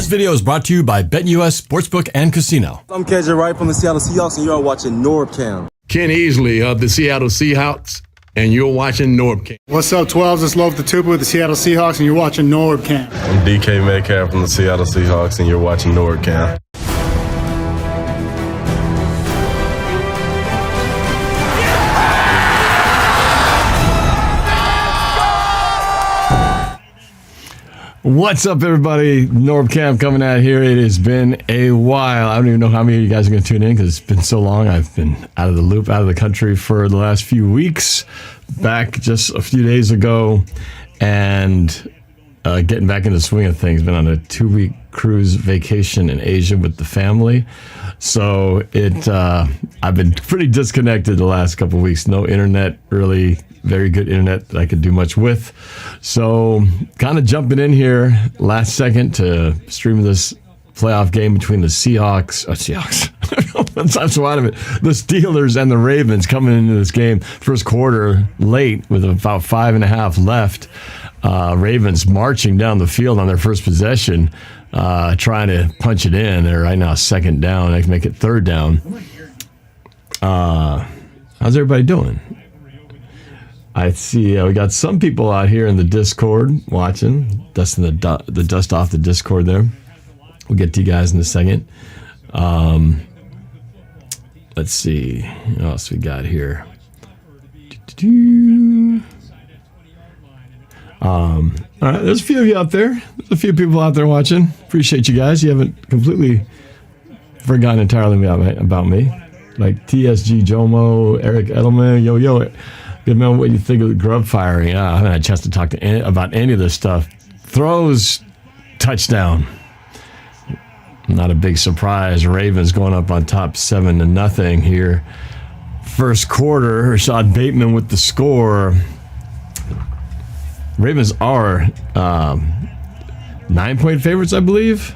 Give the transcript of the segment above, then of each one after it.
video is brought to you by BetUS Sportsbook and Casino. I'm KJ Wright from the Seattle Seahawks, and you're watching NorbCam. Ken Easley of the Seattle Seahawks, and you're watching NorbCam. What's up, 12s? It's Loaf the Tupa with the Seattle Seahawks, and you're watching NorbCam. I'm DK Metcalf from the Seattle Seahawks, and you're watching NorbCam. What's up, everybody? NorbCam coming out here. It has been a while. I don't even know how many of you guys are going to tune in because it's been so long. I've been out of the loop, out of the country for the last few weeks. Back just a few days ago and getting back into the swing of things. Been on a 2-week cruise vacation in Asia with the family. So I've been pretty disconnected the last couple of weeks. No internet, really very good internet that I could do much with. So kind of jumping in here last second to stream this playoff game between the Seahawks. I'm so out of it. The Steelers and the Ravens coming into this game. First quarter late with about 5.5 left. Ravens marching down the field on their first possession, trying to punch it in. They're right now second down. They can make it third down. How's everybody doing? I see we got some people out here in the Discord watching, dusting the dust off the Discord there. We'll get to you guys in a second. Let's see what else we got here. All right, there's a few of you out there. There's a few people out there watching. Appreciate you guys. You haven't completely forgotten entirely about me. Like TSG Jomo, Eric Edelman, yo. Good man, what do you think of the grub firing? I haven't had a chance to talk to about any of this stuff. Throws, touchdown. Not a big surprise. Ravens going up on top 7-0 here. First quarter, Rashad Bateman with the score. Ravens are 9-point favorites, I believe.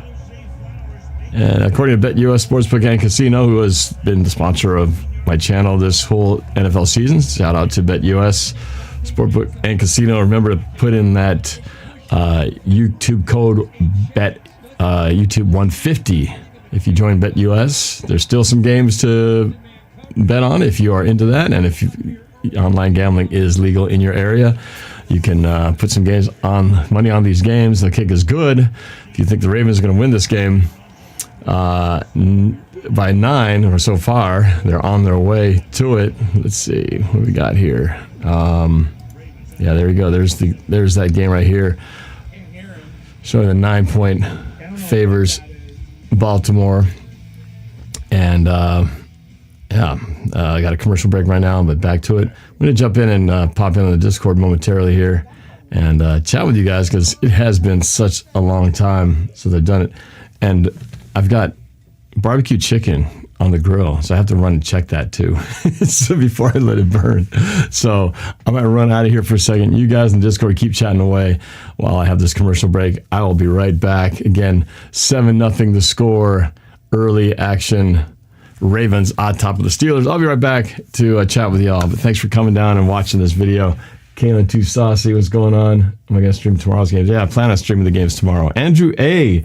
And according to BetUS Sportsbook and Casino, who has been the sponsor of my channel this whole NFL season, shout out to BetUS Sportsbook and Casino. Remember to put in that YouTube code YouTube 150 if you join BetUS. There's still some games to bet on if you are into that, and if online gambling is legal in your area. You can put some money on these games. The kick is good. If you think the Ravens are going to win this game by 9 or so far, they're on their way to it. Let's see what we got here. Yeah, there we go. There's that game right here, showing the 9-point favors Baltimore. And I got a commercial break right now, but back to it. I'm going to jump in and pop in on the Discord momentarily here and chat with you guys because it has been such a long time since I've done it. And I've got barbecue chicken on the grill, so I have to run and check that too so before I let it burn. So I'm going to run out of here for a second. You guys in Discord keep chatting away while I have this commercial break. I will be right back. Again, 7-0 the score, early action. Ravens on top of the Steelers. I'll be right back to chat with y'all, but thanks for coming down and watching this video. Kaylin Too Saucy, what's going on? Am I going to stream tomorrow's games? Yeah, I plan on streaming the games tomorrow. Andrew A.,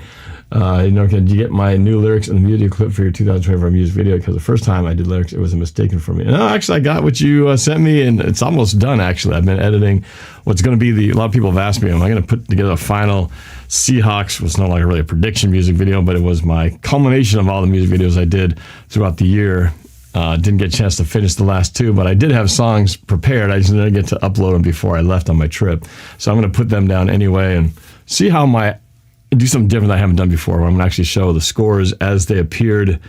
did you get my new lyrics and the video clip for your 2024 music video? Because the first time I did lyrics, it was a mistake for me. No, actually, I got what you sent me, and it's almost done, actually. I've been editing what's going to be a lot of people have asked me, am I going to put together a final Seahawks? Was no longer really a prediction music video, but it was my culmination of all the music videos I did throughout the year. Didn't get a chance to finish the last two, but I did have songs prepared. I just didn't get to upload them before I left on my trip. So I'm going to put them down anyway and see how do something different that I haven't done before, where I'm going to actually show the scores as they appeared,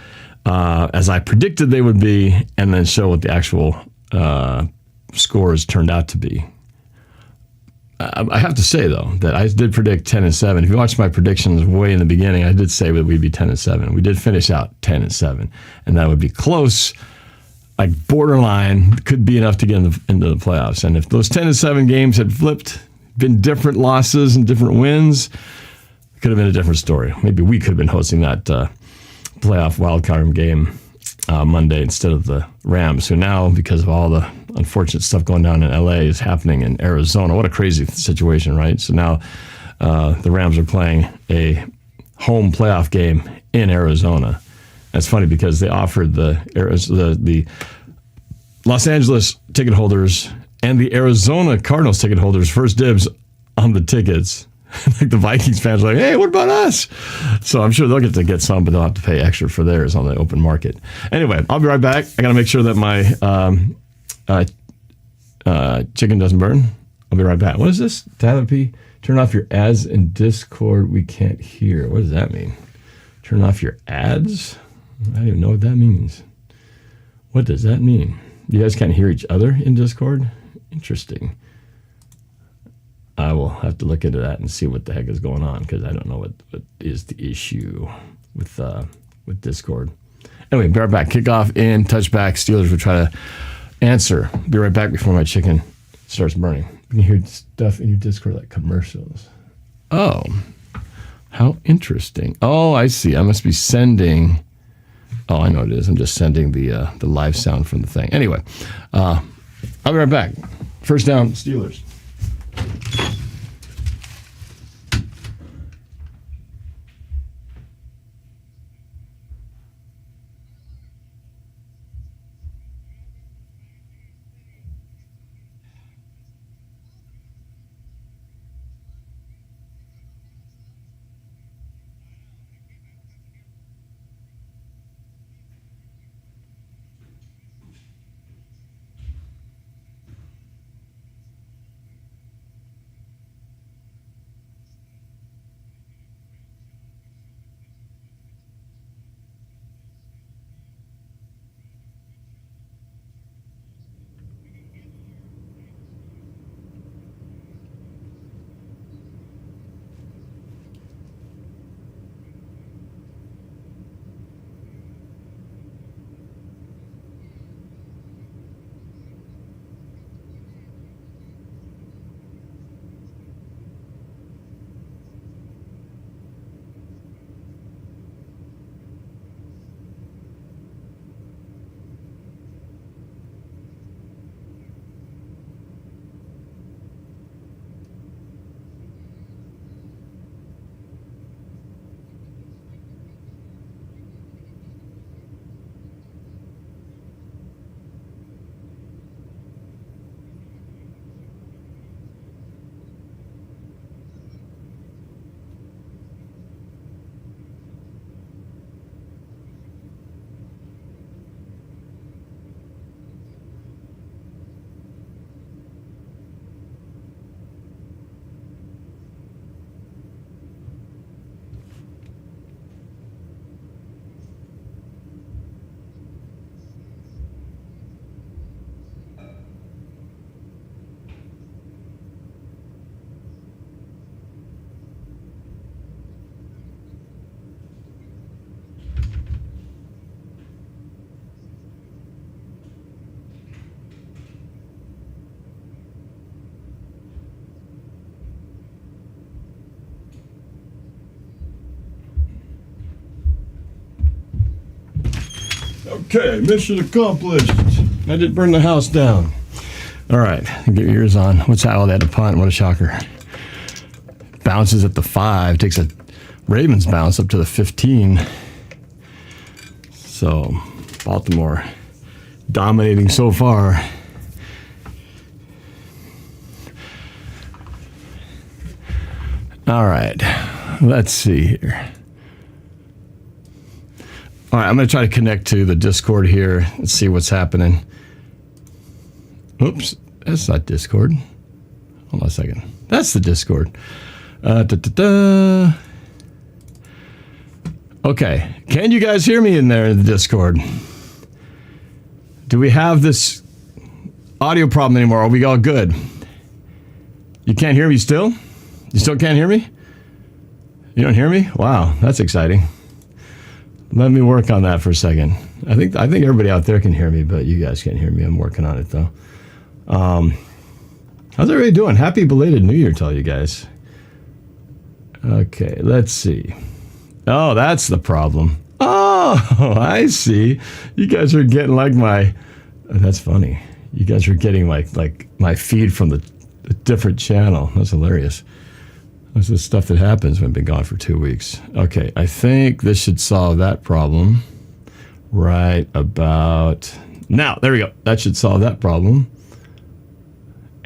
as I predicted they would be, and then show what the actual scores turned out to be. I have to say, though, that I did predict 10-7. If you watch my predictions way in the beginning, I did say that we'd be 10-7. We did finish out 10-7, and that would be close, like borderline, could be enough to get into the playoffs. And if those 10-7 games had flipped, been different losses and different wins, it could have been a different story. Maybe we could have been hosting that playoff wildcard game Monday instead of the Rams, who now, because of all the unfortunate stuff going down in LA, is happening in Arizona. What a crazy situation, right? So now the Rams are playing a home playoff game in Arizona. That's funny because they offered the Los Angeles ticket holders and the Arizona Cardinals ticket holders first dibs on the tickets. Like the Vikings fans are like, hey, what about us? So I'm sure they'll get some, but they'll have to pay extra for theirs on the open market. Anyway, I'll be right back. I got to make sure that my chicken doesn't burn. I'll be right back. What is this? Tyler P. Turn off your ads in Discord. We can't hear. What does that mean? Turn off your ads? I don't even know what that means. What does that mean? You guys can't hear each other in Discord? Interesting. I will have to look into that and see what the heck is going on because I don't know what is the issue with Discord. Anyway, be right back. Kickoff in, touchback. Steelers will try to answer. Be right back before my chicken starts burning. You can hear stuff in your Discord like commercials. Oh, how interesting. Oh, I see. I must be sending. Oh, I know what it is. I'm just sending the live sound from the thing. Anyway, I'll be right back. First down, Steelers. Okay, mission accomplished. I did burn the house down. All right, get your ears on. What's that? Oh, they had to punt. What a shocker. Bounces at the 5. Takes a Ravens bounce up to the 15. So, Baltimore dominating so far. All right, let's see here. All right, I'm going to try to connect to the Discord here and see what's happening. Oops, that's not Discord. Hold on a second. That's the Discord. Okay, can you guys hear me in there in the Discord? Do we have this audio problem anymore? Are we all good? You can't hear me still? You still can't hear me? You don't hear me? Wow, that's exciting. Let me work on that for a second. I think everybody out there can hear me, but you guys can't hear me. I'm working on it though. How's everybody doing? Happy belated New Year to all you guys. Okay, let's see. Oh, that's the problem. Oh, I see. You guys are getting like my. That's funny. You guys are getting like my feed from the different channel. That's hilarious. That's the stuff that happens when I've been gone for 2 weeks. Okay, I think this should solve that problem right about now. There we go. That should solve that problem.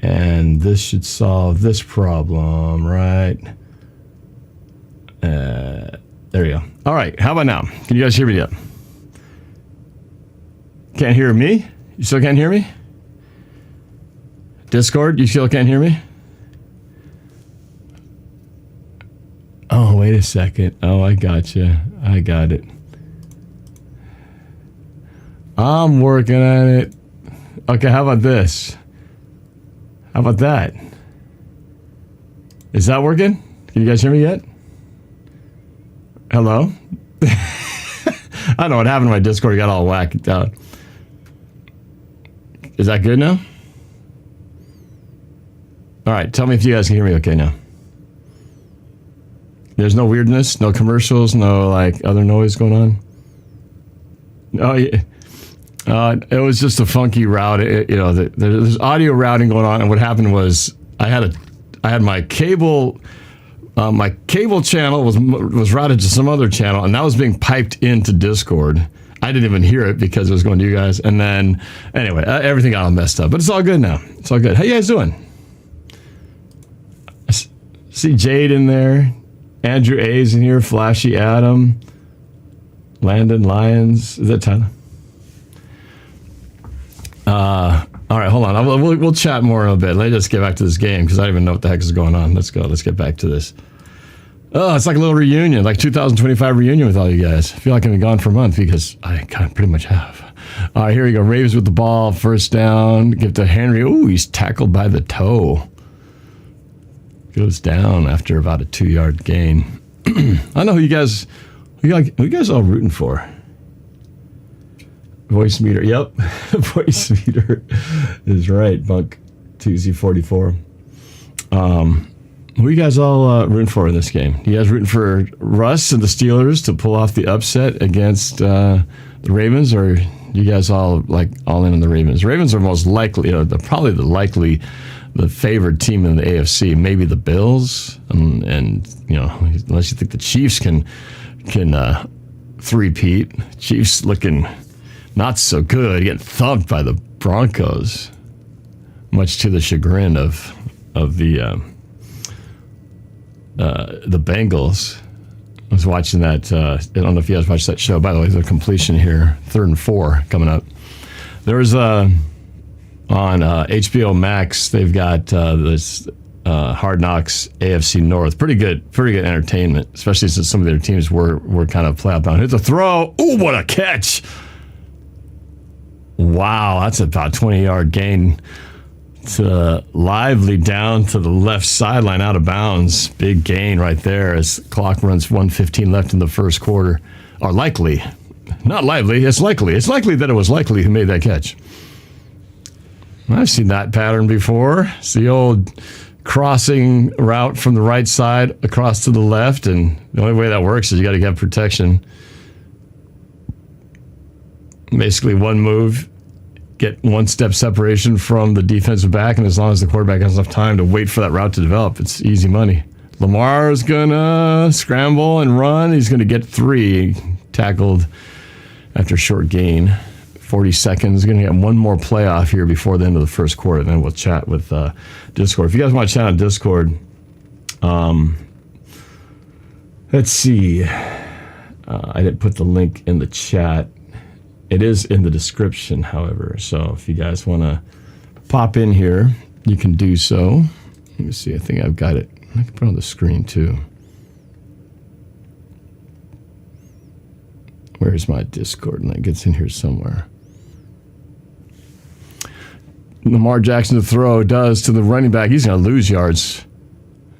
And this should solve this problem, right? There you go. All right, how about now? Can you guys hear me yet? Can't hear me? You still can't hear me? Discord, you still can't hear me? Oh, wait a second. Oh, I got you. I got it. I'm working on it. Okay, how about this? How about that? Is that working? Can you guys hear me yet? Hello? I don't know what happened to my Discord. It got all whacked out. Is that good now? All right, tell me if you guys can hear me okay now. There's no weirdness, no commercials, no like other noise going on. Oh yeah, it was just a funky route. There's audio routing going on, and what happened was I had my cable channel was routed to some other channel, and that was being piped into Discord. I didn't even hear it because it was going to you guys, and then anyway, everything got all messed up. But it's all good now. It's all good. How you guys doing? I see Jade in there. Andrew A's in here, Flashy Adam, Landon Lyons. Is that Tyler? All right, hold on. We'll chat more in a bit. Let's just get back to this game because I don't even know what the heck is going on. Let's go. Let's get back to this. Oh, it's like a little reunion, like 2025 reunion with all you guys. I feel like I've been gone for a month because I kind of pretty much have. All right, here we go. Ravens with the ball, first down. Give to Henry. Ooh, he's tackled by the toe. Goes down after about a 2-yard gain. I know who you guys all rooting for. Voice meter. Yep. Voice meter is right. Bunk 2Z44. Who are you guys all rooting for in this game? You guys rooting for Russ and the Steelers to pull off the upset against the Ravens, or you guys all in on the Ravens? The Ravens are most likely, probably the favored team in the AFC, maybe the Bills, and unless you think the Chiefs can three-peat. Chiefs looking not so good, getting thumped by the Broncos, much to the chagrin of the Bengals. I was watching that. I don't know if you guys watched that show. By the way, the completion here, 3rd and 4 coming up. There was on HBO Max, they've got this Hard Knocks AFC North. Pretty good entertainment, especially since some of their teams were kind of play out bound. Hit the throw. Ooh, what a catch! Wow, that's about 20-yard gain to Lively down to the left sideline out of bounds. Big gain right there as the clock runs 1:15 left in the first quarter. Or likely. Not Lively, it's likely. It's likely that it was Likely who made that catch. I've seen that pattern before. It's the old crossing route from the right side across to the left, and the only way that works is you got to have protection. Basically, one move, get one step separation from the defensive back, and as long as the quarterback has enough time to wait for that route to develop, it's easy money. Lamar is gonna scramble and run. He's gonna get 3 tackled after a short gain. 40 seconds. Going to get one more playoff here before the end of the first quarter. Then we'll chat with Discord. If you guys want to chat on Discord, let's see. I didn't put the link in the chat. It is in the description, however. So if you guys want to pop in here, you can do so. Let me see. I think I've got it. I can put it on the screen too. Where's my Discord? And that gets in here somewhere. Lamar Jackson to throw does to the running back. He's going to lose yards.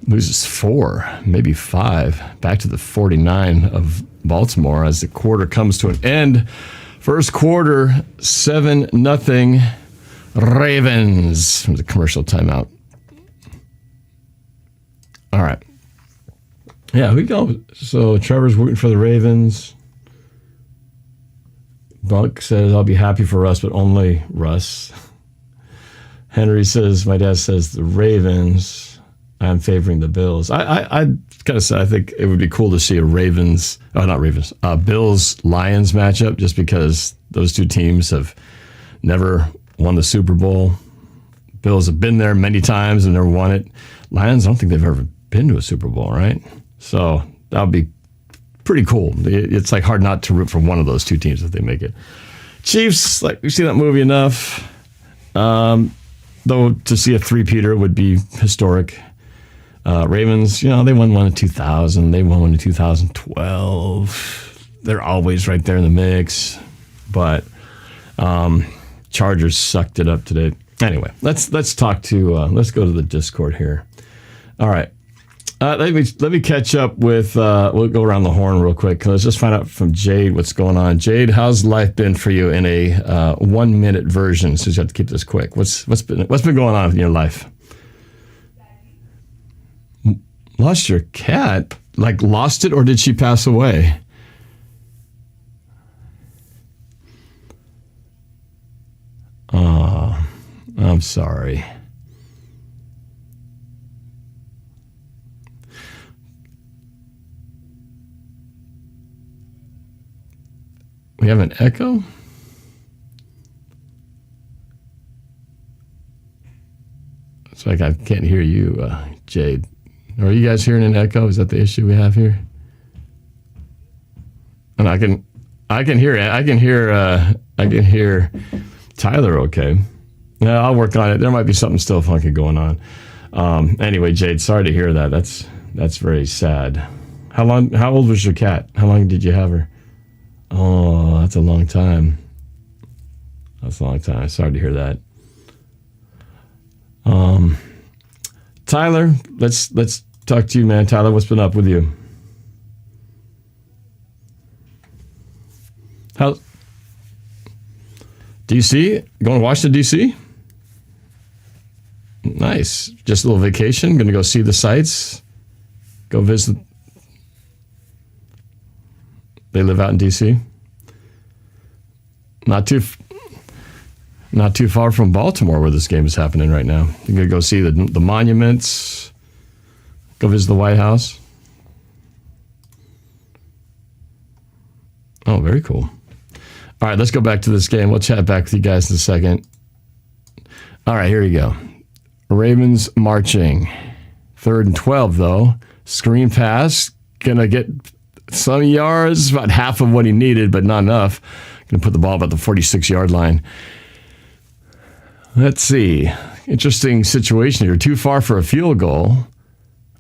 Loses 4, maybe 5. Back to the 49 of Baltimore as the quarter comes to an end. First quarter, 7-0 Ravens from the commercial timeout. All right. Yeah, we go. So Trevor's rooting for the Ravens. Buck says, I'll be happy for Russ, but only Russ. Henry says, my dad says the Ravens. I'm favoring the Bills. I kind of said I think it would be cool to see a Bills Lions matchup, just because those two teams have never won the Super Bowl. Bills have been there many times and never won it. Lions, I don't think they've ever been to a Super Bowl, right? So that would be pretty cool. It's like hard not to root for one of those two teams if they make it. Chiefs, like we've seen that movie enough. Though to see a three-peater would be historic. Ravens, they won one in 2000. They won one in 2012. They're always right there in the mix. But Chargers sucked it up today. Anyway, let's talk to let's go to the Discord here. All right, let me catch up with. We'll go around the horn real quick. Let's just find out from Jade what's going on. Jade, how's life been for you in a 1 minute version? Since you have to keep this quick, what's been going on in your life? Lost your cat? Like lost it, or did she pass away? Oh, I'm sorry. We have an echo? It's like I can't hear you, Jade. Are you guys hearing an echo? Is that the issue we have here? And I can hear it. I can hear Tyler okay. Yeah, I'll work on it. There might be something still funky going on. Anyway, Jade, sorry to hear that. That's very sad. How old was your cat? How long did you have her? Oh, that's a long time. That's a long time. Sorry to hear that. Tyler, let's talk to you, man. Tyler, what's been up with you? How DC? Going to Washington, DC? Nice. Just a little vacation. Going to go see the sights. Go visit. They live out in DC. Not too far from Baltimore, where this game is happening right now. You're going to go see the monuments. Go visit the White House. Oh, very cool. All right, let's go back to this game. We'll chat back with you guys in a second. All right, here you go. Ravens marching. 3rd and 12, though. Screen pass. Going to get some yards, about half of what he needed, but not enough. Going to put the ball about the 46-yard line. Let's see. Interesting situation here. Too far for a field goal.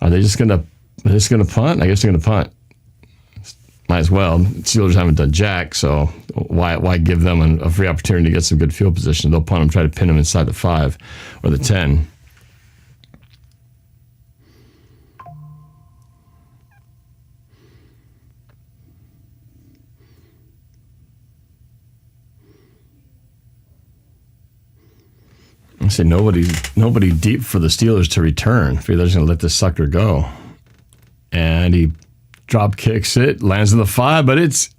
Are they just going to punt? I guess they're going to punt. Might as well. Steelers haven't done jack, so why give them a free opportunity to get some good field position? They'll punt them, try to pin them inside the 5 or the 10. I say nobody deep for the Steelers to return. I figure they're just going to let this sucker go. And he drop kicks it, lands in the 5, but it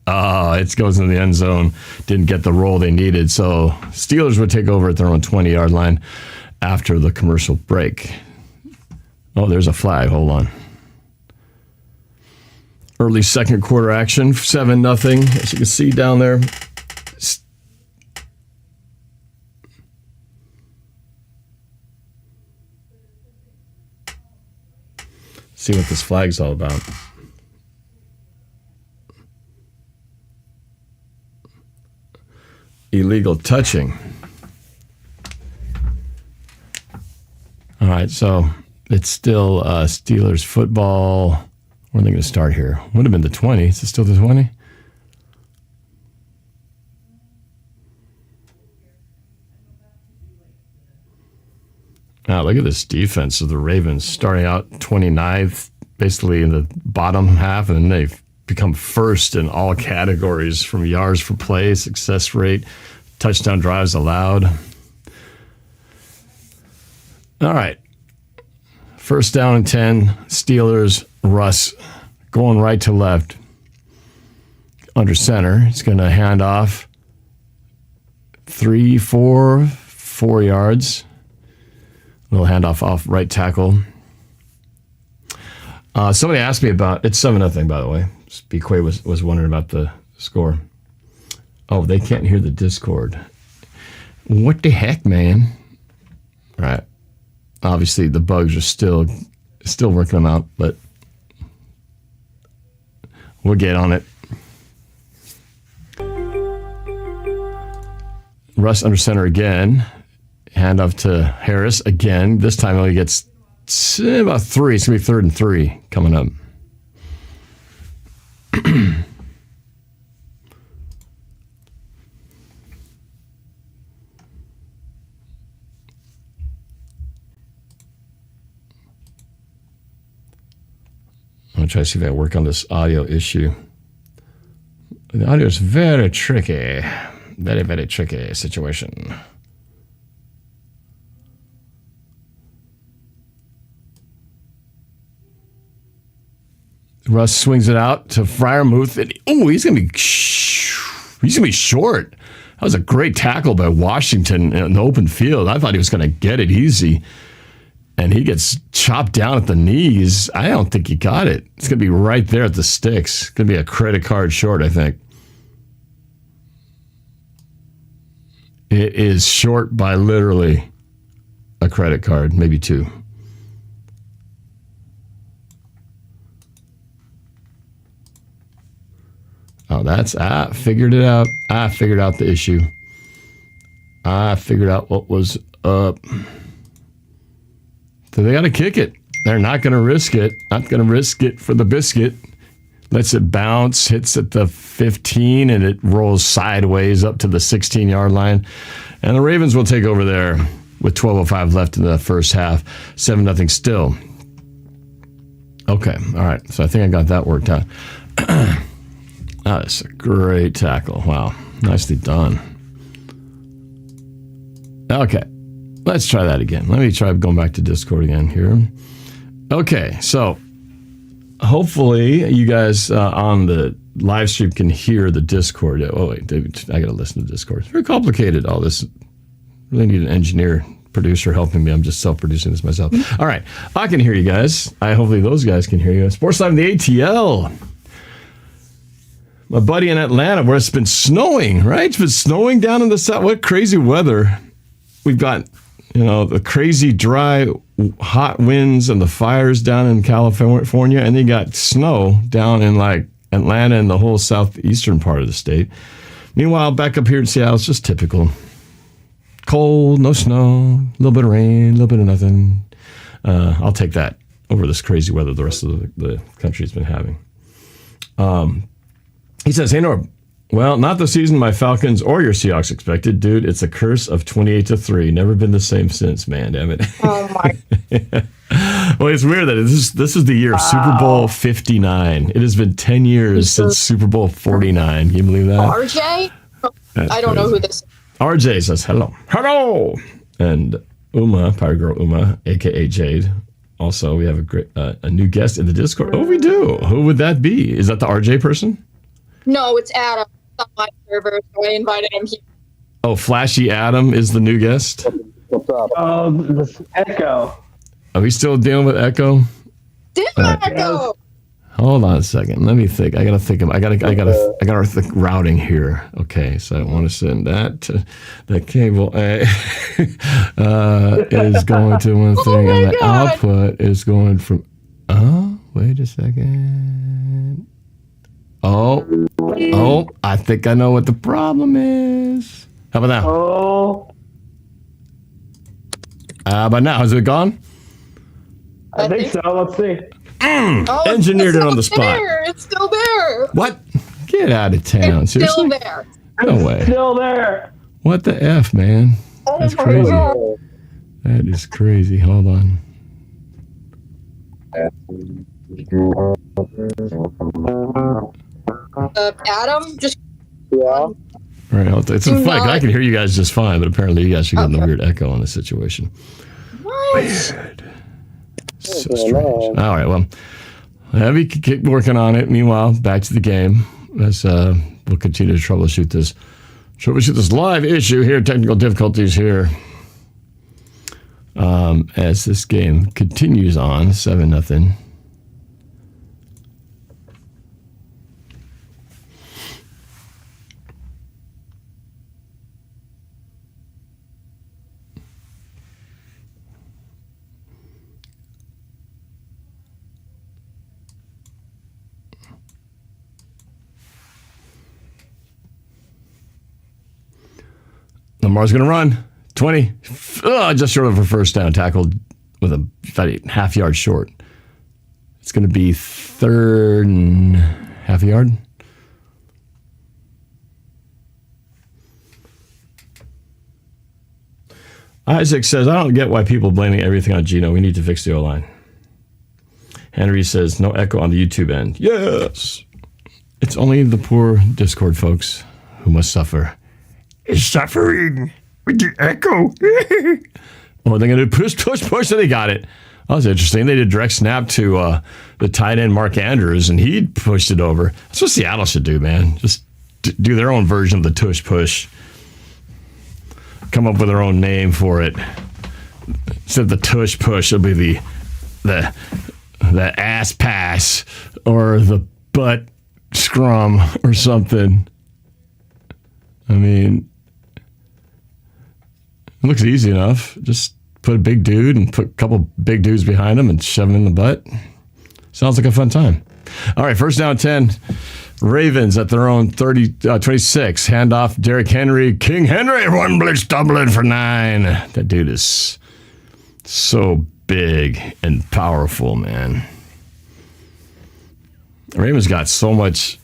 goes in the end zone. Didn't get the roll they needed. So Steelers would take over at their own 20-yard line after the commercial break. Oh, there's a flag. Hold on. Early second quarter action, 7-0. As you can see down there. See what this flag's all about. Illegal touching. All right, so it's still Steelers football. Where are they going to start here? Would have been the 20. Is it still the 20? Look at this defense of the Ravens, starting out 29th, basically in the bottom half, and then they've become first in all categories from yards per play, success rate, touchdown drives allowed. All right. 1st down and 10, Steelers, Russ going right to left under center. He's going to hand off 4 yards. Little handoff off right tackle. Somebody asked me about it's 7-0, by the way. Speakway was wondering about the score. Oh, they can't hear the Discord. What the heck, man? All right. Obviously, the bugs are still working them out, but we'll get on it. Russ under center again. Handoff to Harris again. This time he only gets about 3. It's going to be 3rd and 3 coming up. I'm going to try to see if I can work on this audio issue. The audio is very tricky. Very, very tricky situation. Russ swings it out to Freiermuth. Oh, he's gonna be short. That was a great tackle by Washington in the open field. I thought he was gonna get it easy, and he gets chopped down at the knees. I don't think he got it. It's gonna be right there at the sticks. It's gonna be a credit card short, I think. It is short by literally a credit card, maybe 2. Oh, figured it out. I figured out the issue. I figured out what was up. So they got to kick it. They're not going to risk it. Not going to risk it for the biscuit. Lets it bounce, hits at the 15, and it rolls sideways up to the 16-yard line. And the Ravens will take over there with 12:05 left in the first half. 7-0 still. Okay, all right. So I think I got that worked out. That's a great tackle. Wow. Nicely done. Okay. Let's try that again. Let me try going back to Discord again here. Okay. So hopefully you guys on the live stream can hear the Discord. Oh, wait. I got to listen to Discord. It's very complicated, all this. Really need an engineer, producer helping me. I'm just self-producing this myself. All right. I can hear you guys. Hopefully those guys can hear you. Sports Live in the ATL. My buddy in Atlanta, where it's been snowing, right? It's been snowing down in the south. What crazy weather. We've got, the crazy dry, hot winds and the fires down in California. And then you got snow down in like Atlanta and the whole southeastern part of the state. Meanwhile, back up here in Seattle, it's just typical. Cold, no snow, a little bit of rain, a little bit of nothing. I'll take that over this crazy weather the rest of the country's been having. He says, hey, Norb, well, not the season my Falcons or your Seahawks expected. Dude, it's a curse of 28-3. Never been the same since, man, damn it. Oh, my. Well, it's weird that this is the year of Super Bowl 59. It has been 10 years since Super Bowl 49. Can you believe that? RJ? I don't know who this is. RJ says, hello. Hello! And Power Girl Uma, a.k.a. Jade. Also, we have a new guest in the Discord. Oh, we do. Who would that be? Is that the RJ person? No, it's Adam. It's on my server, so I invited him here. Oh, Flashy Adam is the new guest? What's up? Oh, this Echo. Are we still dealing with Echo? Echo! Hold on a second. Let me think. I gotta think. I gotta think routing here. Okay, so I want to send that to the cable A is going to one thing, and the output is going from. Oh, wait a second. Oh, I think I know what the problem is. How about now? Oh. How about now? Has it gone? I think so. Let's see. Engineered it on the spot. It's still there. What? Get out of town. It's Seriously? still there. No way. Still there. What the F, man? That's crazy. God. That is crazy. Hold on. Adam, just... Yeah. All right, it's funny. I can hear you guys just fine, but apparently you guys are getting a weird echo in the situation. What? Weird. So strange. All right, well, Heavy keep working on it. Meanwhile, back to the game as we'll continue to troubleshoot this live issue here. Technical difficulties here as this game continues on 7-0. Lamar's going to run. 20. Just short of a first down. Tackled with a half yard short. It's going to be 3rd and half a yard. Isaac says, I don't get why people blaming everything on Geno. We need to fix the O-line. Henry says, no echo on the YouTube end. Yes. It's only the poor Discord folks who must suffer. Is suffering with the echo. Oh, they're going to push, and they got it. That was interesting. They did direct snap to the tight end Mark Andrews, and he pushed it over. That's what Seattle should do, man. Just do their own version of the tush push. Come up with their own name for it. Instead of the tush push, it'll be the ass pass or the butt scrum or something. I mean, it looks easy enough. Just put a big dude and put a couple big dudes behind him and shove him in the butt. Sounds like a fun time. All right, 1st down 10. Ravens at their own 26. Handoff, Derrick Henry. King Henry, one blitz doubling for 9. That dude is so big and powerful, man. The Ravens got so much.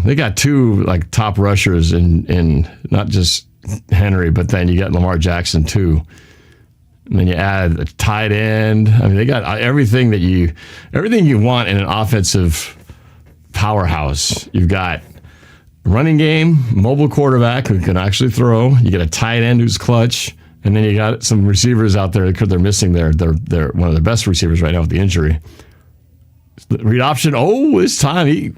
They got 2 like top rushers in not just Henry, but then you got Lamar Jackson too. And then you add a tight end. I mean, they got everything you want in an offensive powerhouse. You've got running game, mobile quarterback who can actually throw. You get a tight end who's clutch, and then you got some receivers out there because they're missing they're one of their best receivers right now with the injury. Read option. Oh, this time he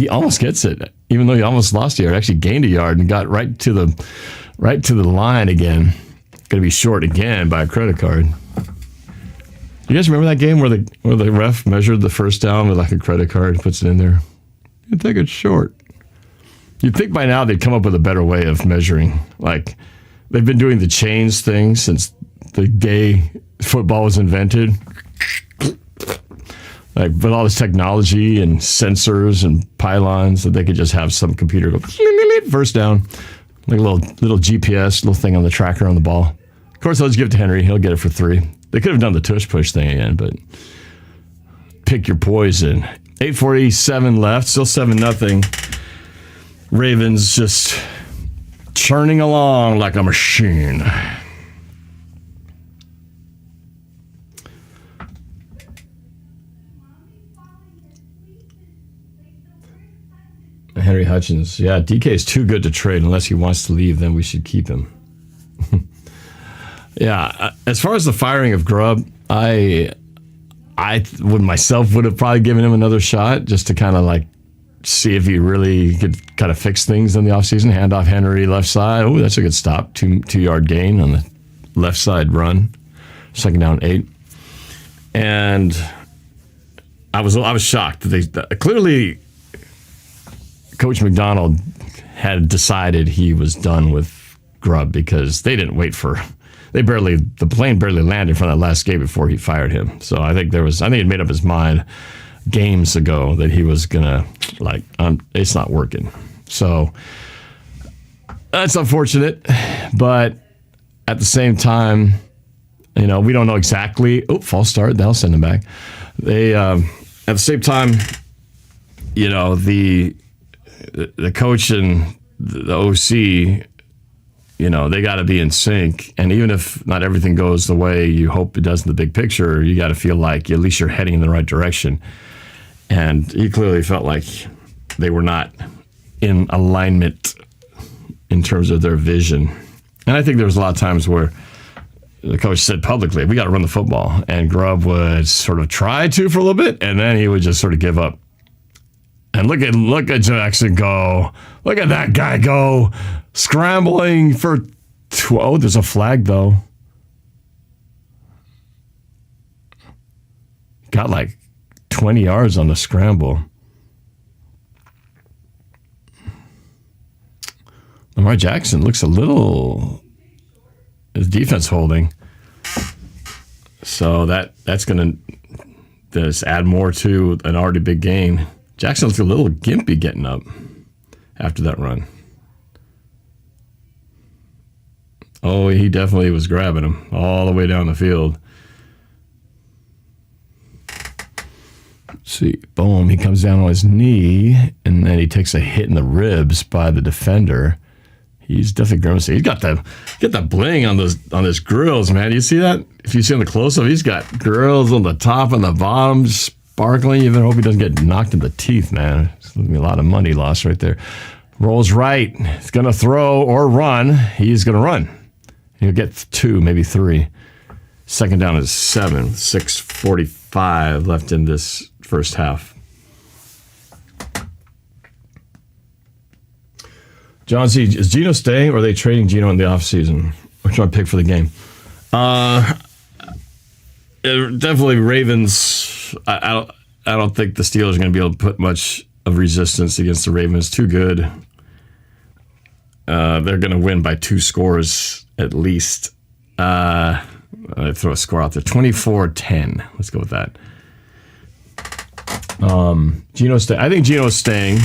almost gets it, even though he almost lost a yard. Actually gained a yard and got right to the line again. Going to be short again by a credit card. You guys remember that game where the ref measured the first down with like a credit card, puts it in there? You think it's short. You'd think by now they'd come up with a better way of measuring. Like they've been doing the chains thing since the day football was invented. Like with all this technology and sensors and pylons that they could just have some computer go first down, like a little GPS, little thing on the tracker on the ball. Of course, they'll just give it to Henry. He'll get it for 3. They could have done the tush push thing again, but pick your poison. 8:47 left, still 7-0. Ravens just churning along like a machine. Henry Hutchins. Yeah, DK is too good to trade unless he wants to leave, then we should keep him. Yeah, as far as the firing of Grubb, I would have probably given him another shot just to kind of like see if he really could kind of fix things in the offseason. Hand off Henry left side. Oh, that's a good stop. 2-yard gain on the left side run. 2nd down 8. And I was shocked that they clearly Coach McDonald had decided he was done with Grubb because they didn't wait for. The plane barely landed from that last game before he fired him. So I think he'd made up his mind games ago that he was gonna it's not working. So that's unfortunate, but at the same time, we don't know exactly. Oh, false start. They'll send him back. They at the same time, the coach and the OC. They got to be in sync. And even if not everything goes the way you hope it does in the big picture, you got to feel like at least you're heading in the right direction. And he clearly felt like they were not in alignment in terms of their vision. And I think there was a lot of times where the coach said publicly, we got to run the football. And Grubb would sort of try to for a little bit, and then he would just sort of give up. And look at Jackson go. Look at that guy go. Scrambling for 12. There's a flag, though. Got like 20 yards on the scramble. Lamar Jackson looks a little... His defense holding. So that's going to just add more to an already big gain. Jackson looks a little gimpy getting up after that run. Oh, he definitely was grabbing him all the way down the field. Let's see, boom, he comes down on his knee, and then he takes a hit in the ribs by the defender. He's definitely grimacing. He's got the bling on his grills, man. You see that? If you see on the close-up, he's got grills on the top and the bottom, sparkling. You better hope he doesn't get knocked in the teeth, man. It's going to be a lot of money lost right there. Rolls right. He's going to throw or run. He's going to run. He'll get 2, maybe 3. Second down is 7. 6:45 left in this first half. John Z, is Geno staying or are they trading Geno in the offseason? Which one I pick for the game? Definitely Ravens. I don't think the Steelers are going to be able to put much of resistance against the Ravens. Too good. They're going to win by 2 scores at least. I throw a score out there. 24-10. Let's go with that. Geno's I think Geno's staying.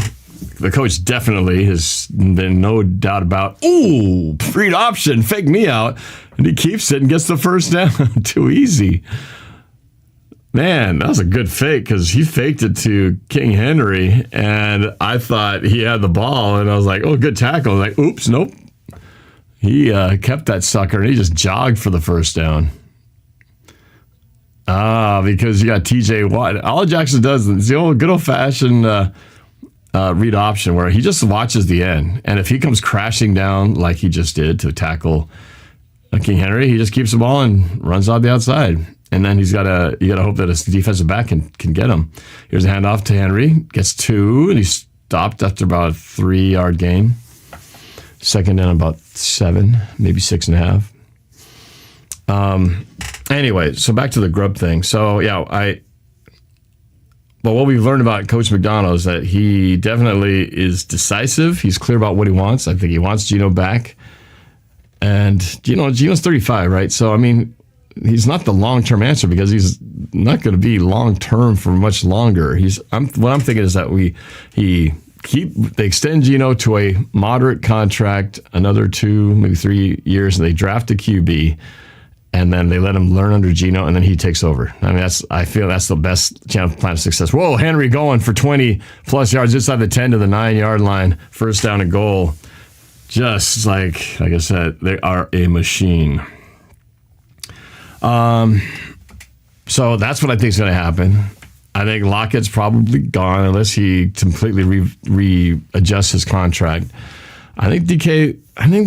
The coach definitely has been no doubt about, read option, fake me out. And he keeps it and gets the first down. Too easy. Man, that was a good fake because he faked it to King Henry. And I thought he had the ball. And I was like, good tackle. I'm like, oops, nope. He kept that sucker and he just jogged for the first down. Because you got TJ Watt. All Jackson does is the old good old-fashioned read option where he just watches the end. And if he comes crashing down like he just did to tackle King Henry, he just keeps the ball and runs out the outside. And then you got to hope that his defensive back can get him. Here's a handoff to Henry. Gets 2, and he stopped after about a 3-yard gain. Second down about 7, maybe 6.5. Anyway, so back to the grub thing. So, what we've learned about Coach McDonald is that he definitely is decisive. He's clear about what he wants. I think he wants Geno back. And, Geno's 35, right? So, I mean, he's not the long-term answer because he's not going to be long-term for much longer. What I'm thinking is that they extend Geno to a moderate contract, another 2, maybe 3 years, and they draft a QB. And then they let him learn under Geno, and then he takes over. I mean, I feel that's the best chance plan of success. Whoa, Henry going for 20-plus yards inside the 10 to the 9-yard line. First down and goal. Just like I said, they are a machine. So that's what I think is going to happen. I think Lockett's probably gone unless he completely readjusts his contract. I think they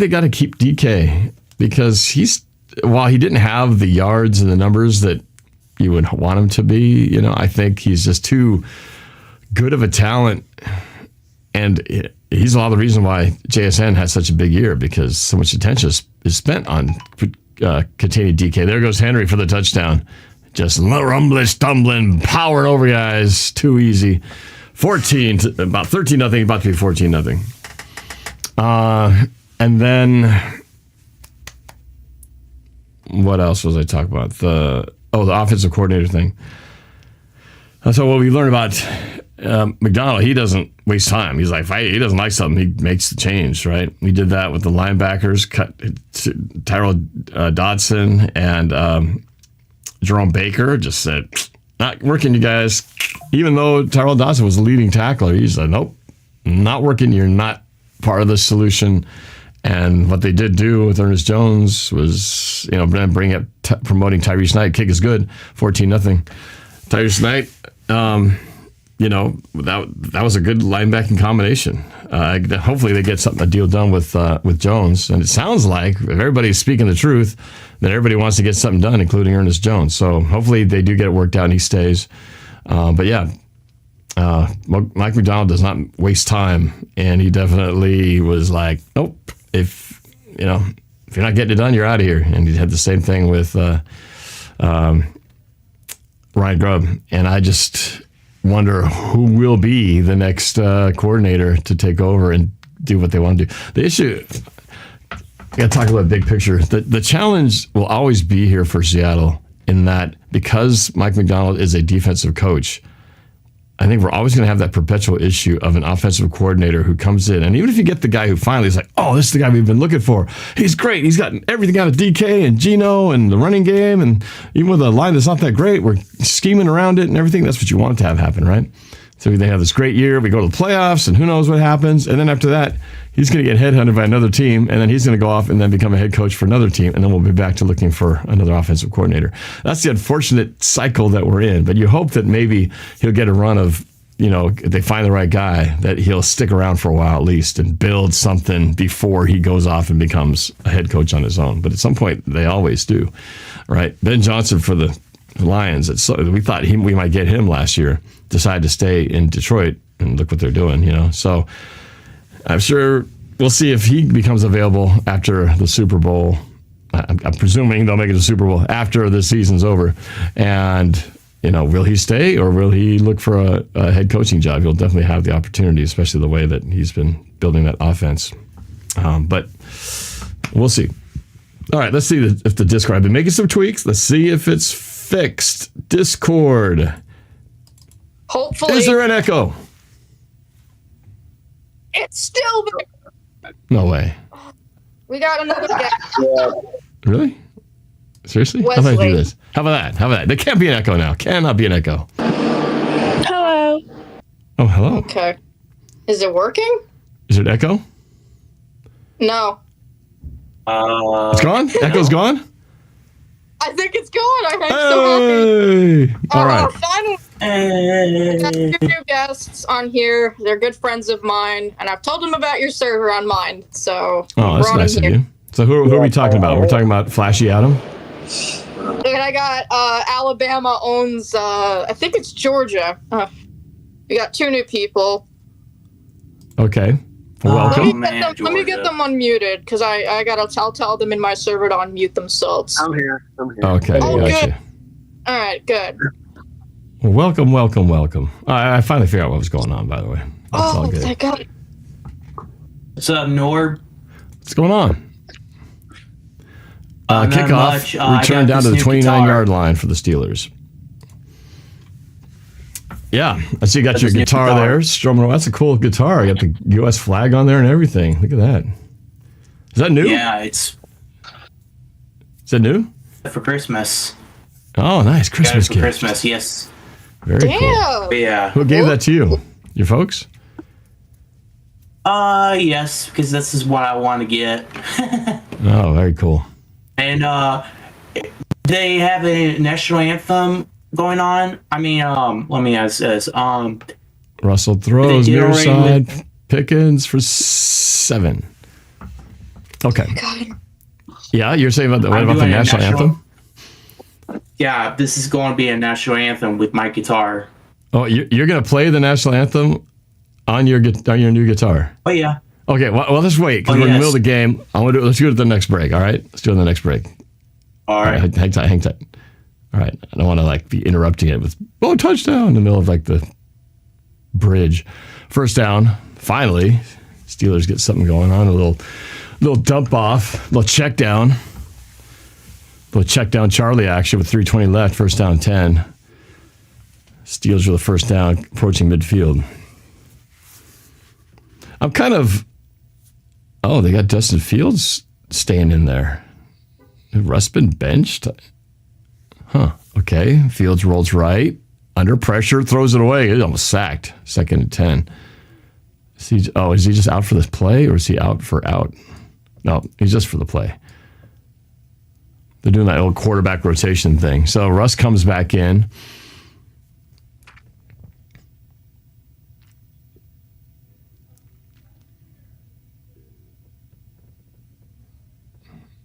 got to keep DK because while he didn't have the yards and the numbers that you would want him to be, I think he's just too good of a talent. And he's a lot of the reason why JSN has such a big year because so much attention is spent on containing DK. There goes Henry for the touchdown. Just rumbling, stumbling, powering over guys. Too easy. About 13-0, about to be 14-0. And then what else was I talking about? The offensive coordinator thing. So what we learned about McDonald, he doesn't waste time. He's like, he doesn't like something, he makes the change, right? We did that with the linebackers, cut Tyrell Dodson and Jerome Baker, just said, not working, you guys. Even though Tyrell Dodson was the leading tackler, he said, nope, not working. You're not part of the solution. And what they did do with Ernest Jones was, bring up promoting Tyrese Knight. Kick is good, 14-0. Tyrese Knight, that was a good linebacking combination. Hopefully they get a deal done with Jones. And it sounds like, if everybody's speaking the truth, that everybody wants to get something done, including Ernest Jones. So hopefully they do get it worked out and he stays. Mike McDonald does not waste time. And he definitely was like, nope. If you're not getting it done, you're out of here. And he had the same thing with Ryan Grubb. And I just wonder who will be the next coordinator to take over and do what they want to do. The issue, I got to talk about the big picture. The challenge will always be here for Seattle in that because Mike McDonald is a defensive coach, I think we're always going to have that perpetual issue of an offensive coordinator who comes in. And even if you get the guy who finally is like, oh, this is the guy we've been looking for. He's great. He's got everything out of DK and Geno and the running game. And even with a line that's not that great, we're scheming around it and everything. That's what you want to have happen, right? So they have this great year. We go to the playoffs and who knows what happens. And then after that, he's going to get headhunted by another team. And then he's going to go off and then become a head coach for another team. And then we'll be back to looking for another offensive coordinator. That's the unfortunate cycle that we're in. But you hope that maybe he'll get a run of, if they find the right guy, that he'll stick around for a while at least and build something before he goes off and becomes a head coach on his own. But at some point, they always do, right? Ben Johnson for the Lions, we thought we might get him last year, decided to stay in Detroit, and look what they're doing, So I'm sure we'll see if he becomes available after the Super Bowl. I'm presuming they'll make it to the Super Bowl after the season's over. And, will he stay or will he look for a head coaching job? He'll definitely have the opportunity, especially the way that he's been building that offense. But we'll see. All right, let's see if the Discord. I've been making some tweaks. Let's see if it's fixed. Discord. Hopefully. Is there an echo? It's still there. No way. We got another guest. Really? Seriously? Wesley. How about I do this? How about that? There can't be an echo now. Cannot be an echo. Hello. Oh, hello. Okay. Is it working? Is it echo? No. It's gone? Echo's gone? I think it's gone. I'm so happy. All right. Finally. I got two new guests on here. They're good friends of mine, and I've told them about your server on mine. So that's nice of you. So who are we talking about? We're talking about Flashy Adam? And I got Alabama owns, I think it's Georgia. We got two new people. Okay. Well, welcome. Let me get them unmuted because I'll tell them in my server to unmute themselves. I'm here. Okay, gotcha. Good. All right, good. Well, welcome. I finally figured out what was going on, by the way. That's all good. Thank God. What's up, Norb? What's going on? Not Kickoff, much. return down to the 29-yard line for the Steelers. Yeah, I see you got your guitar there. Strumming. That's a cool guitar. You got the U.S. flag on there and everything. Look at that. Is that new? Yeah, it's... Is that new? For Christmas. Oh, nice. Christmas gift. For Christmas, yes. Very cool. But yeah. Who gave that to you? Your folks? Yes, because this is what I want to get. Oh, very cool. And they have a national anthem going on. I mean, let me ask this. Russell throws near side. Pickens for 7. Okay. God. Yeah, you're saying about the national anthem? Yeah, this is going to be a national anthem with my guitar. Oh, you're going to play the national anthem on your new guitar? Oh, yeah. Okay, well, let's wait because we're in the middle of the game. Let's do it at the next break. All right, let's do it at the next break. All right. Hang tight. All right, I don't want to be interrupting it with touchdown in the middle of the bridge. First down. Finally, Steelers get something going on. A little dump off, little check down. Little check down Charlie action with 3:20 left. First down 10. Steelers are the first down, approaching midfield. I'm kind of. Oh, they got Justin Fields staying in there. Has Russ been benched? Huh. Okay. Fields rolls right. Under pressure, throws it away. He's almost sacked. 2nd and 10. Is he just out for this play or is he out for out? No, he's just for the play. They're doing that old quarterback rotation thing. So Russ comes back in.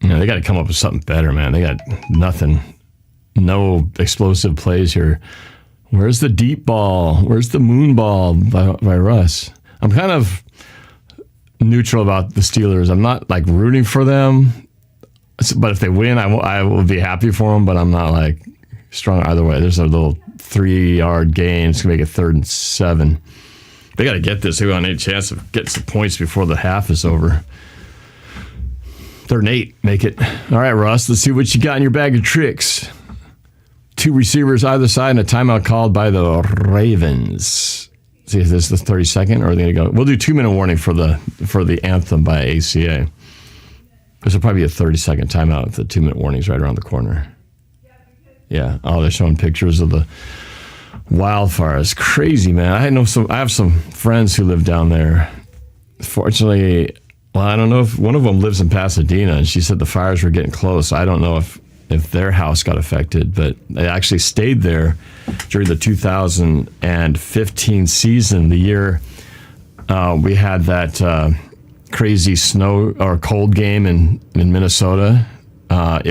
They got to come up with something better, man. They got nothing. No explosive plays here. Where's the deep ball? Where's the moon ball by Russ? I'm kind of neutral about the Steelers. I'm not rooting for them, but if they win, I will be happy for them. But I'm not strong either way. There's a little 3-yard gain. It's gonna make it 3rd and 7. They got to get this. They want any chance of getting some points before the half is over. 3rd and 8. Make it. All right, Russ. Let's see what you got in your bag of tricks. 2 receivers either side and a timeout called by the Ravens. See if this is the 32nd or are they going to go? We'll do 2-minute warning for the anthem by ACA. This will probably be a 30-second timeout if the 2-minute warning's right around the corner. Yeah. Oh, they're showing pictures of the wildfire. It's crazy, man. I have some friends who live down there. Fortunately, well, I don't know if one of them lives in Pasadena, and she said the fires were getting close. I don't know if their house got affected, but they actually stayed there during the 2015 season, the year we had that crazy snow or cold game in Minnesota. I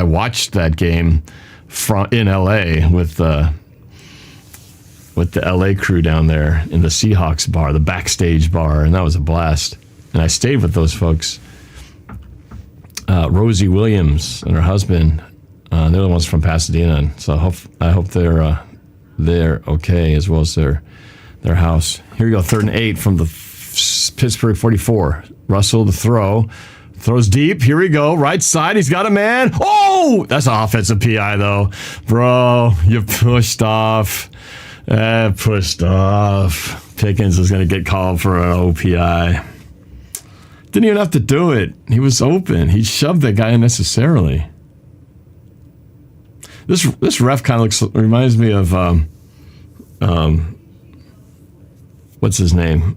watched that game in LA with the LA crew down there in the Seahawks bar, the backstage bar, and that was a blast. And I stayed with those folks. Rosie Williams and her husband, they're the ones from Pasadena, and so I hope they're okay, as well as their house. Here we go, 3rd and 8 from the Pittsburgh 44. Russell, the throw. Throws deep. Here we go. Right side. He's got a man. Oh! That's an offensive PI, though. Bro, you pushed off. Pushed off. Pickens is going to get called for an OPI. Didn't even have to do it. He was open. He shoved that guy unnecessarily. This ref kind of reminds me of what's his name?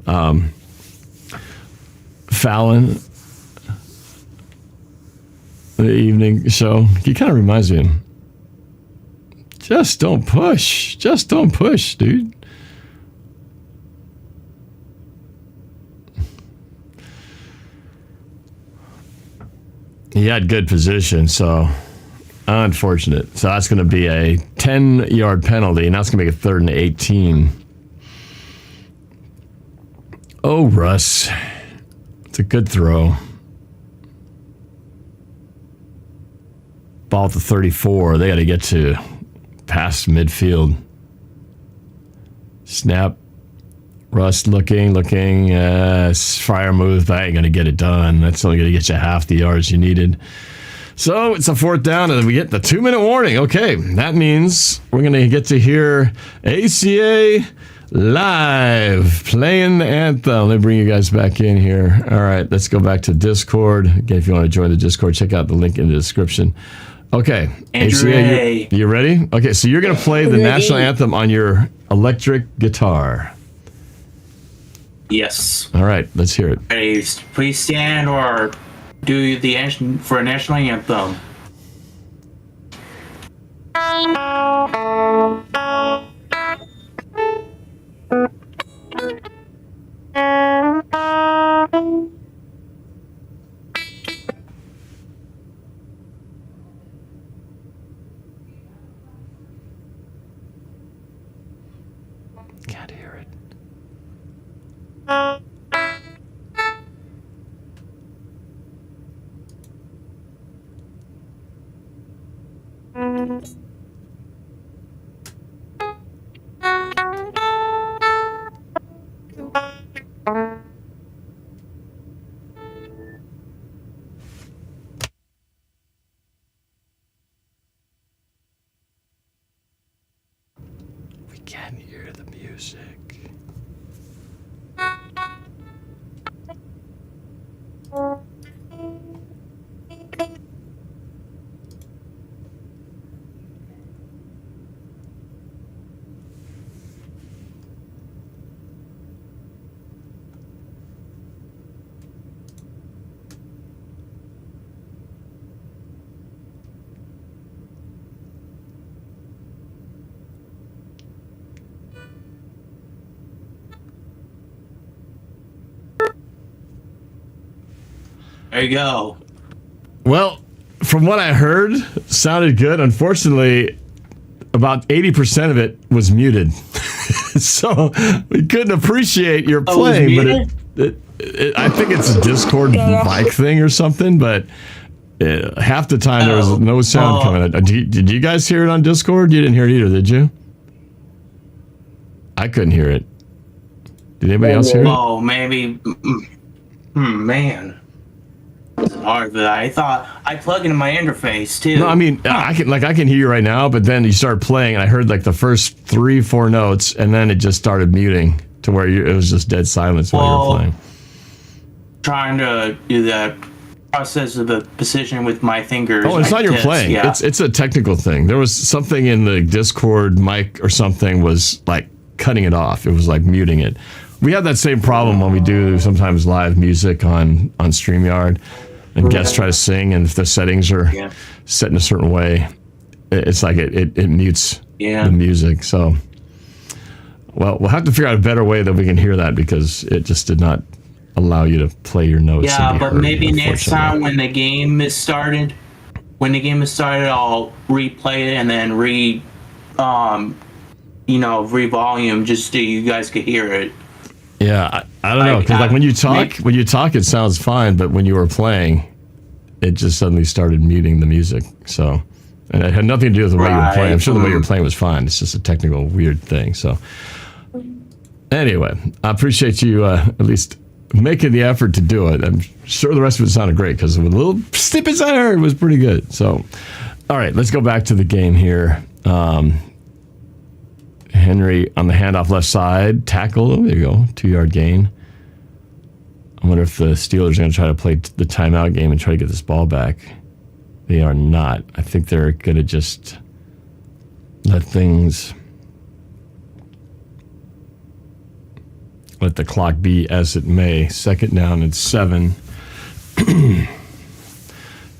Fallon, the evening show. He kind of reminds me of him. Just don't push. Just don't push, dude. He had good position, so unfortunate. So that's going to be a 10-yard penalty, and that's going to make it 3rd and 18. Oh, Russ. It's a good throw. Ball at the 34. They got to get to past midfield. Snap. Russ looking. Fire move, but I ain't going to get it done. That's only going to get you half the yards you needed. So it's a 4th down, and we get the 2-minute warning. Okay, that means we're going to get to hear ACA live playing the anthem. Let me bring you guys back in here. All right, let's go back to Discord. Again, if you want to join the Discord, check out the link in the description. Okay, ACA, you ready? Okay, so you're going to play the national anthem on your electric guitar. Yes. All right, let's hear it. Ready, please stand or do the for a national anthem. Can't hear it. We can't hear the music. There you go. Well, from what I heard, sounded good. Unfortunately, about 80% of it was muted. So we couldn't appreciate your playing, but I think it's a Discord mic thing or something, but half the time there was no sound coming out. Did you guys hear it on Discord? You didn't hear it either, did you? I couldn't hear it. Did anybody else hear it? Oh, maybe. Man. hard, but I thought I plug into my interface too. No, I mean, I can hear you right now, but then you start playing, and I heard like the first 3-4 notes, and then it just started muting to where it was just dead silence while you were playing. Trying to do that process of the position with my fingers. Oh, it's not your playing. Yeah. It's a technical thing. There was something in the Discord mic or something was like cutting it off. It was like muting it. We have that same problem when we do sometimes live music on StreamYard, and guests try to sing, and if the settings are set in a certain way, it's like it mutes the music. So, well, we'll have to figure out a better way that we can hear that, because it just did not allow you to play your notes. Yeah, but maybe next time when the game is started, I'll replay it and then re-volume just so you guys could hear it. Yeah, I don't know, because like when you talk, it sounds fine, but when you were playing, it just suddenly started muting the music. So, and it had nothing to do with the way you were playing. I'm sure the way you were playing was fine. It's just a technical weird thing. So, anyway, I appreciate you at least making the effort to do it. I'm sure the rest of it sounded great, because the little snippets I heard was pretty good. So, all right, let's go back to the game here. Henry on the handoff left side, tackle. Oh, there you go, 2-yard gain. I wonder if the Steelers are going to try to play the timeout game and try to get this ball back. They are not. I think they're going to just let the clock be as it may. 2nd down and 7. You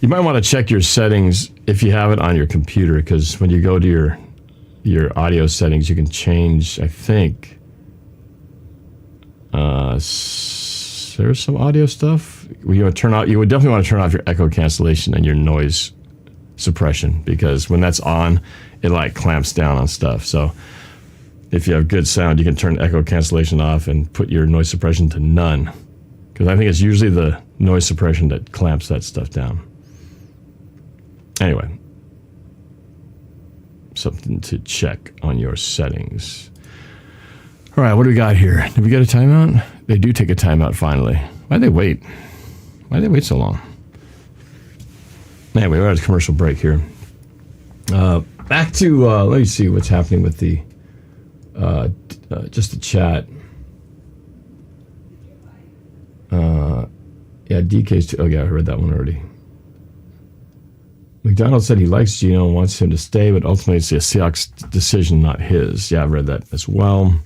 might want to check your settings if you have it on your computer, because when you go to your audio settings, you can change, I think, there's some audio stuff. You would definitely want to turn off your echo cancellation and your noise suppression, because when that's on, it like clamps down on stuff. So if you have good sound, you can turn echo cancellation off and put your noise suppression to none, because I think it's usually the noise suppression that clamps that stuff down. Anyway, something to check on your settings. All right, what do we got here? Did we get a timeout? They do take a timeout finally. Why'd they wait? Why'd they wait so long? Anyway, we're at a commercial break here. Back to, let me see what's happening with the, just the chat. Yeah, DK's too, oh yeah, I heard that one already. McDonald said he likes Geno and wants him to stay, but ultimately it's the Seahawks' decision, not his. Yeah, I've read that as well.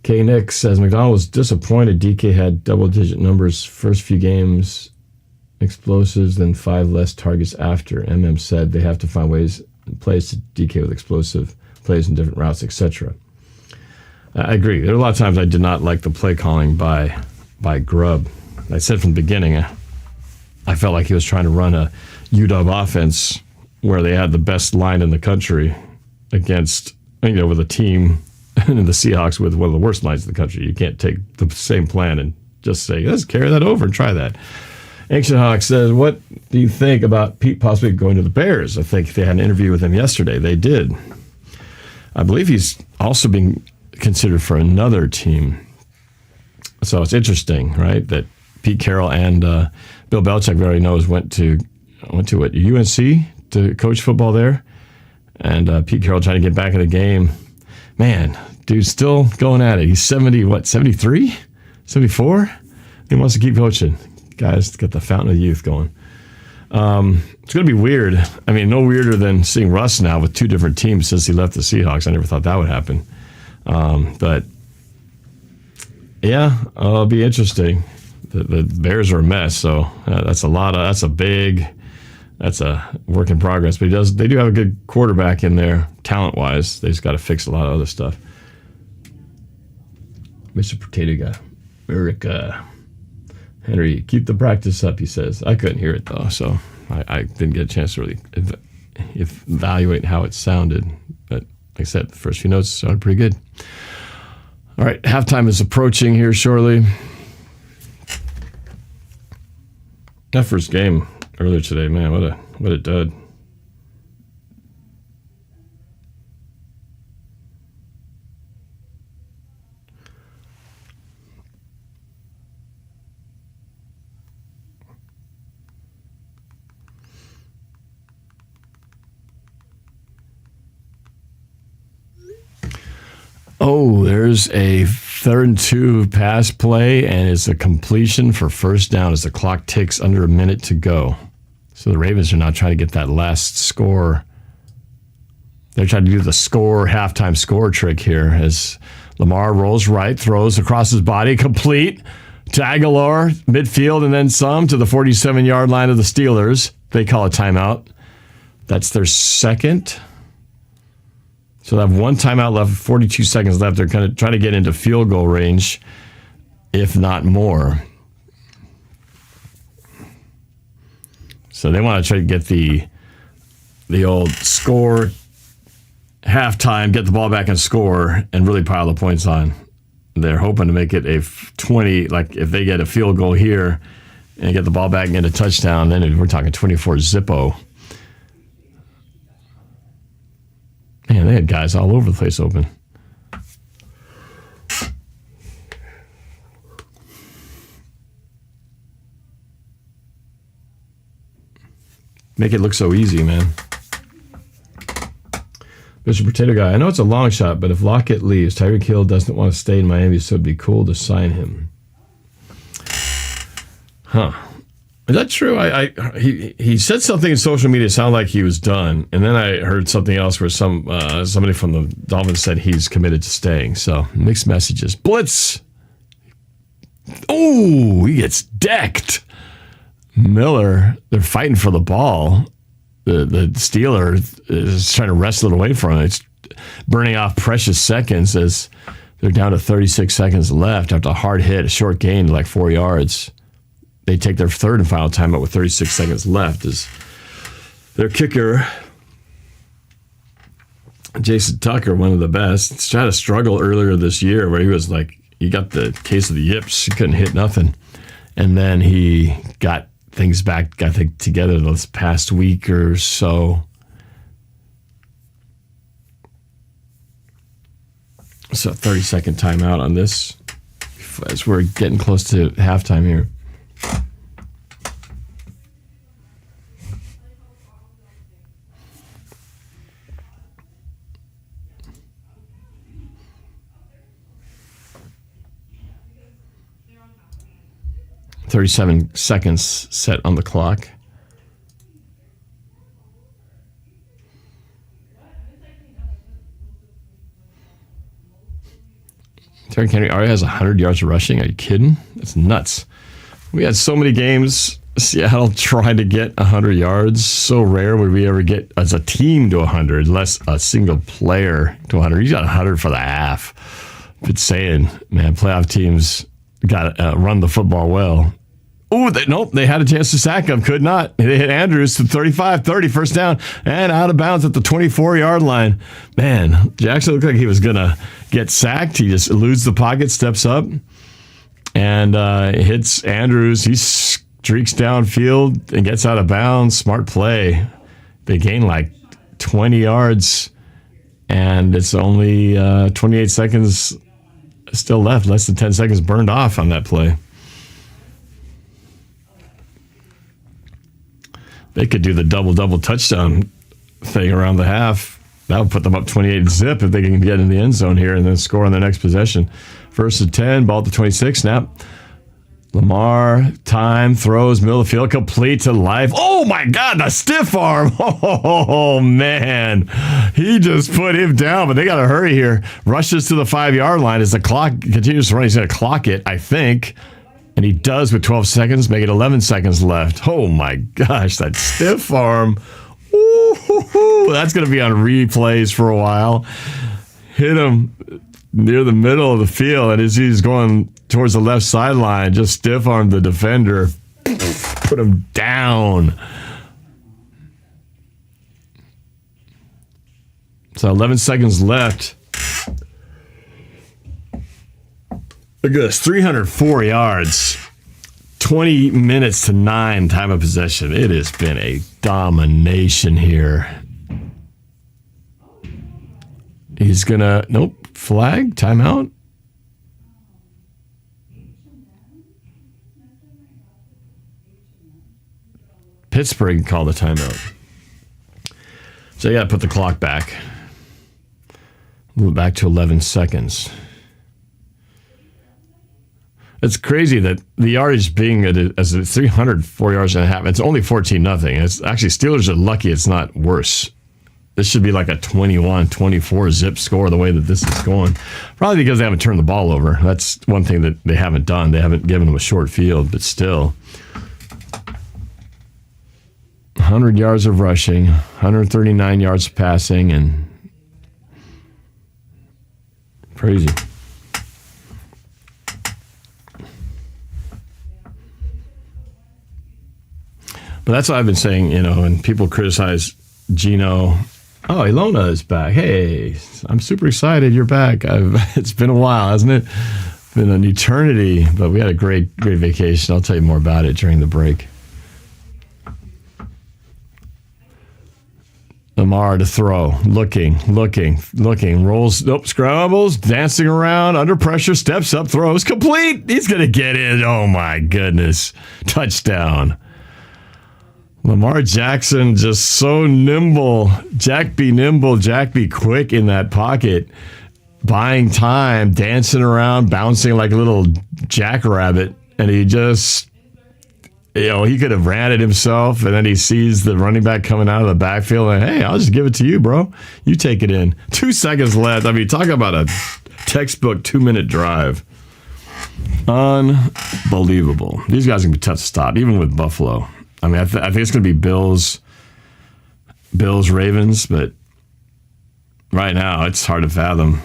K. Nick says McDonald was disappointed DK had double-digit numbers first few games, explosives, then 5 less targets after. MM said they have to find ways and plays to DK with explosive plays and different routes, etc. I agree. There are a lot of times I did not like the play calling by Grubb. I said from the beginning, I felt like he was trying to run a UW offense where they had the best line in the country against, with a team in the Seahawks with one of the worst lines in the country. You can't take the same plan and just say, let's carry that over and try that. Ancient Hawk says, what do you think about Pete possibly going to the Bears? I think they had an interview with him yesterday. They did. I believe he's also being considered for another team. So it's interesting, right, that Pete Carroll and Bill Belichick, we already knows, went to what, UNC to coach football there. And Pete Carroll trying to get back in the game. Man, dude's still going at it. He's 73? 74? He wants to keep coaching. Guys, get the fountain of youth going. It's going to be weird. I mean, no weirder than seeing Russ now with 2 different teams since he left the Seahawks. I never thought that would happen. But, yeah, it'll be interesting. The Bears are a mess, so that's a work in progress. But they do have a good quarterback in there, talent-wise. They just got to fix a lot of other stuff. Mr. Potato Guy, Eric Henry, keep the practice up, he says. I couldn't hear it, though, so I didn't get a chance to really evaluate how it sounded. But like I said, the first few notes sounded pretty good. All right, halftime is approaching here shortly. That first game earlier today, man, what a dud. Oh, there's a 3rd and 2 pass play, and it's a completion for first down as the clock ticks under a minute to go. So the Ravens are now trying to get that last score. They're trying to do the halftime score trick here as Lamar rolls right, throws across his body, complete to Aguilar, midfield, and then some to the 47-yard line of the Steelers. They call a timeout. That's their second. So they have one timeout left, 42 seconds left. They're kind of trying to get into field goal range, if not more. So they want to try to get the old score, halftime, get the ball back and score, and really pile the points on. They're hoping to make it a 20, like if they get a field goal here and get the ball back and get a touchdown, then we're talking 24 Zippo. Man, they had guys all over the place open. Make it look so easy, man. Mr. Potato Guy, I know it's a long shot, but if Lockett leaves, Tyreek Hill doesn't want to stay in Miami, so it'd be cool to sign him. Huh. Is that true? He said something in social media, it sounded like he was done, and then I heard something else where somebody from the Dolphins said he's committed to staying. So mixed messages. Blitz. Oh, he gets decked. Miller, they're fighting for the ball. The Steeler is trying to wrestle it away from it. It's burning off precious seconds as they're down to 36 seconds left after a hard hit, a short gain to like 4 yards. They take their third and final timeout with 36 seconds left as their kicker, Jason Tucker, one of the best, tried to struggle earlier this year where he was like, he got the case of the yips. He couldn't hit nothing. And then he got things back, I think, together this past week or so. So 30-second timeout on this as we're getting close to halftime here. "37 seconds set on the clock." Derrick Henry already has 100 yards of rushing. Are you kidding? That's nuts. We had so many games, Seattle trying to get 100 yards. So rare would we ever get as a team to 100, less a single player to 100. He's got 100 for the half. But saying, man, playoff teams got to run the football well. Oh, nope, they had a chance to sack him. Could not. They hit Andrews to 35-30, first down, and out of bounds at the 24-yard line. Man, Jackson looked like he was going to get sacked. He just eludes the pocket, steps up, and hits Andrews. He streaks downfield and gets out of bounds. Smart play. They gain like 20 yards, and it's only 28 seconds still left. Less than 10 seconds burned off on that play. They could do the double touchdown thing around the half. That would put them up 28-zip if they can get in the end zone here and then score on their next possession. First and 10, ball to 26, snap. Lamar, time, throws, middle of the field, complete to life. Oh, my God, the stiff arm. Oh, man. He just put him down, but they got to hurry here. Rushes to the 5-yard line as the clock continues to run. He's going to clock it, I think. And he does with 12 seconds, make it 11 seconds left. Oh, my gosh, that stiff arm. Ooh, that's going to be on replays for a while. Hit him near the middle of the field, and as he's going towards the left sideline, just stiff-armed the defender. Put him down. So 11 seconds left. Look at this, 304 yards, 20 minutes to 9 time of possession. It has been a domination here. He's going to, nope, flag, timeout. Pittsburgh called the timeout. So you got to put the clock back. Back to 11 seconds. It's crazy that the yardage being as 304 yards and a half. It's only 14-0. It's actually Steelers are lucky it's not worse. This should be like a 21-24 zip score the way that this is going. Probably because they haven't turned the ball over. That's one thing that they haven't done. They haven't given them a short field, but still. 100 yards of rushing, 139 yards of passing, and crazy. But that's what I've been saying, and people criticize Gino. Oh, Alena is back. Hey, I'm super excited you're back. It's been a while, hasn't it? Been an eternity, but we had a great vacation. I'll tell you more about it during the break. Lamar to throw, looking, rolls, scrambles, dancing around, under pressure, steps up, throws, complete. He's going to get in. Oh, my goodness. Touchdown. Lamar Jackson just so nimble. Jack be nimble, Jack be quick in that pocket, buying time, dancing around, bouncing like a little jackrabbit. And he just, he could have ran it himself, and then he sees the running back coming out of the backfield, and hey, I'll just give it to you, bro. You take it in. 2 seconds left. I mean, talk about a textbook 2-minute drive. Unbelievable. These guys are going to be tough to stop, even with Buffalo. I mean, I think it's going to be Bills, Ravens, but right now it's hard to fathom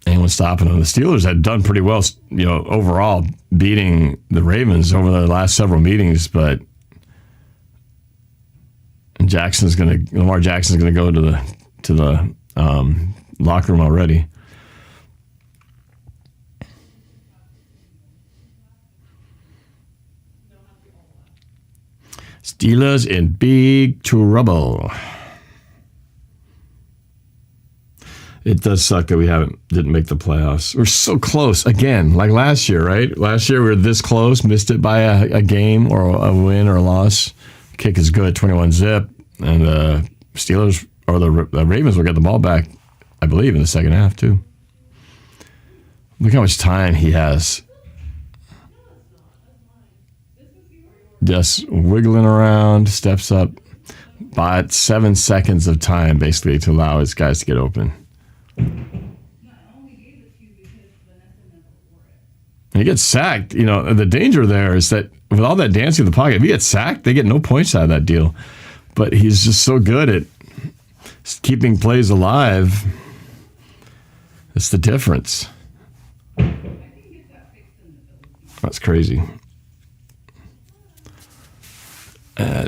anyone stopping them. The Steelers had done pretty well, overall, beating the Ravens over the last several meetings, but Lamar Jackson's going to go to the locker room already. Steelers in big trouble. It does suck that we didn't make the playoffs. We're so close again, like last year, right? Last year we were this close, missed it by a game or a win or a loss. Kick is good, 21-zip, and the Steelers or the Ravens will get the ball back, I believe, in the second half too. Look how much time he has. Just wiggling around, steps up, bought 7 seconds of time basically to allow his guys to get open. And he gets sacked. The danger there is that with all that dancing in the pocket, if he gets sacked, they get no points out of that deal. But he's just so good at keeping plays alive. It's the difference. That's crazy.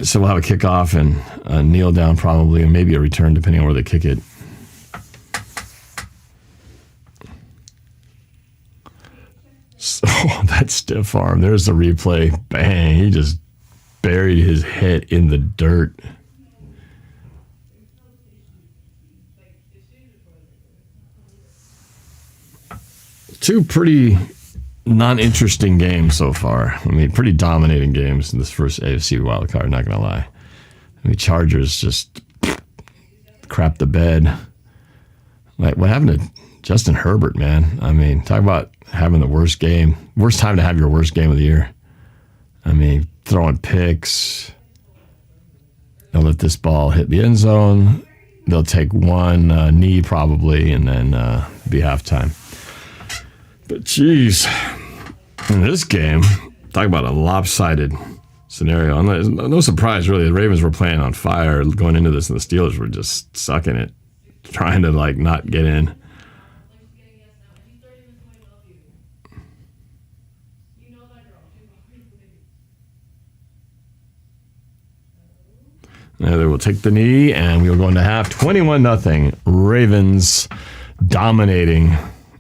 So we'll have a kickoff and a kneel down probably, and maybe a return depending on where they kick it. So that stiff arm. There's the replay. Bang. He just buried his head in the dirt. Two pretty non-interesting games so far. I mean, pretty dominating games in this first AFC wildcard, not going to lie. I mean, Chargers just crap the bed. Like, what happened to Justin Herbert, man? I mean, talk about having the worst time to have your worst game of the year. I mean, throwing picks. They'll let this ball hit the end zone. They'll take one knee probably, and then be halftime. But geez, in this game, talk about a lopsided scenario. No surprise, really. The Ravens were playing on fire going into this, and the Steelers were just sucking it, trying to not get in. Now they will take the knee, and we will go into half 21-0. Ravens dominating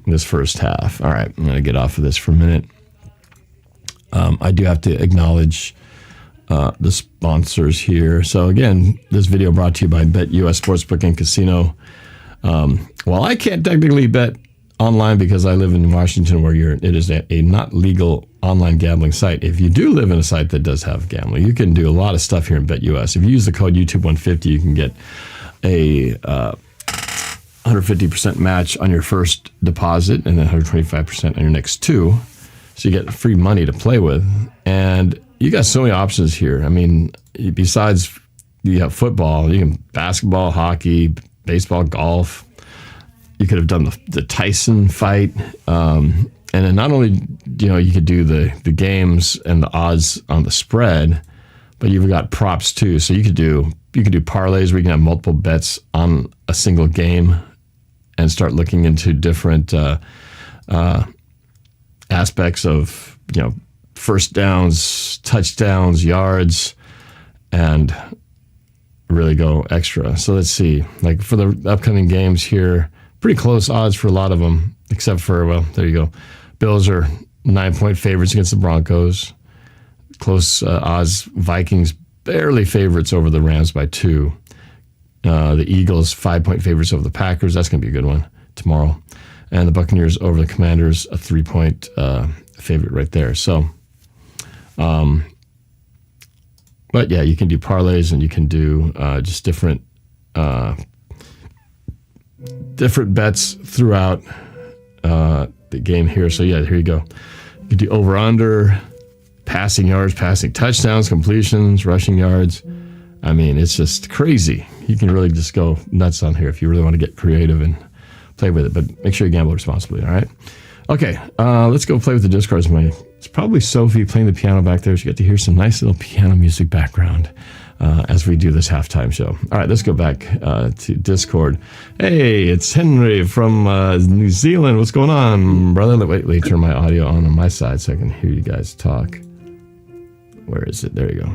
this first half. All right, I'm going to get off of this for a minute. I do have to acknowledge the sponsors here. So again, this video brought to you by BetUS Sportsbook and Casino. While I can't technically bet online because I live in Washington, where it is a not legal online gambling site. If you do live in a site that does have gambling, you can do a lot of stuff here in BetUS. If you use the code YouTube150, you can get a 150 150% match on your first deposit and then 125% on your next two. So you get free money to play with. And you got so many options here. I mean, besides you have football, you can basketball, hockey, baseball, golf. You could have done the Tyson fight. And then not only, you could do the games and the odds on the spread, but you've got props too. So you could do parlays where you can have multiple bets on a single game and start looking into different aspects of, first downs, touchdowns, yards, and really go extra. So let's see, like for the upcoming games here, pretty close odds for a lot of them, except for, well, there you go. Bills are 9-point favorites against the Broncos. Close odds, Vikings barely favorites over the Rams by 2. The Eagles 5-point favorites over the Packers. That's going to be a good one tomorrow. And the Buccaneers over the Commanders, a 3-point favorite right there. So, but yeah, you can do parlays and you can do just different bets throughout the game here. So yeah, here you go. You can do over/under, passing yards, passing touchdowns, completions, rushing yards. I mean, it's just crazy. You can really just go nuts on here if you really want to get creative and play with it. But make sure you gamble responsibly, all right? Okay, let's go play with the Discords. It's probably Sophie playing the piano back there. She got to hear some nice little piano music background as we do this halftime show. All right, let's go back to Discord. Hey, it's Henry from New Zealand. What's going on, brother? Wait, let me turn my audio on my side so I can hear you guys talk. Where is it? There you go.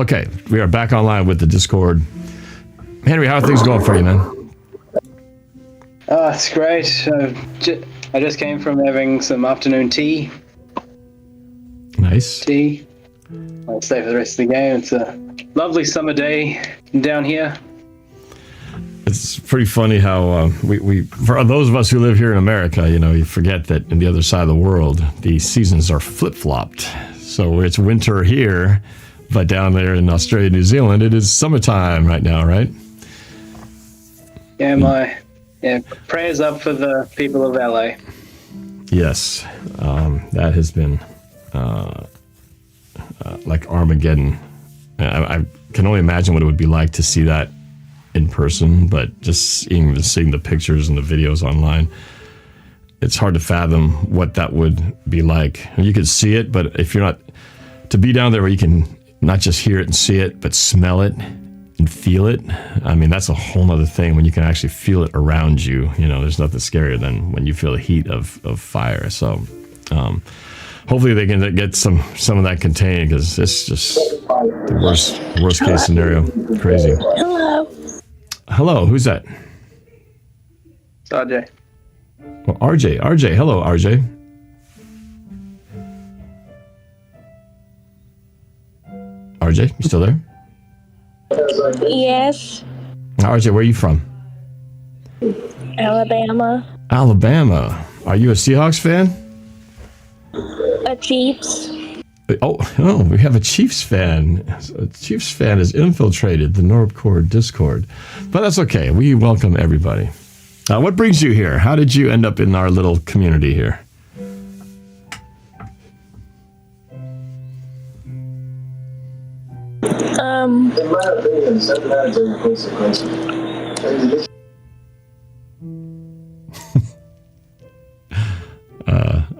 Okay, we are back online with the Discord. Henry, how are things going for you, man? It's great. I just came from having some afternoon tea. Nice. I'll stay for the rest of the game. It's a lovely summer day down here. It's pretty funny how we for those of us who live here in America, you forget that in the other side of the world, the seasons are flip-flopped. So it's winter here, but down there in Australia, New Zealand, it is summertime right now, right? Yeah, prayers up for the people of LA. Yes, that has been like Armageddon. I can only imagine what it would be like to see that in person, but just seeing the pictures and the videos online, it's hard to fathom what that would be like. You could see it, but if you're not to be down there where you can not just hear it and see it, but smell it and feel it. I mean, that's a whole nother thing when you can actually feel it around you. There's nothing scarier than when you feel the heat of fire. So hopefully they can get some of that contained, because it's just the worst case scenario. Crazy. Hello, who's that? It's RJ. Well, RJ. Hello, RJ. RJ, you still there? Yes. RJ, where are you from? Alabama. Alabama. Are you a Seahawks fan? A Chiefs. Oh, we have a Chiefs fan. A Chiefs fan has infiltrated the NorbCam Discord. But that's okay. We welcome everybody. What brings you here? How did you end up in our little community here?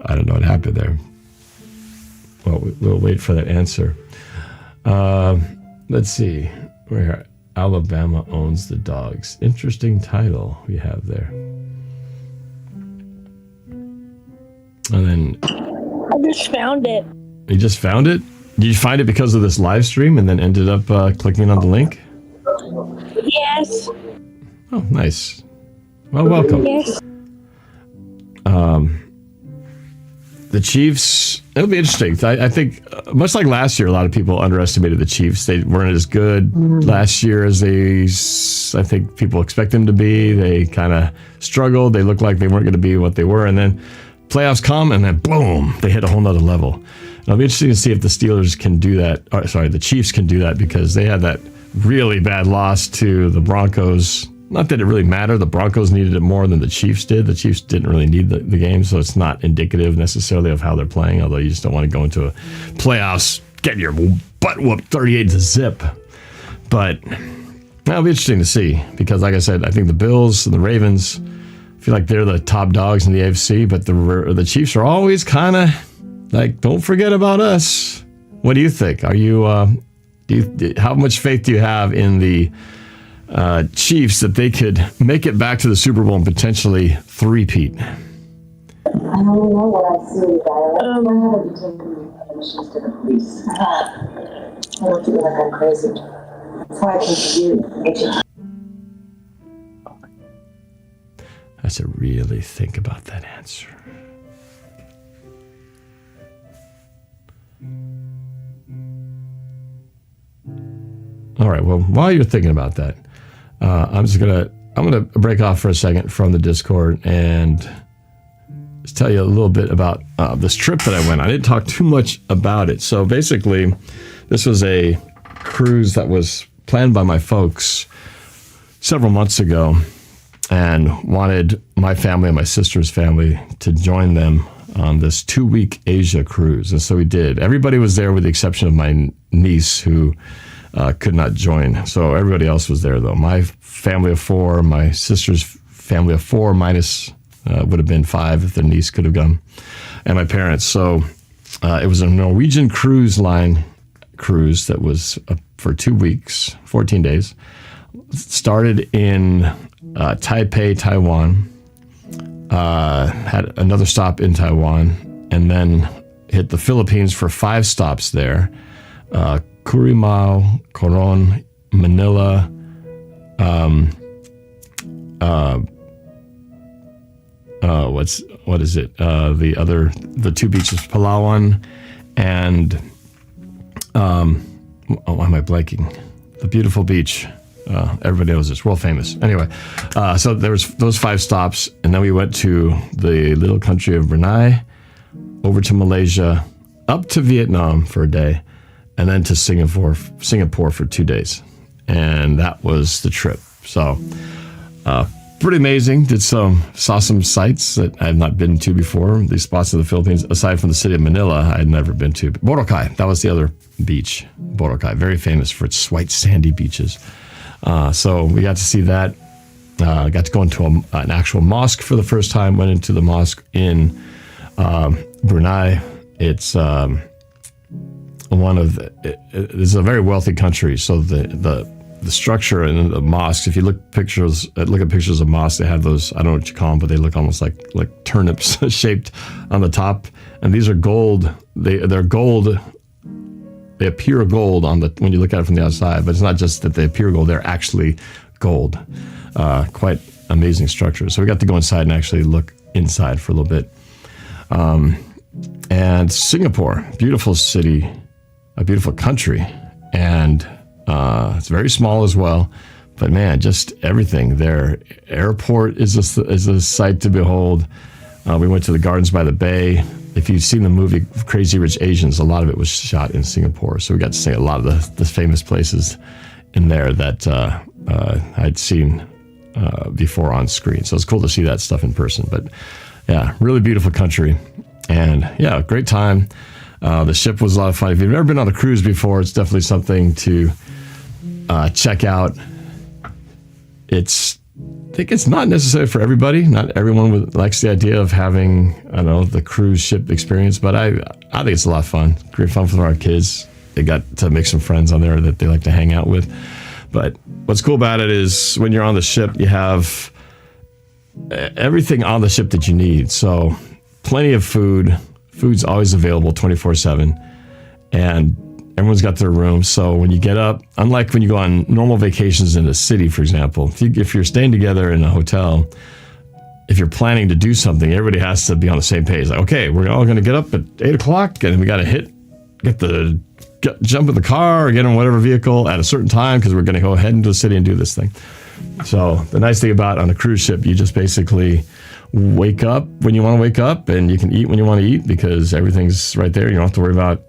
I don't know what happened there. Well, we'll wait for that answer. Let's see. Where Alabama owns the dogs. Interesting title we have there. And then I just found it. You just found it? Did you find it because of this live stream and then ended up clicking on the link? Yes. Oh, nice. Well, welcome. Yes. The Chiefs, it'll be interesting. I think, much like last year, a lot of people underestimated the Chiefs. They weren't as good last year as I think people expect them to be. They kind of struggled. They looked like they weren't going to be what they were. And then playoffs come, and then boom, they hit a whole nother level. And it'll be interesting to see if the Steelers can do that. The Chiefs can do that, because they had that really bad loss to the Broncos Not that it really mattered. The Broncos needed it more than the Chiefs did. The Chiefs didn't really need the game, so it's not indicative necessarily of how they're playing, although you just don't want to go into a playoffs getting your butt whooped 38-0. But that'll be interesting to see because, like I said, I think the Bills and the Ravens feel like they're the top dogs in the AFC, but the Chiefs are always kind of like, don't forget about us. What do you think? Are you how much faith do you have in the Chiefs that they could make it back to the Super Bowl and potentially three-peat? I don't know what I see, guys. I have to take permissions to the police. I don't feel like I'm crazy. That's why I came to you, Agent. I have to really think about that answer. All right. Well, while you're thinking about that, I'm gonna break off for a second from the Discord and just tell you a little bit about this trip that I went. I didn't talk too much about it. So basically, this was a cruise that was planned by my folks several months ago, and wanted my family and my sister's family to join them on this 2-week Asia cruise. And so we did. Everybody was there with the exception of my niece who could not join. So everybody else was there though. My family of 4, my sister's family of 4 minus would have been 5 if their niece could have gone, and my parents. So it was a Norwegian cruise line cruise that was for 2 weeks, 14 days. Started in Taipei, Taiwan, had another stop in Taiwan, and then hit the Philippines for 5 stops there. Curimao, Coron, Manila, what is it? The 2 beaches, Palawan, and why am I blanking? The beautiful beach. Everybody knows it's world famous. Anyway, so there was those 5 stops, and then we went to the little country of Brunei, over to Malaysia, up to Vietnam for a day, and then to Singapore for 2 days. And that was the trip. So pretty amazing. Saw some sites that I had not been to before. These spots in the Philippines, aside from the city of Manila, I had never been to. Boracay, that was the other beach. Boracay, very famous for its white sandy beaches. So we got to see that. Got to go into an actual mosque for the first time. Went into the mosque in Brunei. It's this is a very wealthy country. So the structure and the mosques. If you look at pictures of mosques, they have those. I don't know what you call them, but they look almost like turnips shaped on the top. And these are gold. They're gold. They appear gold when you look at it from the outside, but it's not just that they appear gold; they're actually gold. Quite amazing structure. So we got to go inside and actually look inside for a little bit. And Singapore, beautiful city, a beautiful country, and it's very small as well. But man, just everything there. Airport is a sight to behold. We went to the Gardens by the Bay. If you've seen the movie Crazy Rich Asians, a lot of it was shot in Singapore. So we got to see a lot of the famous places in there that I'd seen before on screen. So it's cool to see that stuff in person. But yeah, really beautiful country. And yeah, great time. The ship was a lot of fun. If you've never been on a cruise before, it's definitely something to check out. I think it's not necessary for everybody. Not everyone likes the idea of having, I don't know, the cruise ship experience, but I think it's a lot of fun. Great fun for our kids. They got to make some friends on there that they like to hang out with. But what's cool about it is when you're on the ship, you have everything on the ship that you need. So plenty of food. Food's always available 24/7. And everyone's got their room. So when you get up, unlike when you go on normal vacations in a city, for example, if you're staying together in a hotel, if you're planning to do something, everybody has to be on the same page. Like, okay, we're all going to get up at 8 o'clock and we got to jump in the car or get in whatever vehicle at a certain time because we're going to go ahead into the city and do this thing. So the nice thing about on a cruise ship, you just basically wake up when you want to wake up and you can eat when you want to eat because everything's right there. You don't have to worry about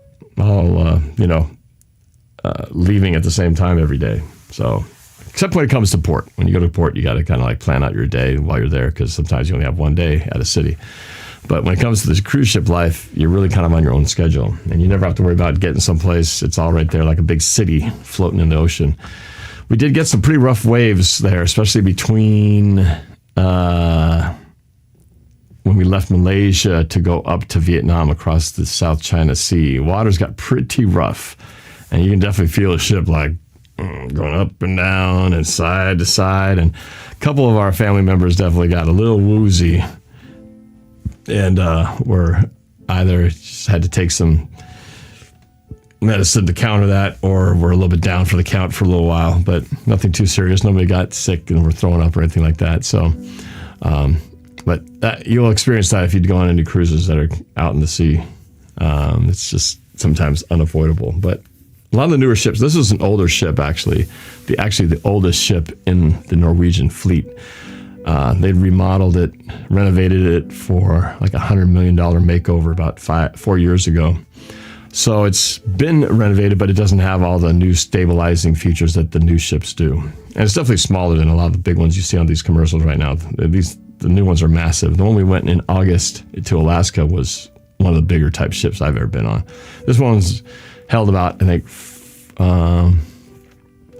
leaving at the same time every day. So Except when it comes to port. When you go to port, you got to kind of like plan out your day while you're there because sometimes you only have one day at a city. But when it comes to this cruise ship life, you're really kind of on your own schedule. And you never have to worry about getting someplace. It's all right there like a big city floating in the ocean. We did get some pretty rough waves there, especially between when we left Malaysia to go up to Vietnam across the South China Sea. Waters got pretty rough. And you can definitely feel the ship like going up and down and side to side. And a couple of our family members definitely got a little woozy and were either just had to take some medicine to counter that or were a little bit down for the count for a little while, but nothing too serious. Nobody got sick and were throwing up or anything like that. So, but that, you'll experience that if you go on any cruises that are out in the sea. It's just sometimes unavoidable, but a lot of the newer ships, this is an older ship, actually the oldest ship in the Norwegian fleet. They remodeled it, renovated it for like $100 million makeover about 4 years ago. So it's been renovated, but it doesn't have all the new stabilizing features that the new ships do. And it's definitely smaller than a lot of the big ones you see on these commercials right now. The new ones are massive. The one we went in August to Alaska was one of the bigger type ships I've ever been on. This one's held about, I think,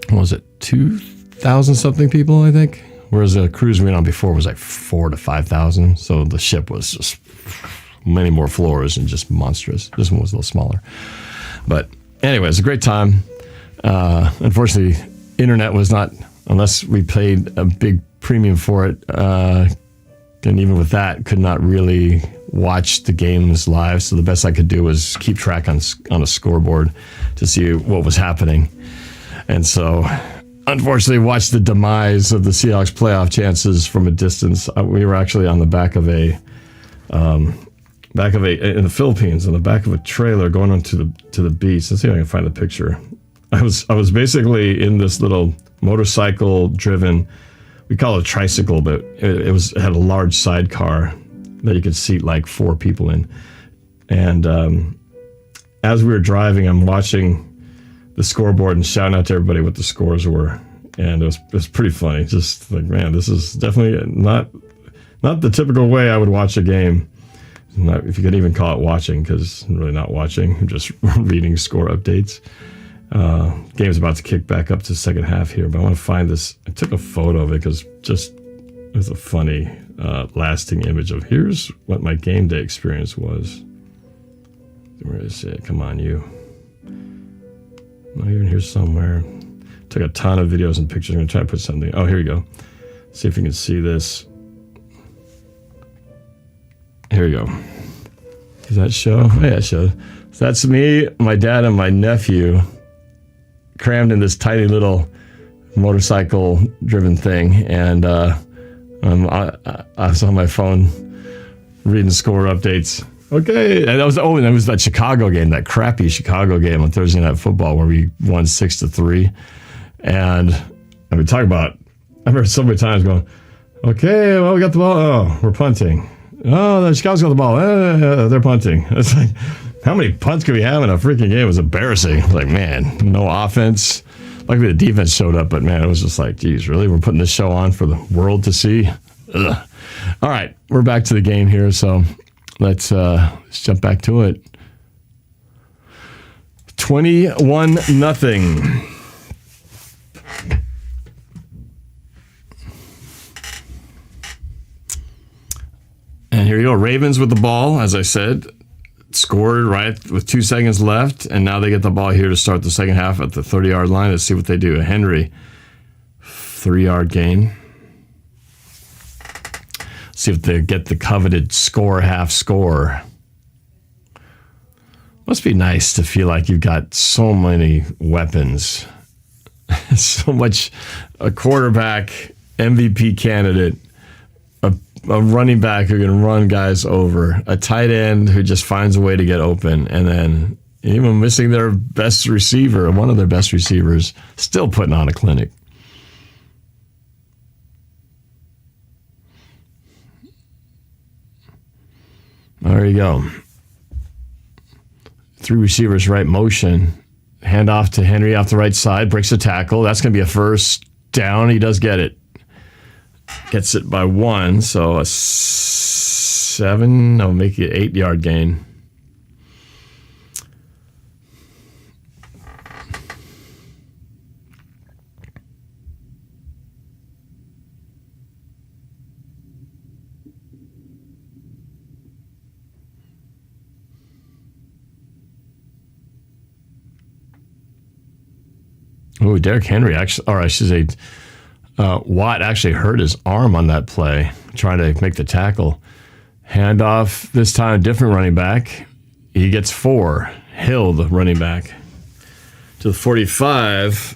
what was it, 2,000 something people, I think? Whereas the cruise we went on before was like 4,000 to 5,000. So the ship was just many more floors and just monstrous. This one was a little smaller. But anyway, it's a great time. Unfortunately, internet was not, unless we paid a big premium for it, and even with that, could not really watch the games live. So the best I could do was keep track on a scoreboard to see what was happening. And so, unfortunately, watched the demise of the Seahawks playoff chances from a distance. We were actually on the back of in the Philippines, on the back of a trailer going on to the beach. Let's see if I can find the picture. I was basically in this little motorcycle driven, we call it a tricycle, but it had a large sidecar that you could seat like 4 people in. And as we were driving, I'm watching the scoreboard and shouting out to everybody what the scores were. And it was pretty funny. Just like, man, this is definitely not the typical way I would watch a game. Not, if you could even call it watching, because I'm really not watching. I'm just reading score updates. Game's about to kick back up to the second half here, but I want to find this. I took a photo of it because it was a funny, lasting image of here's what my game day experience was. Where is it? Come on, you. Oh, you're in here somewhere. Took a ton of videos and pictures. I'm going to try to put something. Oh, here we go. See if you can see this. Here we go. Does that show? Oh, yeah, it shows. So that's me, my dad, and my nephew crammed in this tiny little motorcycle-driven thing. And I was on my phone reading score updates. Okay, and that was that Chicago game, that crappy Chicago game on Thursday Night Football where we won 6-3. And I mean, talk about, I remember so many times going, okay, well, we got the ball. Oh, we're punting. Oh, the Chicago's got the ball. They're punting. It's like, how many punts could we have in a freaking game? It was embarrassing. Like, man, no offense. Luckily, the defense showed up, but man, it was just like, geez, really? We're putting this show on for the world to see? Ugh. All right, we're back to the game here, so let's jump back to it. 21-0. And here you go. Ravens with the ball, as I said, scored right with 2 seconds left, and now they get the ball here to start the second half at the 30-yard line. Let's see what they do. Henry, 3-yard gain. See if they get the coveted half score. Must be nice to feel like you've got so many weapons. So much, a quarterback, MVP candidate, a running back who can run guys over, a tight end who just finds a way to get open, and then even missing their best receiver, one of their best receivers, still putting on a clinic. There you go. 3 receivers, right motion. Hand off to Henry off the right side, breaks a tackle. That's going to be a first down. He does get it. Gets it by 1, so a 7. I'll make it 8-yard gain. Oh, Derrick Henry actually, or I should say, Watt actually hurt his arm on that play, trying to make the tackle. Handoff, this time, different running back. He gets 4. Hill, the running back. To the 45,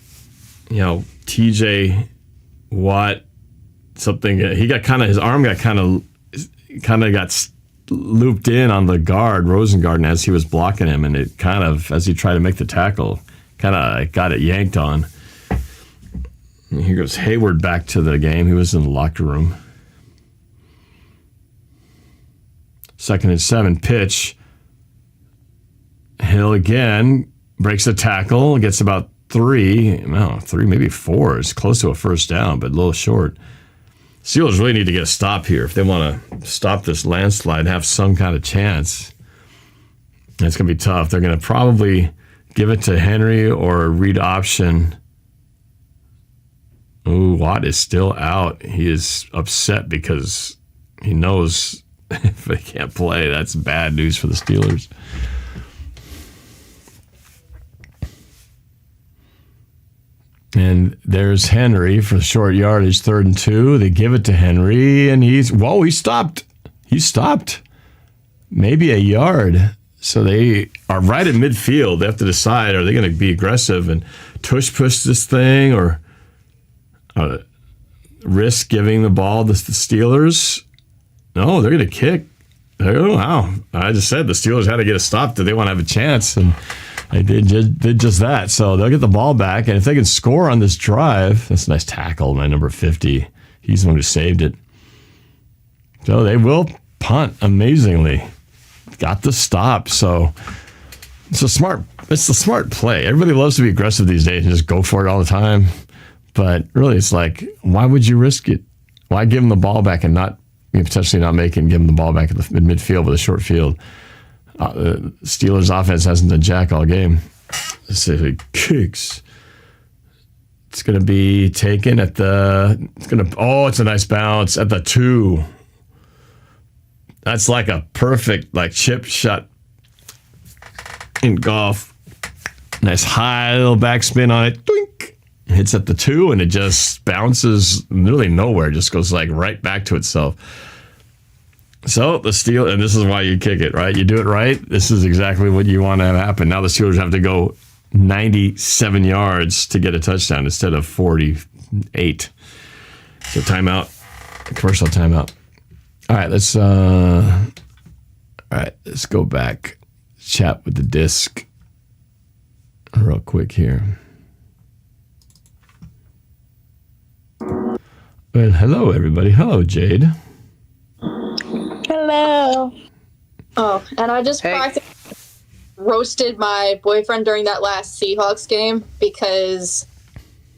TJ Watt, he got kind of, his arm got kind of got looped in on the guard, Rosengarten, as he was blocking him, and it kind of, as he tried to make the tackle, kind of got it yanked on. And here goes Hayward back to the game. He was in the locker room. 2nd and 7 pitch. Hill again breaks the tackle, gets about 3, maybe 4. It's close to a first down, but a little short. Steelers really need to get a stop here if they want to stop this landslide and have some kind of chance. And it's going to be tough. They're going to probably give it to Henry or read option. Ooh, Watt is still out. He is upset because he knows if they can't play, that's bad news for the Steelers. And there's Henry for the short yardage, 3rd and 2. They give it to Henry, and he stopped. He stopped. Maybe a yard. So they are right at midfield. They have to decide, are they going to be aggressive and push this thing or risk giving the ball to the Steelers? No, they're going to kick. Oh, wow. I just said the Steelers had to get a stop that they want to have a chance, and they did just that. So they'll get the ball back, and if they can score on this drive, that's a nice tackle by number 50. He's the one who saved it. So they will punt amazingly. Got the stop, so it's a smart play. Everybody loves to be aggressive these days and just go for it all the time. But really, it's like, why would you risk it? Why give them the ball back and not potentially not make it and give them the ball back at the midfield with a short field? The Steelers offense hasn't done jack all game. Let's see if it kicks. It's going to be taken at it's a nice bounce at the 2. That's like a perfect chip shot in golf. Nice high little backspin on it. Doink. Hits at the 2, and it just bounces really nowhere. Just goes right back to itself. So the Steelers, and this is why you kick it, right? You do it right. This is exactly what you want to have happen. Now the Steelers have to go 97 yards to get a touchdown instead of 48. So timeout, commercial timeout. All right, let's go back, chat with the disc real quick here. Well, hello everybody. Hello, Jade. Hello. Oh, and I just practically roasted my boyfriend during that last Seahawks game because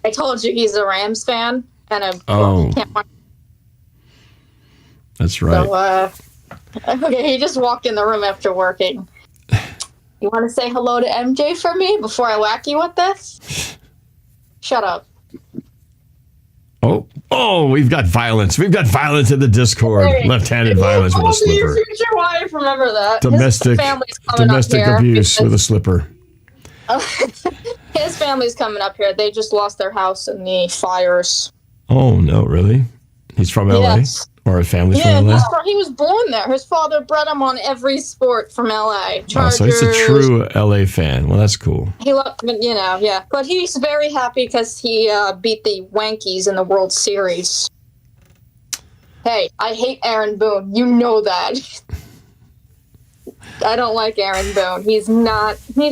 I told you he's a Rams fan, and I can't watch. That's right. So, okay, he just walked in the room after working. You want to say hello to MJ for me before I whack you with this? Shut up. Oh, we've got violence. We've got violence in the Discord. Hey, left-handed violence with a slipper. Your future wife, remember that. Domestic abuse with a slipper. His family's coming up here. They just lost their house in the fires. Oh, no, really? He's from LA? Yes. Or his family's from LA? He was born there. His father bred him on every sport from LA. Chargers. So he's a true LA fan. Well, that's cool. He loved, yeah. But he's very happy because he beat the Yankees in the World Series. Hey, I hate Aaron Boone. You know that. I don't like Aaron Boone. He's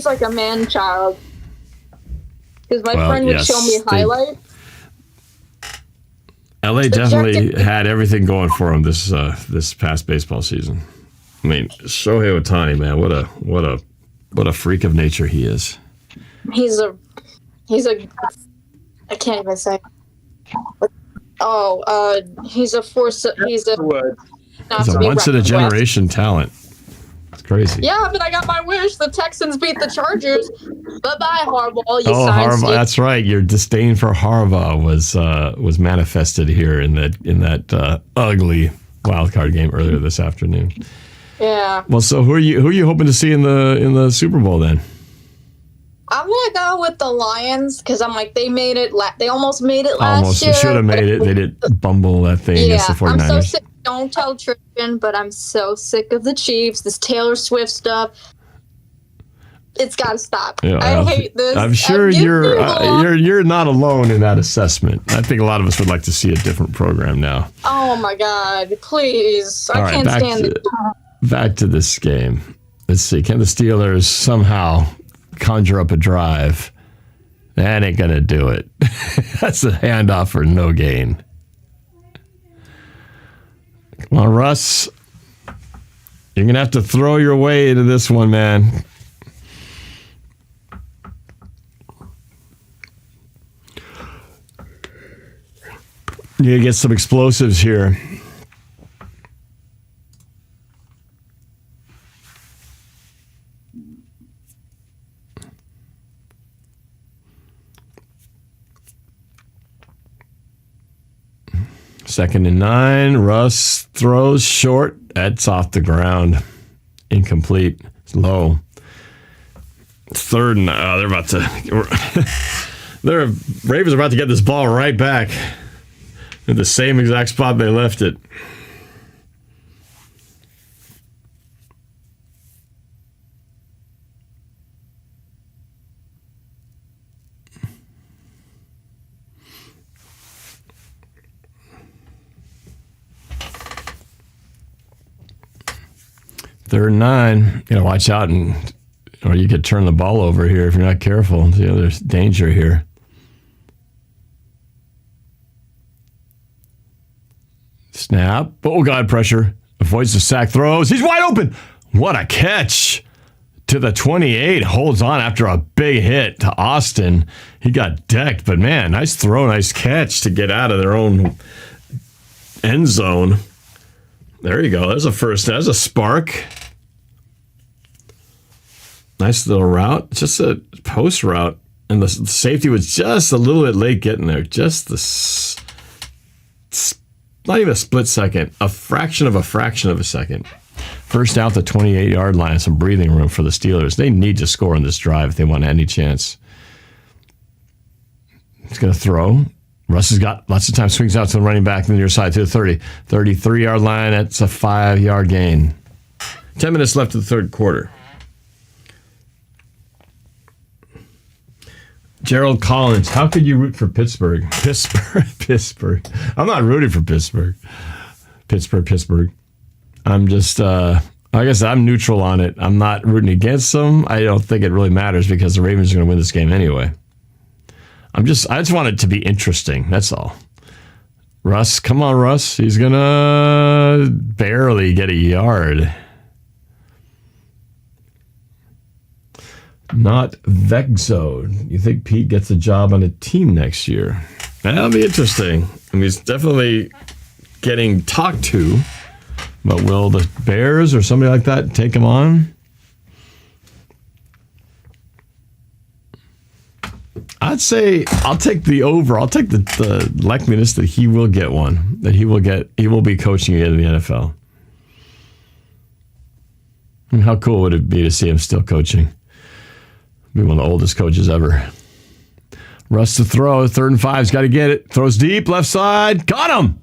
like a man-child. Because my friend would show me highlights. LA definitely had everything going for him this past baseball season. I mean, Shohei Ohtani, man, what a freak of nature he is. He's a I can't even say. He's a force. He's a once in a generation talent. It's crazy. Yeah, but I got my wish. The Texans beat the Chargers. Bye-bye, Harbaugh. Harbaugh. That's right. Your disdain for Harbaugh was manifested here in that ugly wildcard game earlier this afternoon. Yeah. Well, so who are you hoping to see in the Super Bowl then? I'm gonna go with the Lions because I'm like they made it. They almost made it last year. Almost should have made it. They did bumble that thing against the 49ers. I'm so sick. Don't tell Tristan, but I'm so sick of the Chiefs. This Taylor Swift stuff. It's got to stop. Yeah, I hate this. I'm sure you're not alone in that assessment. I think a lot of us would like to see a different program now. Oh my God! Please, I can't stand it. Back to this game. Let's see. Can the Steelers somehow conjure up a drive? That ain't gonna do it. That's a handoff for no gain. Come on, Russ. You're going to have to throw your way into this one, man. You got to get some explosives here. Second and 9. Russ throws short. That's off the ground. Incomplete. It's low. Third and they're about to. Ravens are about to get this ball right back in the same exact spot they left it. Third and 9, you gotta watch out, or you could turn the ball over here if you're not careful. There's danger here. Snap. Oh, God, pressure. Avoids the sack, throws. He's wide open. What a catch. To the 28. Holds on after a big hit to Austin. He got decked, but man, nice throw, nice catch to get out of their own end zone. There you go. There's a first. There's a spark. Nice little route. Just a post route. And the safety was just a little bit late getting there. Just not even a split second. A fraction of a second. First out the 28-yard line. Some breathing room for the Steelers. They need to score on this drive if they want any chance. He's going to throw. Russ has got lots of time, swings out to the running back on the near side to the 30. 33-yard line, that's a 5-yard gain. 10 minutes left of the third quarter. Gerald Collins, how could you root for Pittsburgh? Pittsburgh. I'm not rooting for Pittsburgh. Pittsburgh. I'm just, I guess I'm neutral on it. I'm not rooting against them. I don't think it really matters because the Ravens are going to win this game anyway. I just want it to be interesting. That's all. Russ, come on, Russ. He's going to barely get a yard. Not Vexo. You think Pete gets a job on a team next year? That'll be interesting. I mean, he's definitely getting talked to. But will the Bears or somebody like that take him on? I'd say I'll take the over. I'll take the likeliness that he will get one. That he will be coaching again in the NFL. And how cool would it be to see him still coaching? Be one of the oldest coaches ever. Russ to throw. 3rd and 5. He's got to get it. Throws deep. Left side. Got him.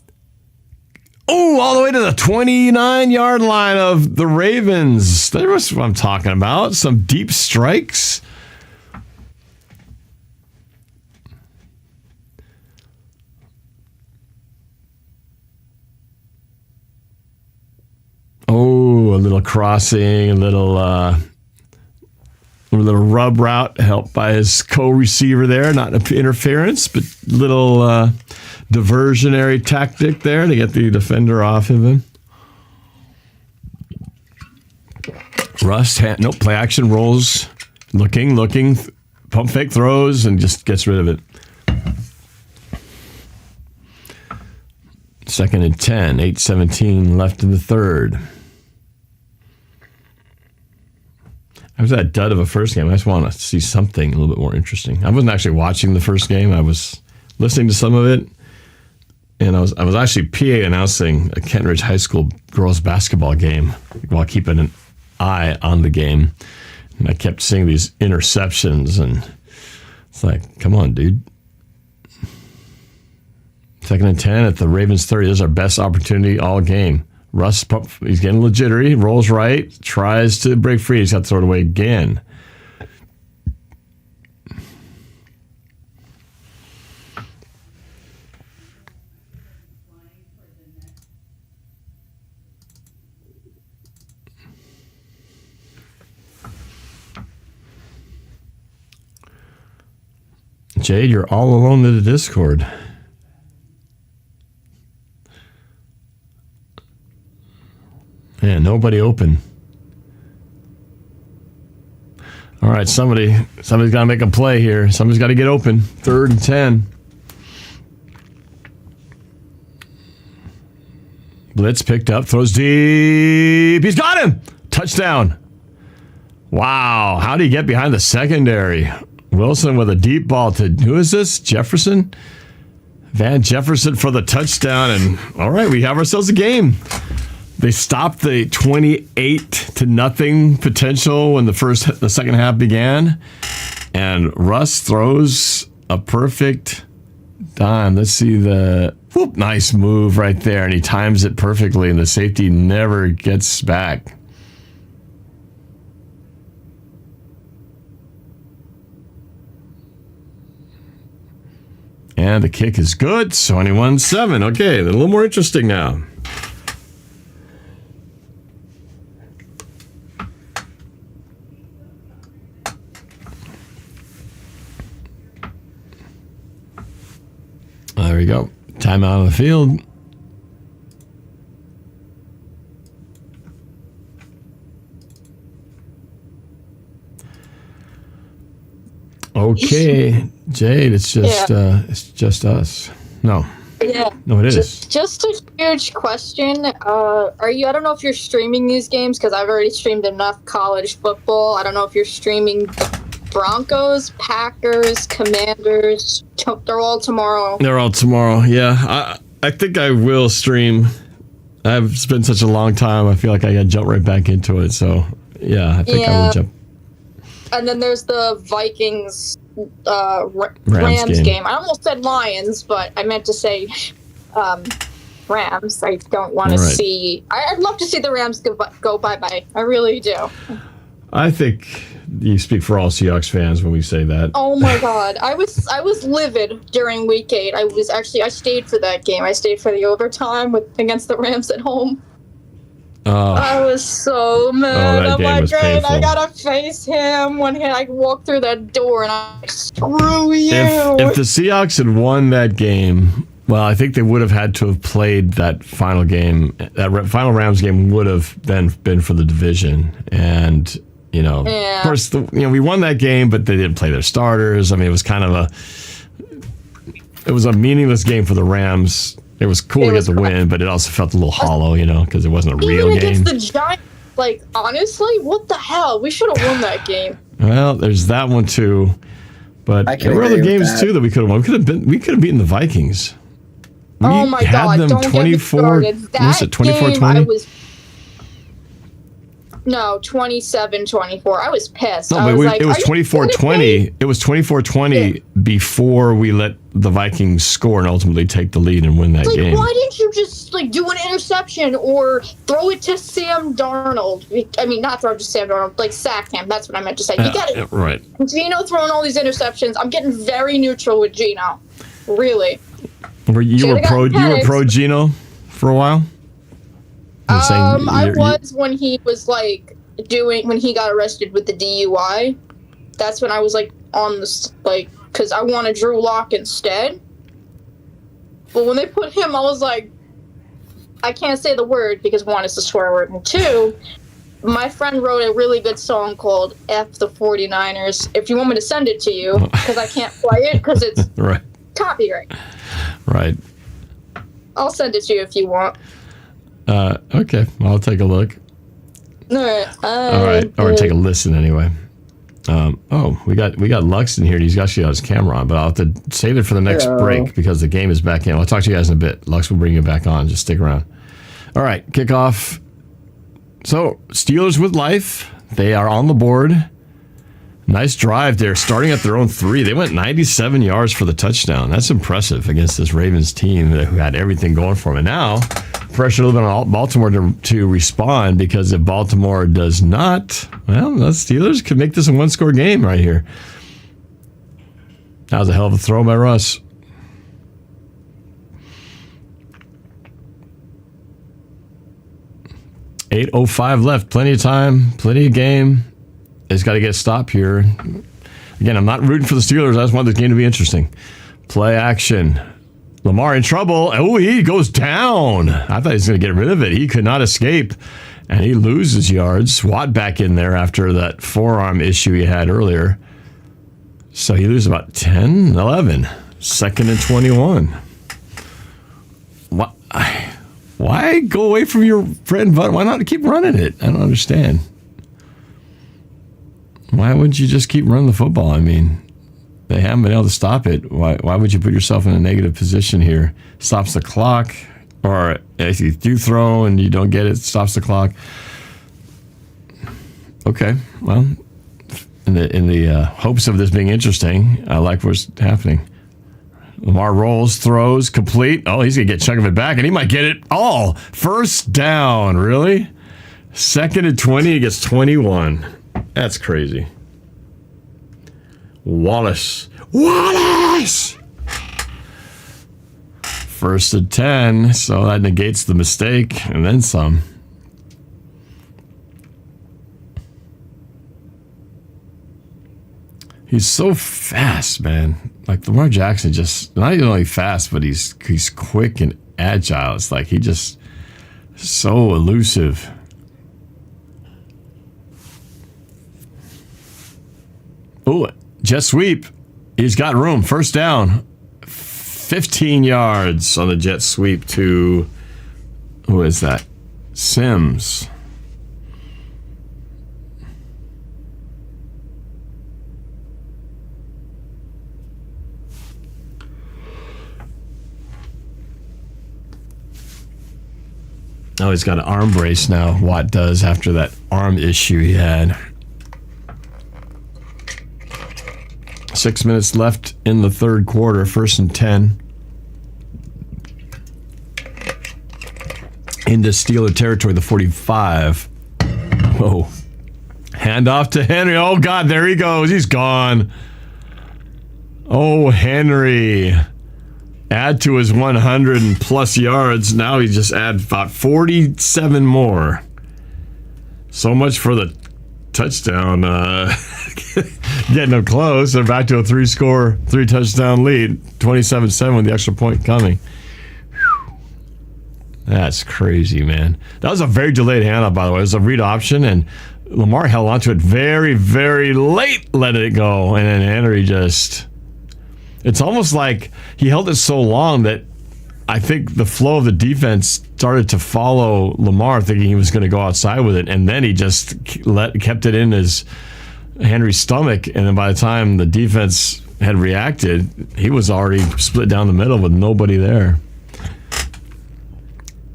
Oh, all the way to the 29-yard line of the Ravens. That's what I'm talking about. Some deep strikes. Oh, a little crossing, a little rub route helped by his co-receiver there. Not interference, but little diversionary tactic there to get the defender off of him. Russ, play action, rolls, looking, pump fake throws, and just gets rid of it. 2nd and 10, 8:17 left in the third. After that dud of a first game, I just want to see something a little bit more interesting. I wasn't actually watching the first game. I was listening to some of it, and I was actually PA announcing a Kent Ridge High School girls basketball game while keeping an eye on the game. And I kept seeing these interceptions, and it's like, come on, dude. 2nd and 10 at the Ravens 30. This is our best opportunity all game. Russ, he's getting a little jittery, rolls right, tries to break free. He's got to throw it away again. Jade, you're all alone in the Discord. Yeah, nobody open. All right, somebody's got to make a play here. Somebody's got to get open. 3rd and 10. Blitz picked up, throws deep. He's got him. Touchdown. Wow, how did he get behind the secondary? Wilson with a deep ball to, who is this? Jefferson? Van Jefferson for the touchdown. And all right, we have ourselves a game. They stopped the 28-0 potential when the second half began, and Russ throws a perfect dime. Let's see nice move right there, and he times it perfectly, and the safety never gets back. And the kick is good. 21-7. Okay, a little more interesting now. There we go. Timeout on the field. Okay, Jade, it's just us. No. Yeah. No, it is. Just a huge question. Are you? I don't know if you're streaming these games because I've already streamed enough college football. I don't know if you're streaming Broncos, Packers, Commanders. They're all tomorrow. They're all tomorrow. Yeah, I think I will stream. It's been such a long time. I feel like I got to jump right back into it. So yeah, I think I will jump. And then there's the Vikings Rams game. I almost said Lions, but I meant to say Rams. I don't want to see. I'd love to see the Rams go bye-bye. I really do. I think you speak for all Seahawks fans when we say that. Oh my God, I was livid during Week 8. I stayed for that game. I stayed for the overtime against the Rams at home. I was so mad. I'm like, great, I gotta face him when I walk through that door, and I'm like, screw you. If the Seahawks had won that game, well, I think they would have had to have played that final game. That final Rams game would have then been for the division, and of course, we won that game, but they didn't play their starters. I mean, it was kind of a meaningless game for the Rams. It was cool to get the win, but it also felt a little hollow, because it wasn't a real game. Even against the Giants, like, honestly, what the hell? We should have won that game. Well, there's that one too, but there were other games too that we could have won. We could have beaten the Vikings. Oh my God! Them don't 24. Get me started. Was it 24-20? No, 27-24. I was pissed. No, but it was 24-20. It was 24-20 before we let the Vikings score and ultimately take the lead and win that game. Why didn't you just do an interception or throw it to Sam Darnold? I mean, not throw it to Sam Darnold, sack him. That's what I meant to say. You got it. Right. Gino throwing all these interceptions. I'm getting very neutral with Gino. Really. You were pro Gino for a while? I was when he was when he got arrested with the DUI. That's when I was on this because I wanted Drew Lock instead. But when they put him, I was like, I can't say the word because one, it's a swear word, and two, my friend wrote a really good song called F the 49ers. If you want me to send it to you, because I can't play it because it's right. copyright. Right. I'll send it to you if you want. Okay, I'll take a look. All right. All right, or take a listen anyway. Oh, we got Lux in here. He's actually got his camera on, but I'll have to save it for the next break because the game is back in. I'll talk to you guys in a bit. Lux will bring you back on. Just stick around. All right, kickoff. So, Steelers with life. They are on the board. Nice drive there, starting at their own 3. They went 97 yards for the touchdown. That's impressive against this Ravens team who had everything going for them. And now, pressure a little bit on Baltimore to respond, because if Baltimore does not, well, the Steelers could make this a one-score game right here. That was a hell of a throw by Russ. .805 left. Plenty of time. Plenty of game. It's got to get a stop here. Again, I'm not rooting for the Steelers. I just want this game to be interesting. Play action. Lamar in trouble. Oh, he goes down. I thought he was going to get rid of it. He could not escape. And he loses yards. Watt back in there after that forearm issue he had earlier. So he loses about 10, 11. 2nd and 21. Why go away from your bread and butter? Why not keep running it? I don't understand. Why wouldn't you just keep running the football? I mean, they haven't been able to stop it. Why would you put yourself in a negative position here? Stops the clock, or if you do throw and you don't get it, stops the clock. Okay, well, in the hopes of this being interesting, I like what's happening. Lamar rolls, throws, complete. Oh, he's going to get a chunk of it back, and he might get it all. First down, really? 2nd and 20, he gets 21. That's crazy. Wallace. 1st and 10, so that negates the mistake, and then some. He's so fast, man. Like, Lamar Jackson just, not even only fast, but he's quick and agile. It's like he just so elusive. Oh, jet sweep. He's got room. First down. 15 yards on the jet sweep to, who is that? Sims. Oh, he's got an arm brace now. Watt does after that arm issue he had. 6 minutes left in the third quarter. 1st and 10. Into Steeler territory, the 45. Whoa. Hand off to Henry. Oh, God, there he goes. He's gone. Oh, Henry. Add to his 100 and plus yards. Now he just add about 47 more. So much for the touchdown. Getting them close. They're back to a 3-touchdown lead. 27-7 with the extra point coming. Whew. That's crazy, man. That was a very delayed handoff, by the way. It was a read option, and Lamar held onto it very, very late, letting it go. And then Henry just... It's almost like he held it so long that I think the flow of the defense started to follow Lamar, thinking he was going to go outside with it, and then he just kept it in his Henry's stomach, and then by the time the defense had reacted, he was already split down the middle with nobody there.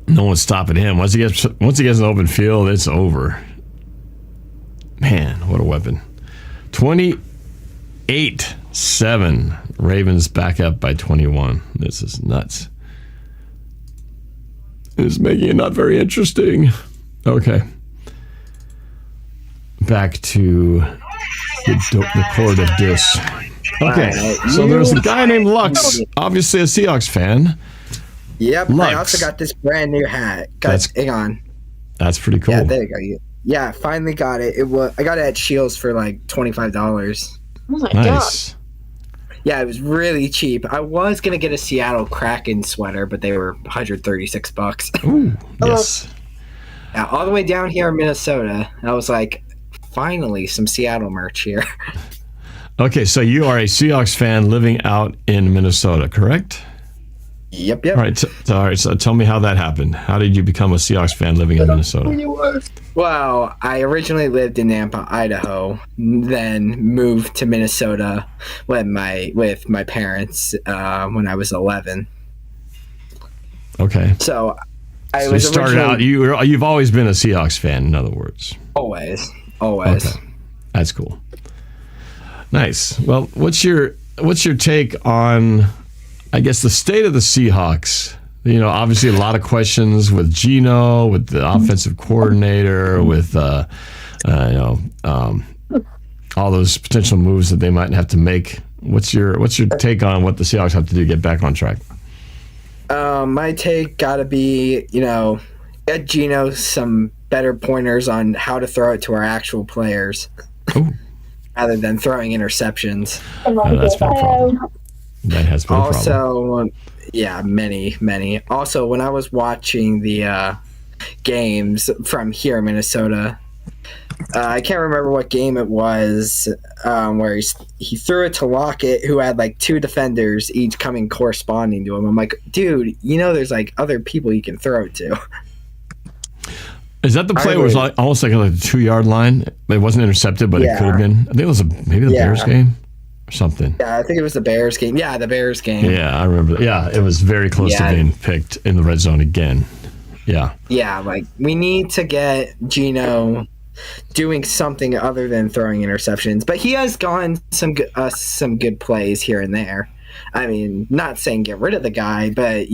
No one's stopping him. Once he gets an open field, it's over. Man, what a weapon. 28-7. Ravens back up by 21. This is nuts. It's making it not very interesting. Okay. Back to the court of dis. Okay, so there's a guy named Lux, obviously a Seahawks fan. Yep, Lux. I also got this brand new hat. Hang on. That's pretty cool. Yeah, there you go. Yeah, finally got it. I got it at Shields for like $25. Oh my Nice. God. Yeah, it was really cheap. I was gonna get a Seattle Kraken sweater, but they were $136. Ooh, yes. Yeah, all the way down here in Minnesota. I was like, finally, some Seattle merch here. Okay, so you are a Seahawks fan living out in Minnesota, correct? Yep. All right. All right. So tell me how that happened. How did you become a Seahawks fan living in Minnesota? Well, I originally lived in Nampa, Idaho, then moved to Minnesota with my parents when I was 11. Okay. So I So you started out. You've always been a Seahawks fan, in other words. Always. Okay. That's cool. Nice. Well, what's your take on, I guess, the state of the Seahawks? You know, obviously a lot of questions with Geno, with the offensive coordinator, with all those potential moves that they might have to make. What's your take on what the Seahawks have to do to get back on track? My take gotta be, get Geno some better pointers on how to throw it to our actual players, rather than throwing interceptions. That's been a problem. That has been a problem. Also, yeah, many. Also, when I was watching the games from here in Minnesota, I can't remember what game it was, where he threw it to Lockett, who had like two defenders each coming corresponding to him. I'm like, dude, there's like other people you can throw it to. Is that the play where it was almost like a 2-yard line? It wasn't intercepted, but it could have been. I think it was maybe the Bears game or something. Yeah, I think it was the Bears game. Yeah, the Bears game. Yeah, I remember. Yeah, it was very close to being picked in the red zone again. Yeah. Yeah, like we need to get Geno doing something other than throwing interceptions, but he has gone some good plays here and there. I mean, not saying get rid of the guy, but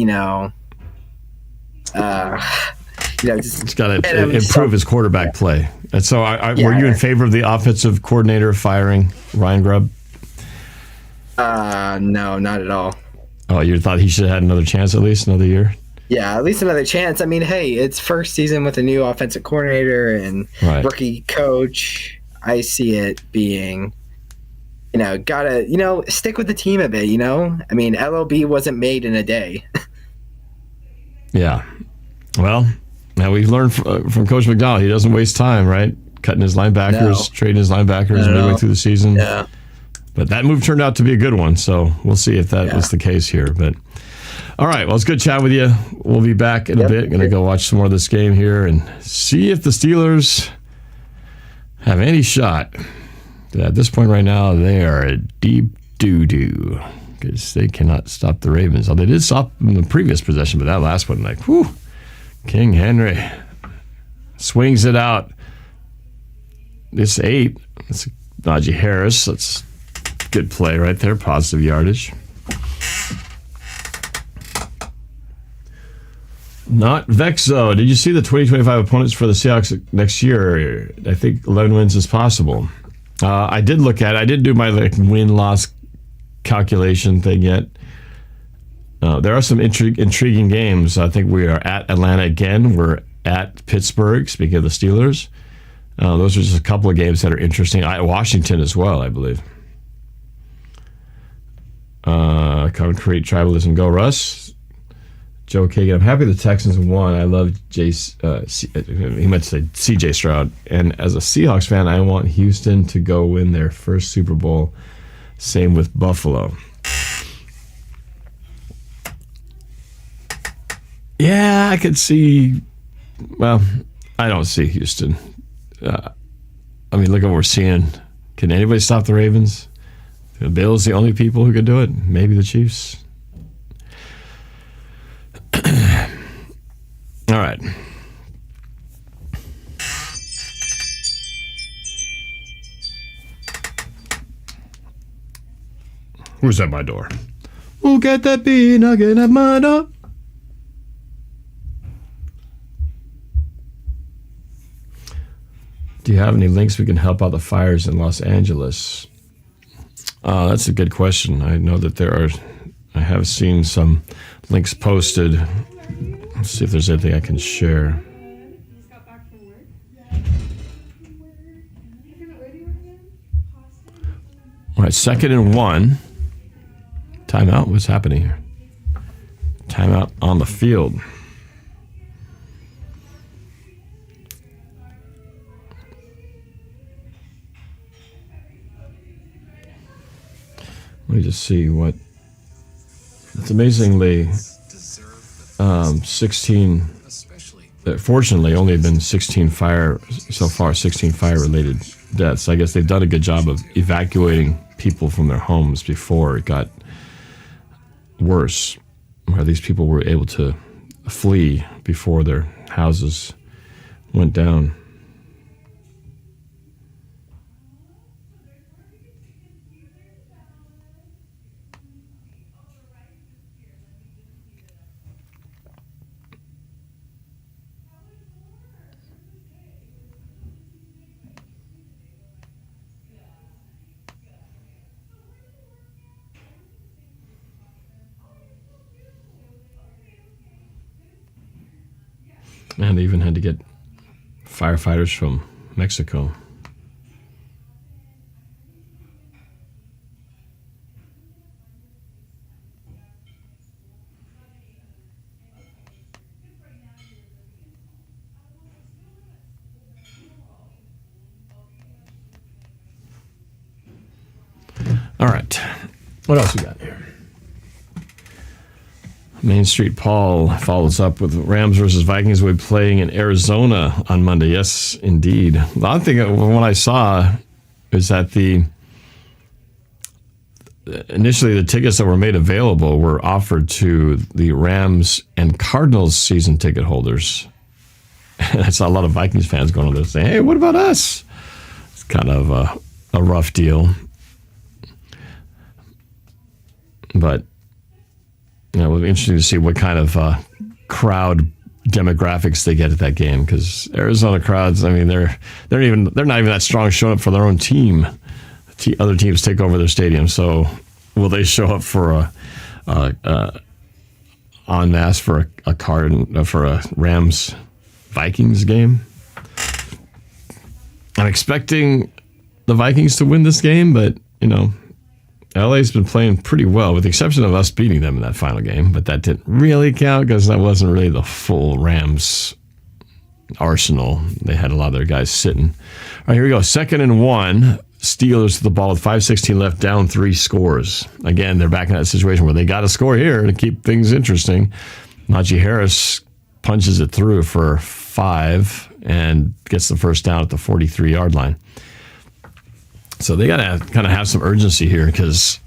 it's got to improve his quarterback play. And so, were you in favor of the offensive coordinator firing Ryan Grubb? No, not at all. Oh, you thought he should have had another chance, at least another year? Yeah, at least another chance. I mean, hey, it's first season with a new offensive coordinator and rookie coach. I see it being, gotta, stick with the team a bit, I mean, LOB wasn't made in a day. Yeah. Well, now we've learned from Coach McDonald, he doesn't waste time, right? Cutting his linebackers, trading his linebackers midway through the season. Yeah. But that move turned out to be a good one, so we'll see if that was the case here. But all right, well, it's good chat with you. We'll be back in a bit. Going to go watch some more of this game here and see if the Steelers have any shot. At this point right now, they are a deep doo-doo because they cannot stop the Ravens. Oh, they did stop in the previous possession, but that last one, like, whew, King Henry swings it out. It's 8. It's Najee Harris. That's good play right there. Positive yardage. Not Vexo. Did you see the 2025 opponents for the Seahawks next year? I think 11 wins is possible. I did look at it. I did do my win-loss calculation thing yet. There are some intriguing games. I think we are at Atlanta again. We're at Pittsburgh, speaking of the Steelers. Those are just a couple of games that are interesting. Washington as well, I believe. Concrete Tribalism. Go, Russ. Joe Kagan. I'm happy the Texans won. I love he meant to say CJ Stroud. And as a Seahawks fan, I want Houston to go win their first Super Bowl. Same with Buffalo. Yeah, I could see. Well, I don't see Houston. I mean, look at what we're seeing. Can anybody stop the Ravens? The Bills, the only people who could do it. Maybe the Chiefs. All right. Who's at my door? Who got that bee knocking at my door? Do you have any links we can help out the fires in Los Angeles? That's a good question. I know that I have seen some links posted. Let's see if there's anything I can share. All right, 2nd and 1. Timeout. What's happening here? Timeout on the field. Let me just see what. It's amazingly 16. Fortunately, only been 16 fire so far. 16 fire-related deaths. I guess they've done a good job of evacuating people from their homes before it got worse, where these people were able to flee before their houses went down. And they even had to get firefighters from Mexico. All right. What else we got here? Main Street Paul follows up with Rams versus Vikings. We'll be playing in Arizona on Monday. Yes, indeed. The other thing, what I saw is that initially the tickets that were made available were offered to the Rams and Cardinals season ticket holders. And I saw a lot of Vikings fans going on there saying, hey, what about us? It's kind of a rough deal. But it will be interesting to see what kind of crowd demographics they get at that game, because Arizona crowds, I mean, they're not even that strong showing up for their own team. Other teams take over their stadium, so will they show up for en masse for a Rams Vikings game? I'm expecting the Vikings to win this game, but LA's been playing pretty well, with the exception of us beating them in that final game, but that didn't really count because that wasn't really the full Rams arsenal. They had a lot of their guys sitting. All right, here we go. 2nd and 1. Steelers to the ball with 5:16 left, down 3 scores. Again, they're back in that situation where they got to score here to keep things interesting. Najee Harris punches it through for 5 and gets the first down at the 43-yard line. So they got to kind of have some urgency here, because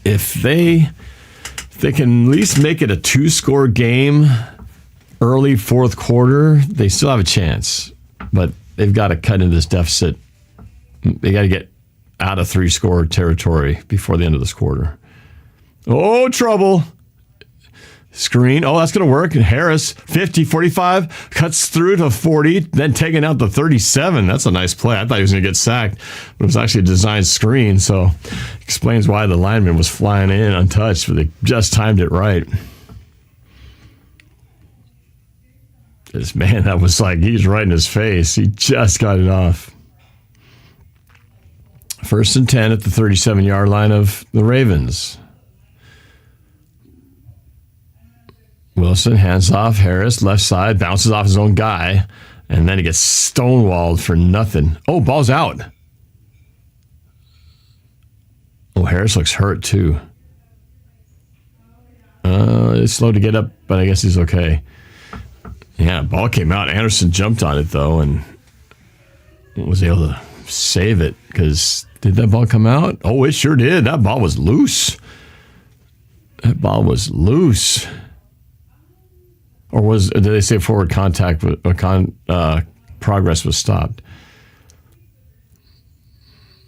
if they can at least make it a 2-score game early fourth quarter, they still have a chance. But they've got to cut into this deficit. They got to get out of 3-score territory before the end of this quarter. Oh, trouble. Screen. Oh, that's going to work. And Harris, 50, 45, cuts through to 40, then taking out the 37. That's a nice play. I thought he was going to get sacked, but it was actually a designed screen, so explains why the lineman was flying in untouched, but they just timed it right. This man, that was like he's right in his face. He just got it off. 1st and 10 at the 37-yard line of the Ravens. Wilson hands off. Harris, left side, bounces off his own guy, and then he gets stonewalled for nothing. Oh, ball's out. Oh, Harris looks hurt, too. It's slow to get up, but I guess he's okay. Yeah, ball came out. Anderson jumped on it, though, and was able to save it, because did that ball come out? Oh, it sure did. That ball was loose. That ball was loose. Or did they say forward contact, progress was stopped?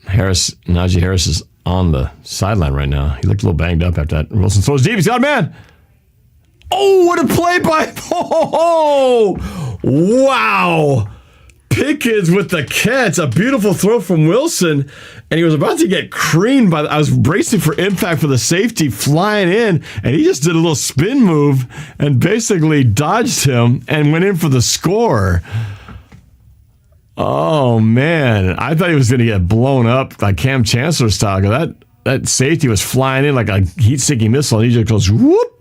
Najee Harris is on the sideline right now. He looked a little banged up after that. Wilson throws deep. He's got a man. Oh, what a play by... Oh, wow. Pickens with the catch. A beautiful throw from Wilson. And he was about to get creamed by... I was bracing for impact for the safety flying in. And he just did a little spin move and basically dodged him and went in for the score. Oh, man. I thought he was going to get blown up like Cam Chancellor style. That safety was flying in like a heat-seeking missile. And he just goes, whoop.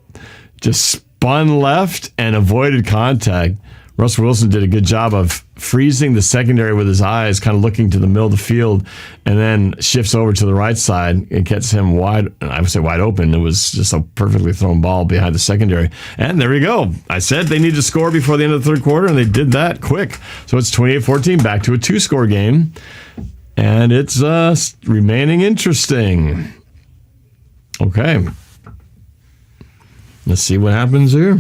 Just spun left and avoided contact Russell Wilson did a good job of freezing the secondary with his eyes, kind of looking to the middle of the field, and then shifts over to the right side and gets him wide, I would say wide open. It was just a perfectly thrown ball behind the secondary. And there we go. I said they need to score before the end of the third quarter, and they did that quick. So it's 28-14, back to a 2-score game. And it's remaining interesting. Okay. Let's see what happens here.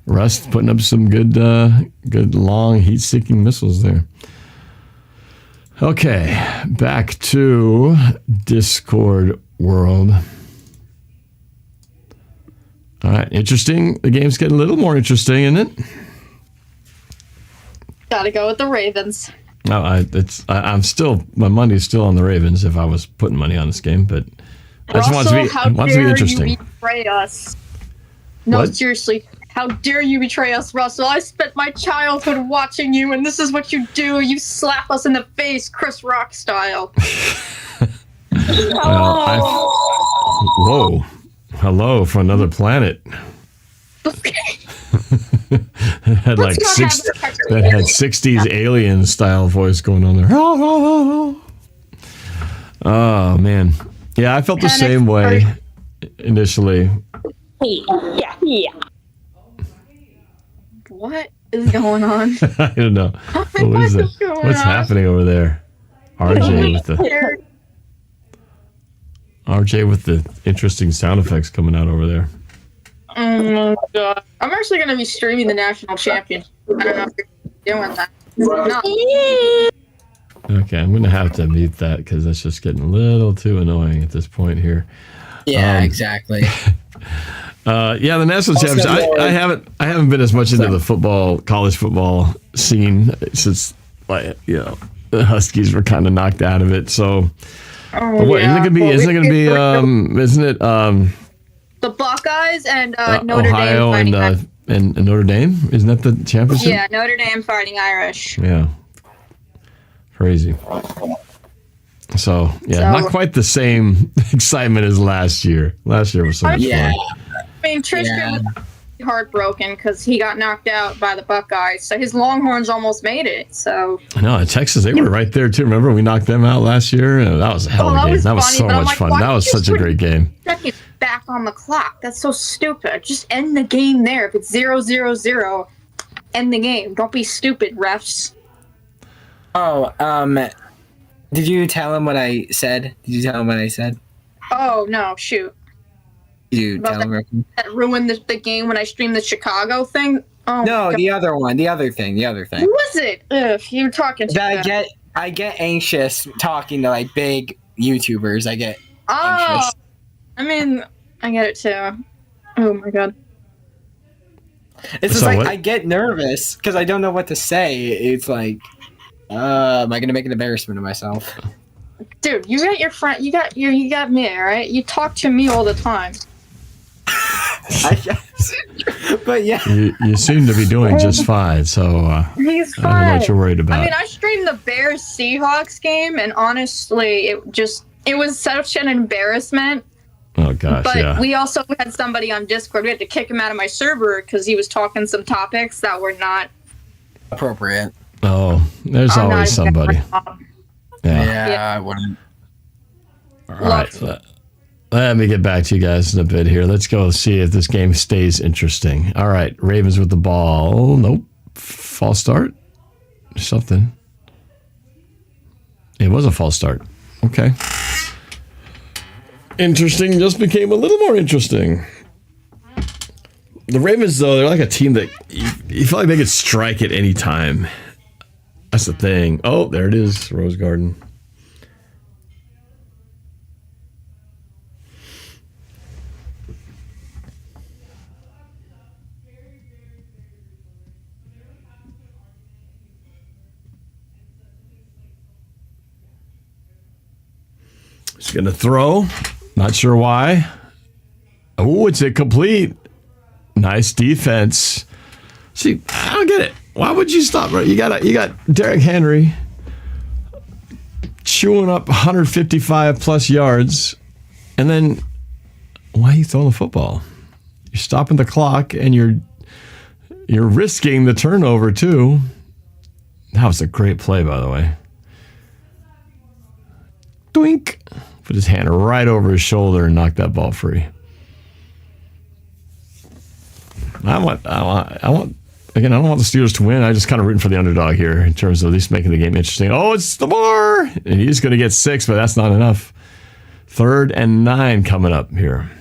Russ putting up some good long heat-seeking missiles there. Okay, back to Discord world. All right, interesting. The game's getting a little more interesting, isn't it? Gotta go with the Ravens. No, I'm still, my money's still on the Ravens if I was putting money on this game, but I just want it to be interesting. You betray us? No, What? seriously. How dare you betray us, Russell? I spent my childhood watching you, and this is what you do. You slap us in the face, Chris Rock style. Whoa. Hello from another planet. It had like that had 60s alien style voice going on there. Oh man. Yeah, I felt the same way initially. Yeah. What is going on? I don't know. What is it? What's happening over there? RJ with the interesting sound effects coming out over there. Oh my god. I'm actually going to be streaming the national championship. I don't know if you're doing that. Okay, I'm going to have to mute that because that's just getting a little too annoying at this point here. Yeah, exactly. Yeah, the national championship. I haven't been as much into the college football scene since, like, the Huskies were kind of knocked out of it. So, isn't it the Buckeyes and Notre Ohio Dame and Notre Dame? Isn't that the championship? Yeah, Notre Dame fighting Irish. Yeah. Crazy. So, not quite the same excitement as last year. Last year was so much fun. I mean, Tristan was heartbroken because he got knocked out by the Buckeyes. So his Longhorns almost made it. So I know, Texas, they were right there too. Remember, we knocked them out last year? That was a hell of a game. That was so much fun. That was such a great game. Seconds back on the clock. That's so stupid. Just end the game there. If it's 0-0-0, end the game. Don't be stupid, refs. Oh, did you tell him what I said? Oh, no, shoot. Did you tell him? That ruined the game when I streamed the Chicago thing? Oh, no, the other one. The other thing. Who was it? Ugh, you were talking to I get anxious talking to, like, big YouTubers. I get anxious. I mean, I get it too. Oh, my God. It's just I get nervous because I don't know what to say. It's like, am I going to make an embarrassment of myself? Dude, you got your friend. You got me, all right? You talk to me all the time. I guess. But yeah. You seem to be doing just fine, so He's fine. I don't know what you're worried about. I mean, I streamed the Bears-Seahawks game, and honestly, it was such an embarrassment. Oh, gosh, But we also had somebody on Discord. We had to kick him out of my server because he was talking some topics that were not appropriate. Oh, there's always somebody. Yeah, I wouldn't. All right. Let me get back to you guys in a bit here. Let's go see if this game stays interesting. All right. Ravens with the ball. Nope. False start. Something. It was a false start. Okay. Interesting just became a little more interesting. The Ravens, though, they're like a team that you feel like they could strike at any time. That's the thing. Oh, there it is. Rose Garden. He's going to throw. Not sure why. Oh, it's incomplete. Nice defense. See, I don't get it. Why would you stop? You got Derrick Henry chewing up 155 plus yards, and then why are you throwing the football? You're stopping the clock, and you're risking the turnover too. That was a great play, by the way. Doink! Put his hand right over his shoulder and knocked that ball free. I want. Again, I don't want the Steelers to win. I just kind of rooting for the underdog here in terms of at least making the game interesting. Oh, it's Lamar! And he's going to get 6, but that's not enough. 3rd and 9 coming up here.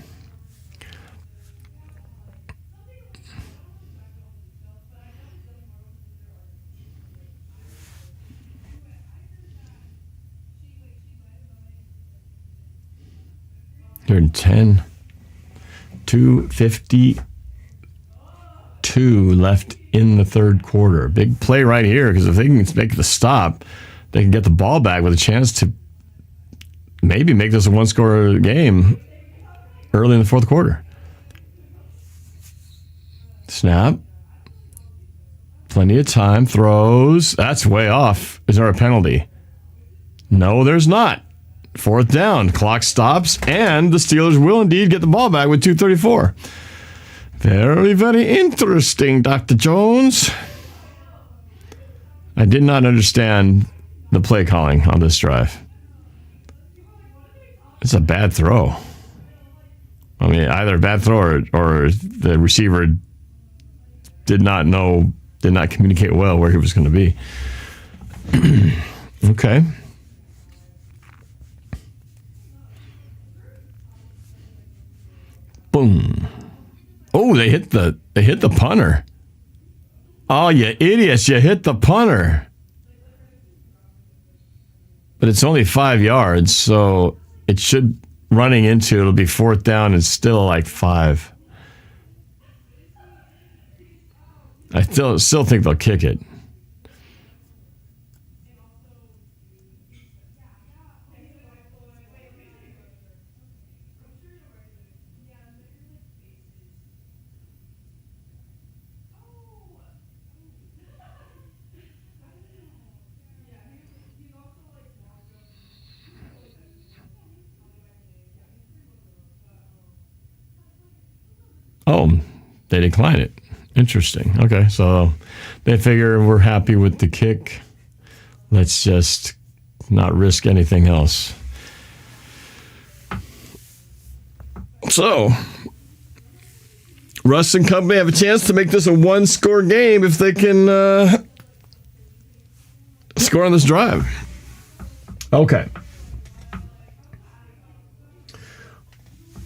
They're in 10. 2:52 left in the third quarter. Big play right here, because if they can make the stop, they can get the ball back with a chance to maybe make this a one-score game early in the fourth quarter. Snap. Plenty of time. Throws. That's way off. Is there a penalty? No, there's not. 4th down. Clock stops, and the Steelers will indeed get the ball back with 2:34. Very, very interesting, Dr. Jones. I did not understand the play calling on this drive. It's a bad throw. I mean, either a bad throw or the receiver did not communicate well where he was going to be. Okay. Boom. Oh, they hit the punter. Oh, you idiots, you hit the punter. But it's only 5 yards, so it should, running into, it'll be 4th down and still like 5. I still think they'll kick it. Oh, they decline it. Interesting. Okay, so they figure we're happy with the kick. Let's just not risk anything else. So, Russ and company have a chance to make this a one-score game if they can score on this drive. Okay.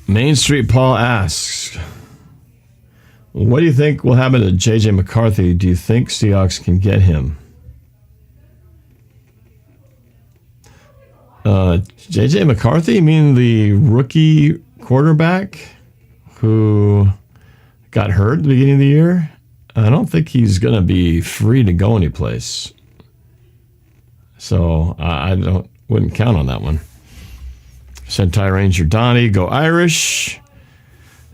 Main Street Paul asks, what do you think will happen to J.J. McCarthy? Do you think Seahawks can get him? J.J. McCarthy? You mean the rookie quarterback who got hurt at the beginning of the year? I don't think he's going to be free to go anyplace. So I wouldn't count on that one. Sentai Ranger Donnie, go Irish.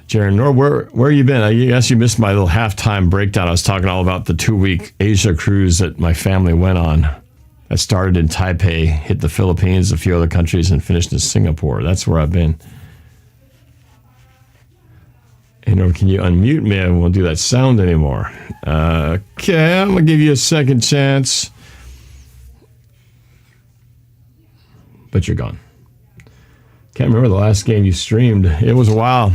Jaron Norb, where you been? I guess you missed my little halftime breakdown. I was talking all about the 2-week Asia cruise that my family went on. I started in Taipei, hit the Philippines, a few other countries, and finished in Singapore. That's where I've been. Can you unmute me? I won't do that sound anymore. Okay, I'm going to give you a second chance. But you're gone. Can't remember the last game you streamed. It was a while.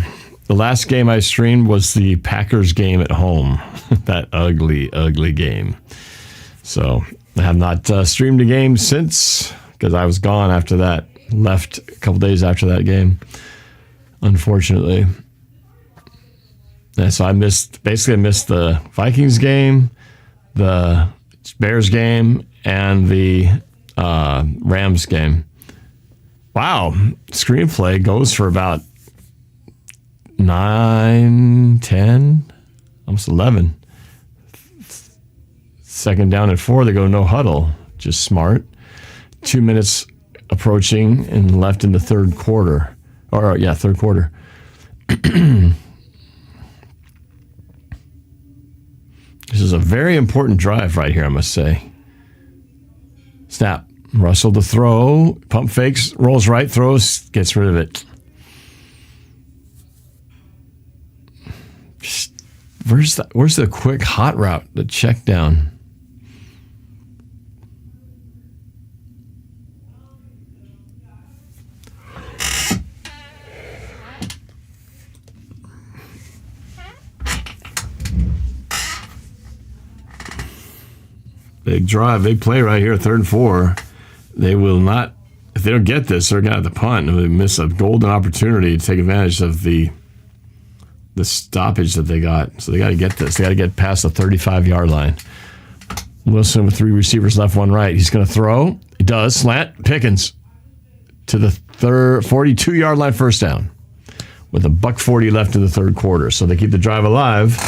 The last game I streamed was the Packers game at home. That ugly, ugly game. So I have not streamed a game since, because I was gone after that. Left a couple days after that game, unfortunately. And so I missed the Vikings game, the Bears game, and the Rams game. Wow, screenplay goes for about 9, 10, almost 11. 2nd down and 4, they go no huddle. Just smart. 2 minutes approaching and left in the third quarter. Third quarter. This is a very important drive right here, I must say. Snap. Russell to throw. Pump fakes. Rolls right. Throws. Gets rid of it. Where's the quick hot route, the check down? Big drive, big play right here, 3rd and 4. They will not, if they don't get this, they're going to have to punt. They miss a golden opportunity to take advantage of the stoppage that they got. So they got to get this. They got to get past the 35-yard line. Wilson with 3 receivers left, 1 right. He's going to throw. He does. Slant. Pickens to the 42-yard line, 1st down with a $1:40 left in the 3rd quarter. So they keep the drive alive.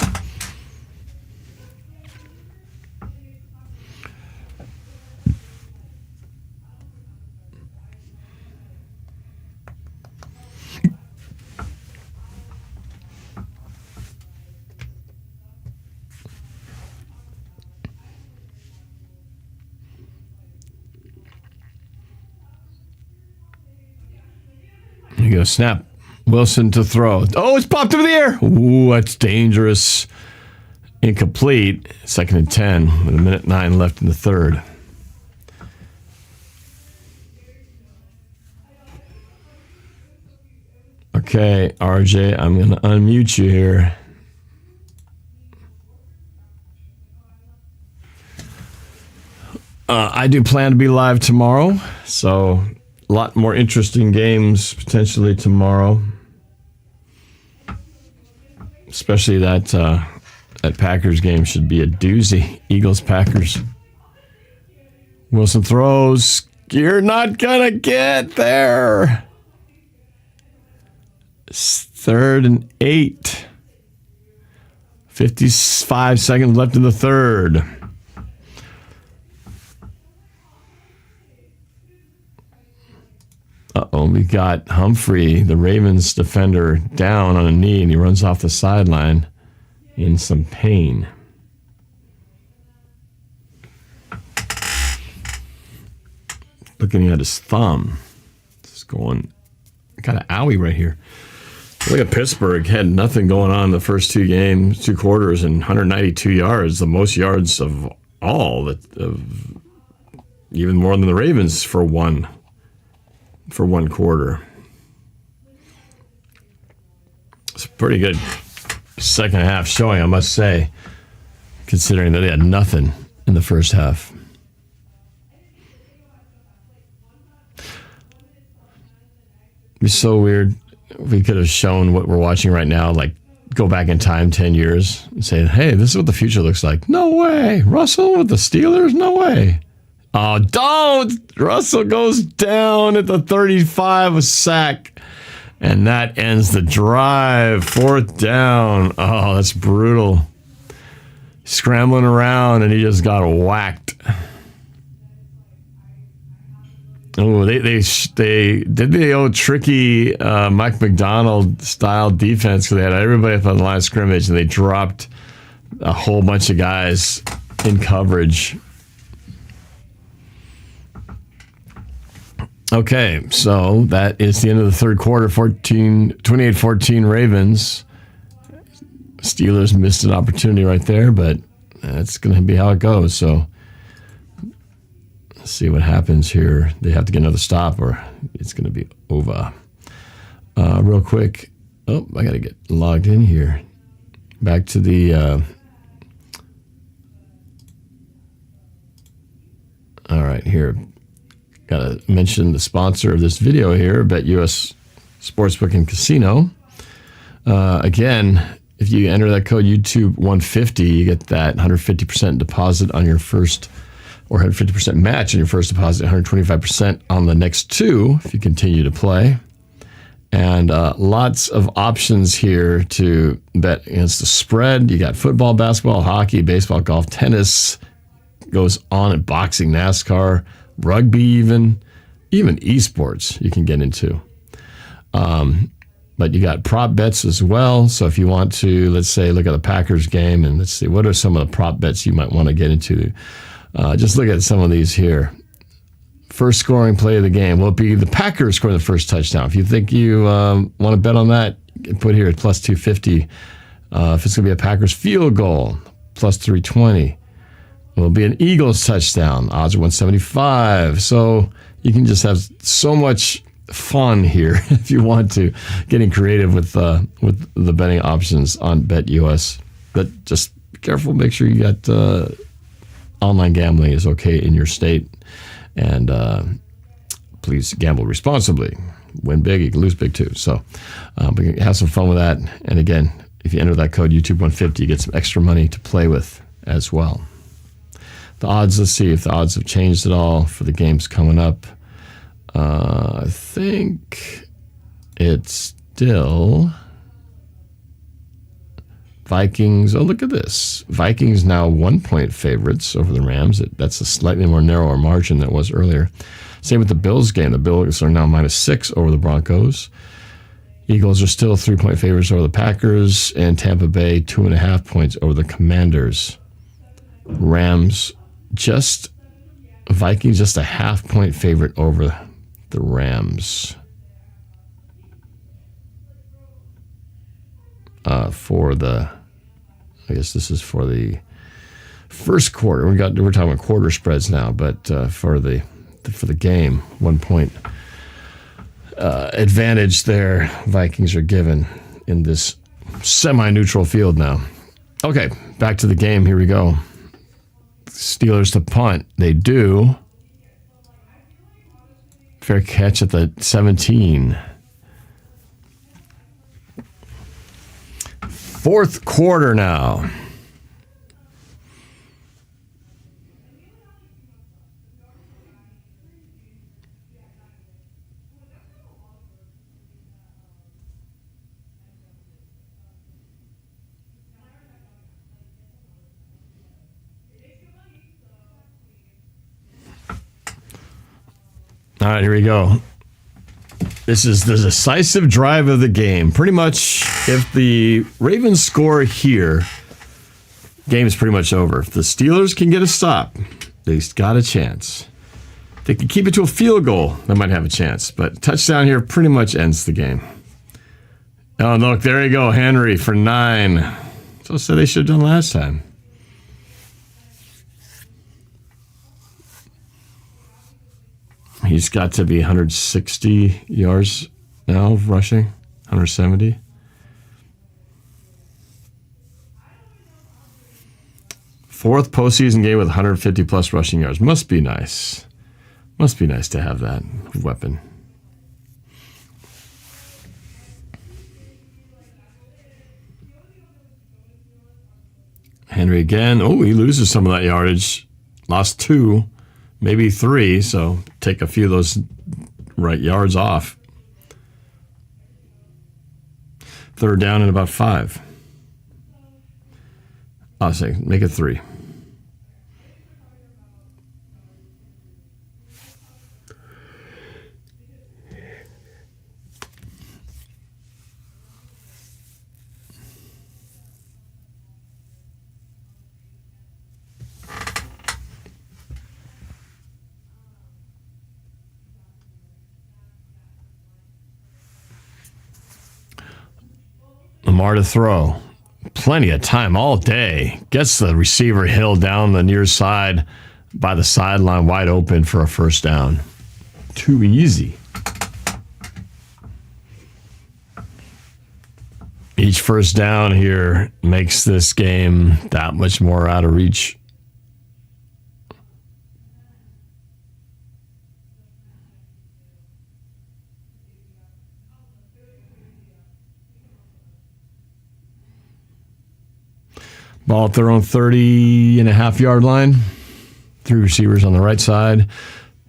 You go snap. Wilson to throw. Oh, it's popped up in the air. Ooh, that's dangerous. Incomplete. 2nd and 10 with 1:09 left in the 3rd. Okay, RJ, I'm going to unmute you here. I do plan to be live tomorrow, so a lot more interesting games potentially tomorrow. Especially that Packers game should be a doozy. Eagles-Packers. Wilson throws. You're not going to get there. 3rd and 8. 55 seconds left in the 3rd. Uh-oh, we got Humphrey, the Ravens defender, down on a knee, and he runs off the sideline in some pain. Looking at his thumb. It's going kind of owie right here. Look at Pittsburgh. Had nothing going on in the first 2 games, 2 quarters, and 192 yards, the most yards of all, even more than the Ravens for one quarter. It's a pretty good second half showing, I must say, considering that they had nothing in the first half. It'd be so weird if we could have shown what we're watching right now, like go back in time 10 years and say, hey, this is what the future looks like. No way. Russell with the Steelers? No way. Oh, don't! Russell goes down at the 35, a sack. And that ends the drive. 4th down. Oh, that's brutal. Scrambling around, and he just got whacked. Oh, they did the old tricky Mike McDonald style defense because they had everybody up on the line of scrimmage, and they dropped a whole bunch of guys in coverage. Okay, so that is the end of the 3rd quarter. 28-14 Ravens. Steelers missed an opportunity right there, but that's going to be how it goes. So let's see what happens here. They have to get another stop or it's going to be over. Real quick. Oh, I got to get logged in here. Back to the... all right, here. Got to mention the sponsor of this video here, BetUS Sportsbook and Casino. Again, if you enter that code YouTube150, you get that 150% deposit on your first, or 150% match on your first deposit, 125% on the next 2 if you continue to play. And lots of options here to bet against the spread. You got football, basketball, hockey, baseball, golf, tennis, goes on in boxing, NASCAR, rugby, even esports you can get into. But you got prop bets as well. So if you want to, let's say, look at the Packers game and let's see, what are some of the prop bets you might want to get into? Just look at some of these here. First scoring play of the game. Will it be the Packers scoring the first touchdown? If you think you want to bet on that, you can put here at plus 250 If it's going to be a Packers field goal, plus 320. It'll be an Eagles touchdown, odds are 175. So you can just have so much fun here if you want to, getting creative with the betting options on BetUS. But just be careful, make sure you got online gambling is okay in your state, and please gamble responsibly. Win big, you can lose big too. So we can have some fun with that. And again, if you enter that code YouTube150, you get some extra money to play with as well. The odds, let's see if the odds have changed at all for the games coming up. I think it's still Vikings. Oh, look at this. Vikings now 1-point favorites over the Rams. That's a slightly more narrower margin than it was earlier. Same with the Bills game. The Bills are now -6 over the Broncos. Eagles are still 3-point favorites over the Packers, and Tampa Bay 2.5 points over the Commanders. Rams Vikings just a 0.5-point favorite over the Rams. I guess this is for the first quarter. We're talking about quarter spreads now, but for the game, 1 point advantage there. Vikings are given in this semi-neutral field now. Okay, back to the game. Here we go. Steelers to punt. They do. Fair catch at the 17. Fourth quarter now. All right, here we go. This is the decisive drive of the game. Pretty much, if the Ravens score here, game is pretty much over. If the Steelers can get a stop, they've got a chance. If they can keep it to a field goal, they might have a chance. But touchdown here pretty much ends the game. Oh, look, there you go. Henry for 9. So I said they should have done last time. He's got to be 160 yards now rushing, 170. Fourth postseason game with 150 plus rushing yards. Must be nice. Must be nice to have that weapon. Henry again. Oh, he loses some of that yardage. Lost 2. Maybe 3, so take a few of those right yards off. Third down and about 5. I'll say, make it 3. Lamar to throw. Plenty of time all day. Gets the receiver Hill down the near side by the sideline wide open for a first down. Too easy. Each first down here makes this game that much more out of reach. Ball at their own 30.5-yard line. 3 receivers on the right side.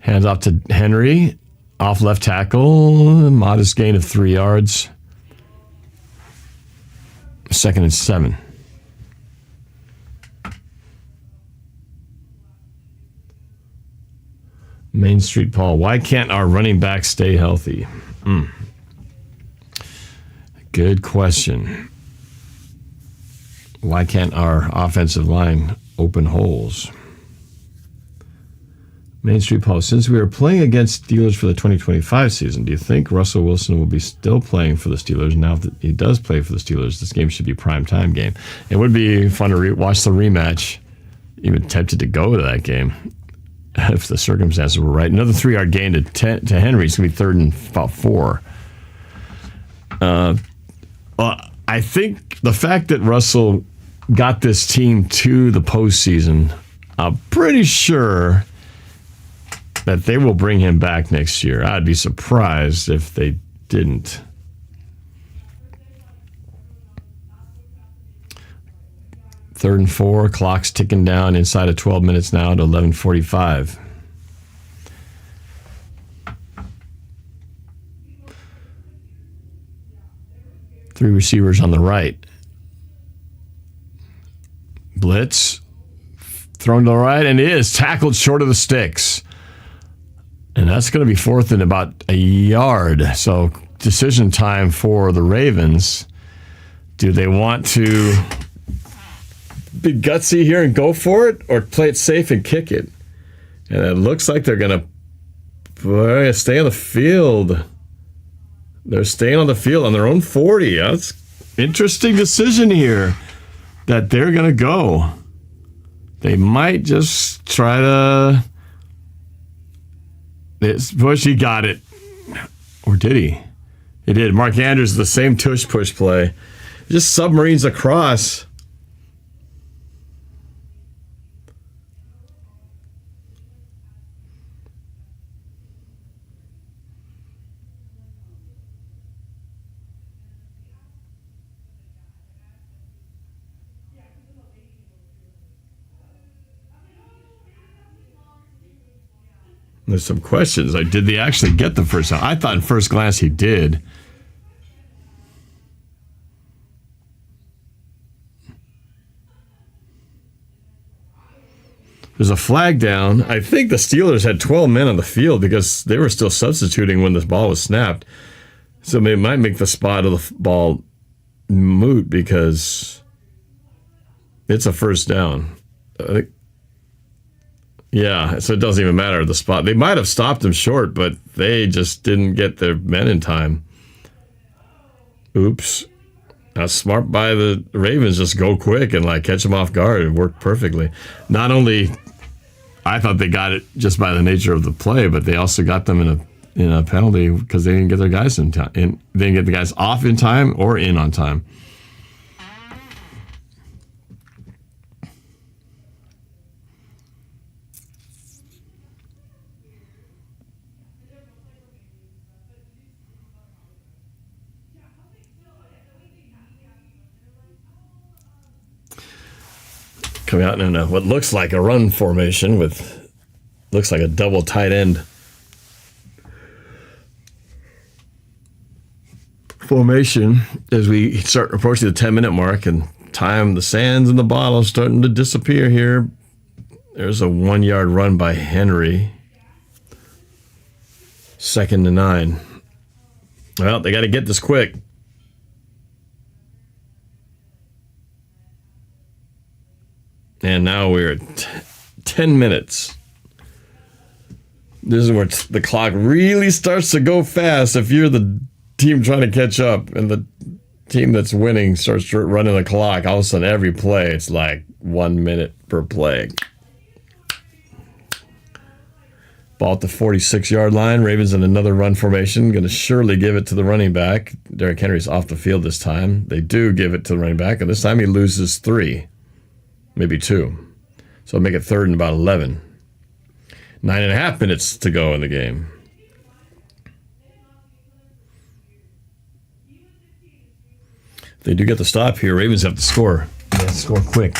Hands off to Henry. Off left tackle. Modest gain of 3 yards. 2nd and 7. Main Street Paul. Why can't our running back stay healthy? Good question. Why can't our offensive line open holes? Main Street Post. Since we are playing against Steelers for the 2025 season, do you think Russell Wilson will be still playing for the Steelers? Now that he does play for the Steelers, this game should be a prime time game. It would be fun to watch the rematch. Even tempted to go to that game if the circumstances were right. Another 3-yard gain to Henry. It's going to be 3rd and about 4. I think the fact that Russell got this team to the postseason, I'm pretty sure that they will bring him back next year. I'd be surprised if they didn't. Third and 4, clock's ticking down inside of 12 minutes now to 11:45. Three receivers on the right. Blitz, thrown to the right, and it is tackled short of the sticks. And that's going to be 4th and about a yard. So decision time for the Ravens. Do they want to be gutsy here and go for it, or play it safe and kick it? And it looks like they're going to stay on the field. They're staying on the field on their own 40. That's interesting decision here that they're going to go. They might just try to... Bush, he got it. Or did he? He did. Mark Andrews, the same tush-push play. Just submarines across. There's some questions. Like, did they actually get the first down? I thought at first glance he did. There's a flag down. I think the Steelers had 12 men on the field because they were still substituting when this ball was snapped. So it might make the spot of the ball moot because it's a first down. I think. Yeah, so it doesn't even matter the spot. They might have stopped him short, but they just didn't get their men in time. Oops. That's smart by the Ravens. Just go quick and like catch them off guard. It worked perfectly. Not only I thought they got it just by the nature of the play, but they also got them in a penalty because they didn't get their guys in time. And they didn't get the guys off in time or in on time. Coming out in what looks like a run formation with, looks like a double tight end formation as we start approaching the 10-minute mark and time, the sands in the bottle starting to disappear here. There's a 1-yard run by Henry. 2nd and 9. Well, they got to get this quick. And now we're at 10 minutes. This is where the clock really starts to go fast if you're the team trying to catch up and the team that's winning starts running the clock. All of a sudden, every play, it's like 1 minute per play. Ball at the 46-yard line. Ravens in another run formation. Going to surely give it to the running back. Derrick Henry's off the field this time. They do give it to the running back, and this time he loses 3. Maybe 2. So make it 3rd and about 11. 9.5 minutes to go in the game. If they do get the stop here, Ravens have to score. They have to score quick.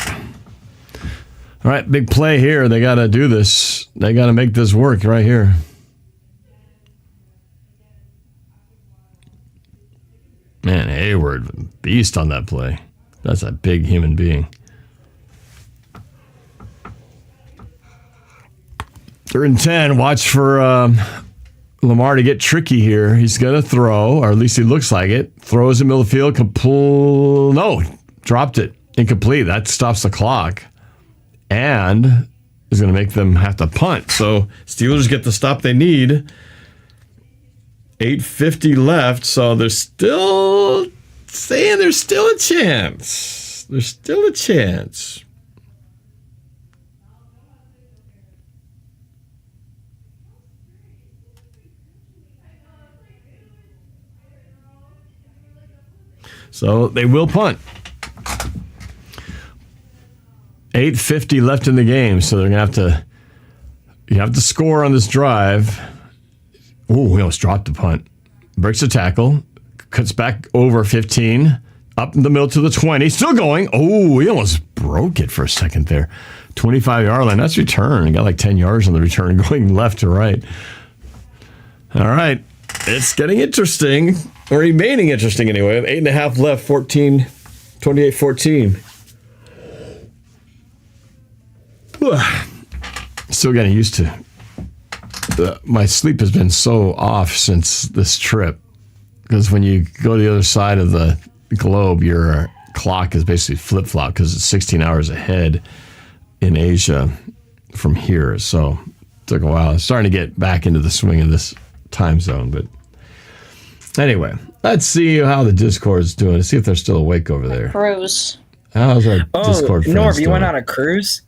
All right, big play here. They got to do this. They got to make this work right here. Man, Hayward, beast on that play. That's a big human being. 3rd and 10. Watch for Lamar to get tricky here. He's going to throw, or at least he looks like it. Throws in the middle of the field. No, dropped it. Incomplete. That stops the clock. And is going to make them have to punt. So Steelers get the stop they need. 8:50 left, so they're still saying there's still a chance. There's still a chance. So they will punt. 8:50 left in the game, so they're going to have to score on this drive. Oh, he almost dropped the punt. Breaks the tackle, cuts back over 15, up in the middle to the 20, still going. Oh, he almost broke it for a second there. 25-yard line, that's return. He got like 10 yards on the return going left to right. All right, it's getting interesting, or remaining interesting anyway. 8.5 left, 28-14. Still getting used to my sleep has been so off since this trip, because when you go to the other side of the globe, your clock is basically flip-flop because it's 16 hours ahead in Asia from here. So it took a while. I'm starting to get back into the swing of this time zone. But anyway, let's see how the Discord's doing. Let's see if they're still awake over there. Cruise. How's our Discord friends Norb, you doing? went on a cruise?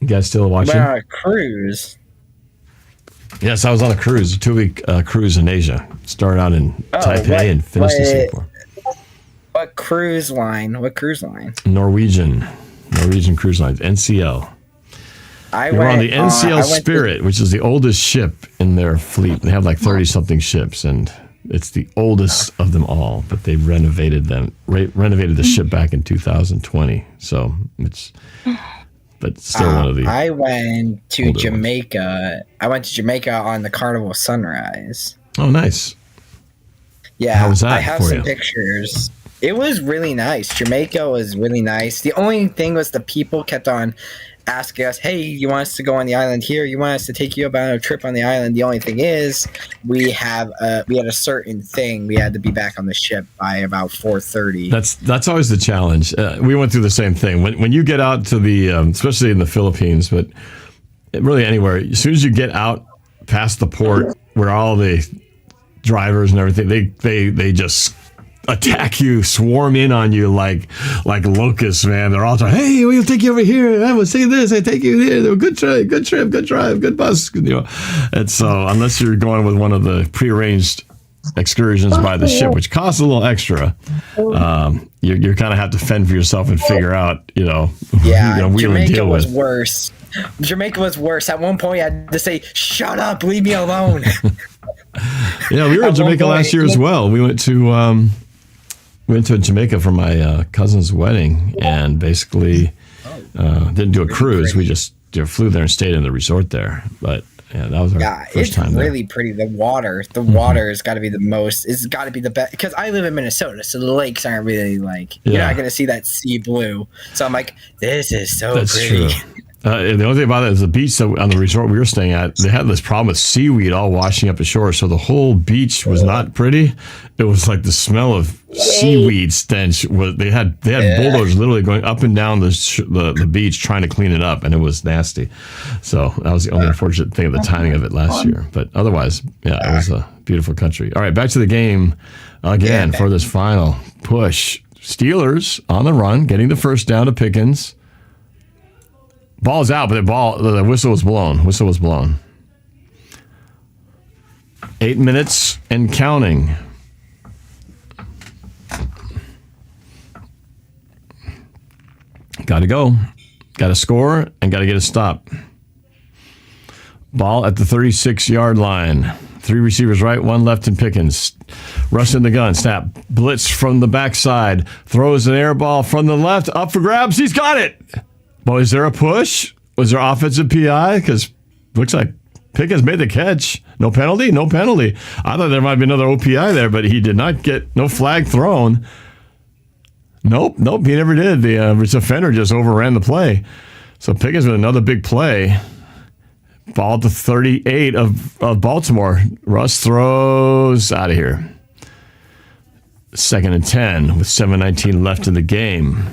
You guys still watching? Went on a cruise? Yes, I was on a cruise, a 2-week cruise in Asia. Started out in Taipei and finished in Singapore. What cruise line? What cruise line? Norwegian Cruise Lines, NCL. We were on the NCL Spirit, which is the oldest ship in their fleet. They have like 30-something ships, and it's the oldest of them all. But they renovated the ship back in 2020. So it's... But still one of the... I went to Jamaica. Ones. I went to Jamaica on the Carnival Sunrise. Oh, nice. Yeah, how was that I have some pictures. It was really nice. Jamaica was really nice. The only thing was the people kept on asking us, hey, you want us to go on the island here? You want us to take you about a trip on the island? The only thing is we had a certain thing. We had to be back on the ship by about 4:30. That's always the challenge. We went through the same thing. When you get out to the, especially in the Philippines, but really anywhere, as soon as you get out past the port where all the drivers and everything, they just attack you, swarm in on you like locusts, man. They're all trying, hey, we'll take you over here. I will say this, I take you here. Good trip, good drive, good bus. You know, and so unless you're going with one of the prearranged excursions by the ship, which costs a little extra, you kind of have to fend for yourself and figure out, who you're gonna wheel and deal with. Jamaica was worse. At one point, I had to say, "Shut up, leave me alone." Yeah, we were in Jamaica last year as well. We went to Jamaica for my cousin's wedding, and basically didn't do a cruise. We just flew there and stayed in the resort there. But yeah, that was our first time there. It's really pretty. The water has got to be the most. It's got to be the best, because I live in Minnesota, so the lakes aren't really you're not going to see that sea blue. So I'm like, this is so pretty. True. The only thing about it is the beach on the resort we were staying at, they had this problem with seaweed all washing up the shore, so the whole beach was not pretty. It was like the smell of seaweed stench. They had bulldozers literally going up and down the beach trying to clean it up, and it was nasty. So that was the only unfortunate thing of the timing of it last year. But otherwise, it was a beautiful country. All right, back to the game again for this final push. Steelers on the run, getting the first down to Pickens. Ball's out, but the whistle was blown. 8 minutes and counting. Got to go. Got to score and got to get a stop. Ball at the 36-yard line. 3 receivers right, 1 left in Pickens. Russ in the gun. Snap. Blitz from the backside. Throws an air ball from the left. Up for grabs. He's got it. Well, is there a push? Was there offensive PI? Because looks like Pickens made the catch. No penalty? No penalty. I thought there might be another OPI there, but he did not get no flag thrown. Nope, he never did. The defender just overran the play. So Pickens with another big play. Ball at the 38 of Baltimore. Russ throws out of here. 2nd and 10 with 7:19 left in the game.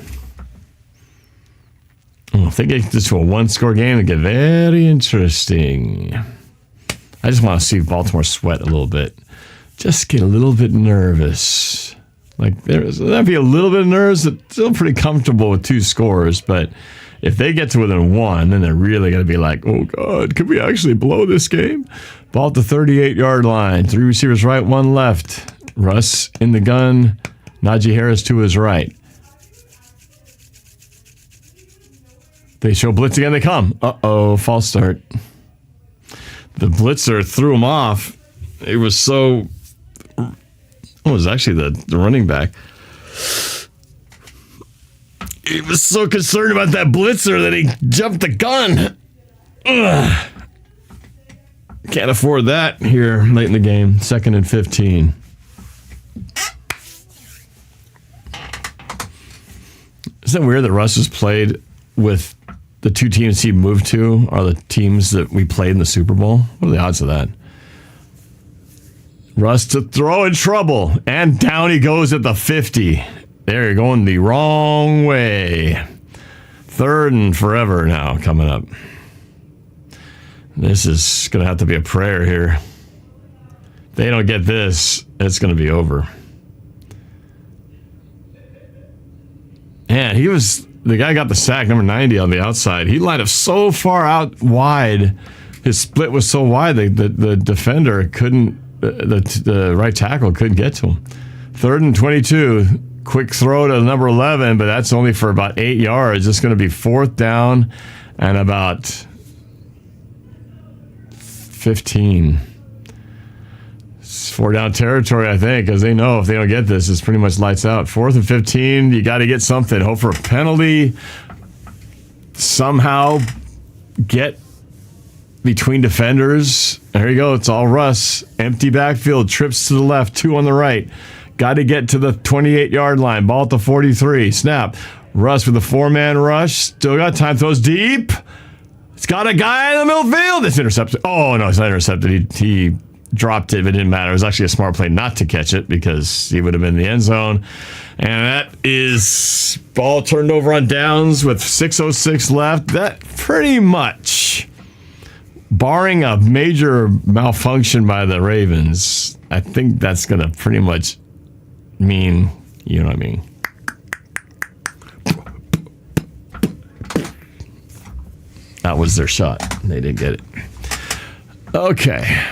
If they get this to a one-score game, it get very interesting. I just want to see Baltimore sweat a little bit. Just get a little bit nervous. Like, that'd be a little bit of nerves, but still pretty comfortable with 2 scores. But if they get to within 1, then they're really going to be like, oh, God, could we actually blow this game? Ball at the 38-yard line. 3 receivers right, 1 left. Russ in the gun. Najee Harris to his right. They show blitz again. They come. Uh-oh, false start. The blitzer threw him off. It was so... It was actually the running back. He was so concerned about that blitzer that he jumped the gun. Ugh. Can't afford that here late in the game. 2nd and 15. Isn't it weird that Russ has played with the 2 teams he moved to are the teams that we played in the Super Bowl? What are the odds of that? Russ to throw in trouble, and down he goes at the 50. There, you're going the wrong way. 3rd and forever now coming up. This is going to have to be a prayer here. If they don't get this, it's going to be over. Man, the guy got the sack, number 90 on the outside. He lined up so far out wide. His split was so wide, the defender couldn't, the right tackle couldn't get to him. 3rd and 22. Quick throw to number 11, but that's only for about 8 yards. It's going to be 4th down and about 15. It's 4 down territory, I think, because they know if they don't get this, it's pretty much lights out. 4th and 15, you got to get something. Hope for a penalty. Somehow get between defenders. There you go. It's all Russ. Empty backfield. Trips to the left. 2 on the right. Got to get to the 28-yard line. Ball at the 43. Snap. Russ with a 4-man rush. Still got time. Throws deep. It's got a guy in the middle field. It's intercepted. Oh, no, it's not intercepted. He dropped it, but it didn't matter. It was actually a smart play not to catch it because he would have been in the end zone. And that is ball turned over on downs with 6:06 left. That pretty much, barring a major malfunction by the Ravens, I think that's going to pretty much mean, you know what I mean. That was their shot. They didn't get it. Okay.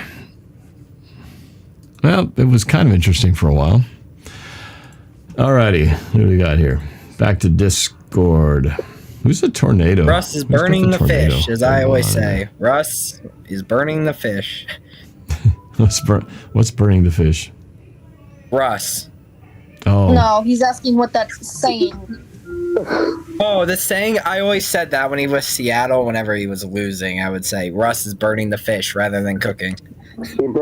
Well, it was kind of interesting for a while. Alrighty, what do we got here? Back to Discord. Who's the tornado? Russ is burning the fish, as I always say. Russ is burning the fish. What's burning the fish? Russ. Oh. No, he's asking what that's saying. Oh, the saying, I always said that when he was Seattle, whenever he was losing, I would say, Russ is burning the fish rather than cooking.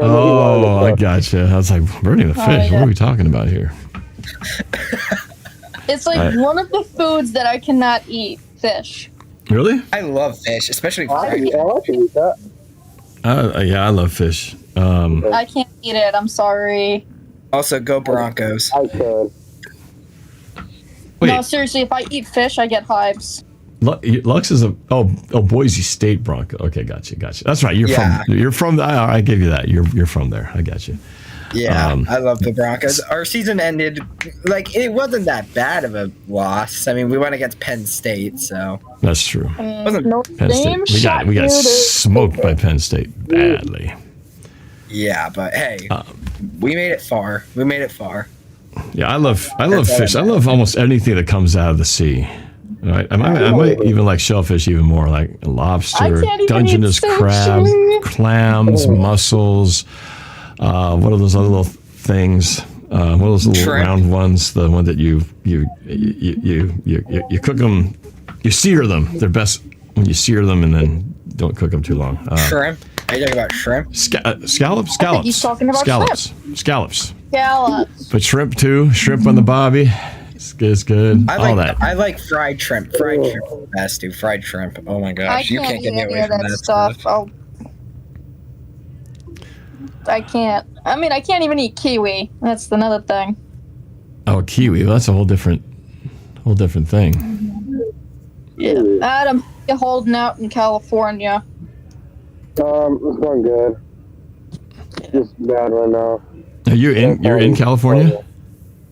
Oh, I gotcha. I was like, burning the fish? Yeah. What are we talking about here? It's like one of the foods that I cannot eat, fish. Really? I love fish, especially fried. Yeah, I love fish. I can't eat it, I'm sorry. Also, go Broncos. I could. Wait. No, seriously, if I eat fish, I get hives. Lux is a Boise State Bronco. Okay, gotcha. That's right. You're from. I gave you that. You're from there. I got you. Yeah, I love the Broncos. Our season ended like it wasn't that bad of a loss. I mean, we went against Penn State, so that's true. Penn State. We got smoked by Penn State badly. Yeah, but hey, we made it far. Yeah, I love fish. I love almost anything that comes out of the sea. Right? I might even like shellfish even more, like lobster, Dungeness crabs, clams, mussels. What are those other little things? What are those little Shrimp. round ones? The one that you cook them, you sear them. They're best when you sear them and then don't cook them too long. Shrimp? Are you talking about shrimp? Scallops. I think he's talking about Scallops. Scallops. But shrimp too. Shrimp on the bobby. It's good. All that. I like fried shrimp. Fried shrimp is the best, dude. Fried shrimp. Oh my gosh, you can't get me away from that stuff. I can't. I mean, I can't even eat kiwi. That's another thing. Oh, kiwi. Well, that's a whole different thing. Yeah. Adam, you're holding out in California. It's going good. Just bad right now. You're in California?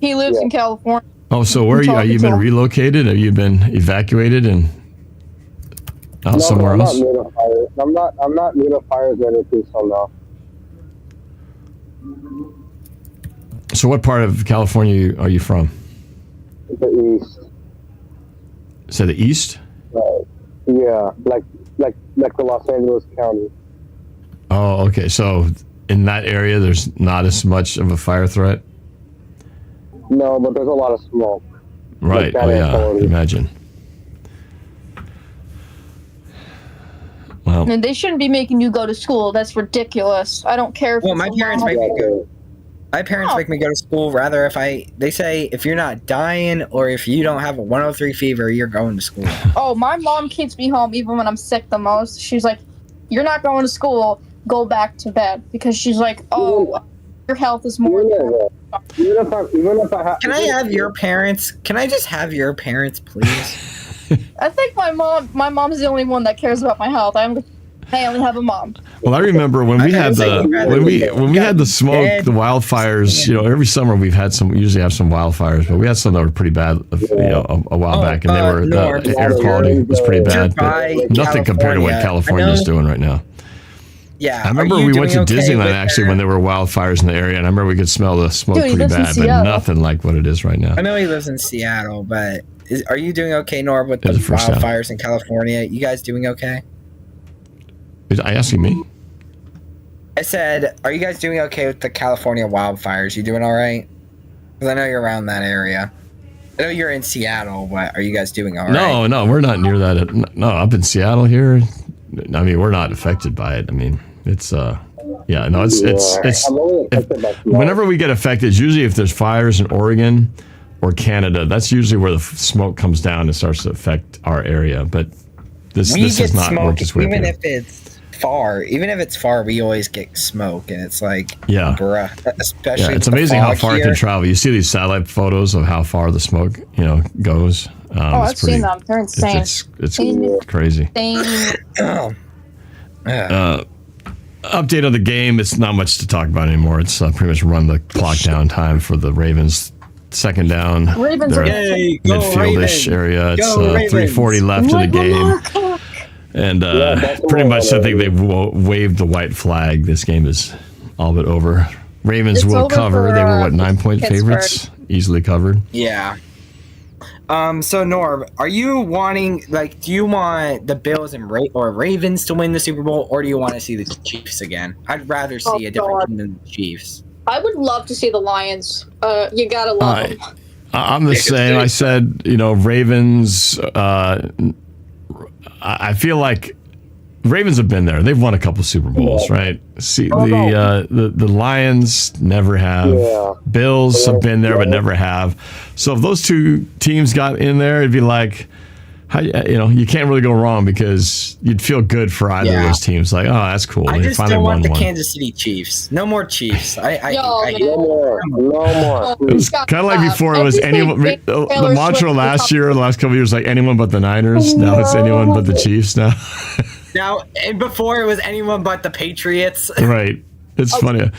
He lives in California. Oh, so where are you? Have you been relocated? Have you been evacuated and out somewhere else? I'm not near the fires or anything, so no. So what part of California are you from? The east. So the east? Yeah, like the Los Angeles County. Oh, okay. So in that area, there's not as much of a fire threat? No, but there's a lot of smoke. Right. Like Oh, yeah. Imagine. Well, And they shouldn't be making you go to school. That's ridiculous. I don't care if Well, my parents make me go. My parents make me go to school. Rather, they say if you're not dying or if you don't have a 103 fever, you're going to school. Oh, my mom keeps me home even when I'm sick the most. She's like, "You're not going to school. Go back to bed," because she's like, "Oh, your health is more important." Can I have your parents? Can I just have your parents, please? I think my mom's the only one that cares about my health. I only have a mom. well, I remember when we had when we had the smoke, the wildfires. You know, every summer we usually have some wildfires, but we had some that were pretty bad. You know, a while back, and the air quality was pretty bad. But nothing compared to what California's doing right now. Yeah, I remember we went to Disneyland actually when there were wildfires in the area, and I remember we could smell the smoke pretty bad, but nothing like what it is right now. I know he lives in Seattle, but are you doing okay, Norb, with the wildfires in California? You guys doing okay? Are you asking me? I said, are you guys doing okay with the California wildfires? You doing all right? Because I know you're around that area. I know you're in Seattle, but are you guys doing all right? No, we're not near that. No, up in Seattle here. I mean, we're not affected by it. I mean, it's whenever we get affected, it's usually if there's fires in Oregon or Canada. That's usually where the smoke comes down and starts to affect our area. But this has not worked its way even through. if it's far. Even if it's far, we always get smoke, and it's like, bruh. Especially it's amazing how far it can travel. You see these satellite photos of how far the smoke, goes. I've seen them. They're insane. It's crazy. Update on the game. It's not much to talk about anymore. It's pretty much run the clock down time for the Ravens. Second down. Ravens are midfieldish area. It's 3:40 left in the game. And pretty much I think they've waved the white flag. This game is all but over. Ravens will cover. They were 9-point favorites? Easily covered. Yeah. So Norb, are you wanting, do you want the Bills and Ravens to win the Super Bowl, or do you want to see the Chiefs again? I'd rather see a different team than the Chiefs. I would love to see the Lions. You gotta love them. I'm the same. I said, Ravens. I feel like Ravens have been there. They've won a couple Super Bowls, right? See, the Lions never have. Yeah. Bills have been there, but never have. So if those two teams got in there, it'd be like, you can't really go wrong because you'd feel good for either of those teams. Like, oh, that's cool. I just don't want the Kansas City Chiefs. No more Chiefs. No more. It was kind of like before it was anyone. The mantra last year, the last couple of years, like anyone but the Niners. Now it's anyone but the Chiefs. Now, and before it was anyone but the Patriots. Right. It's funny.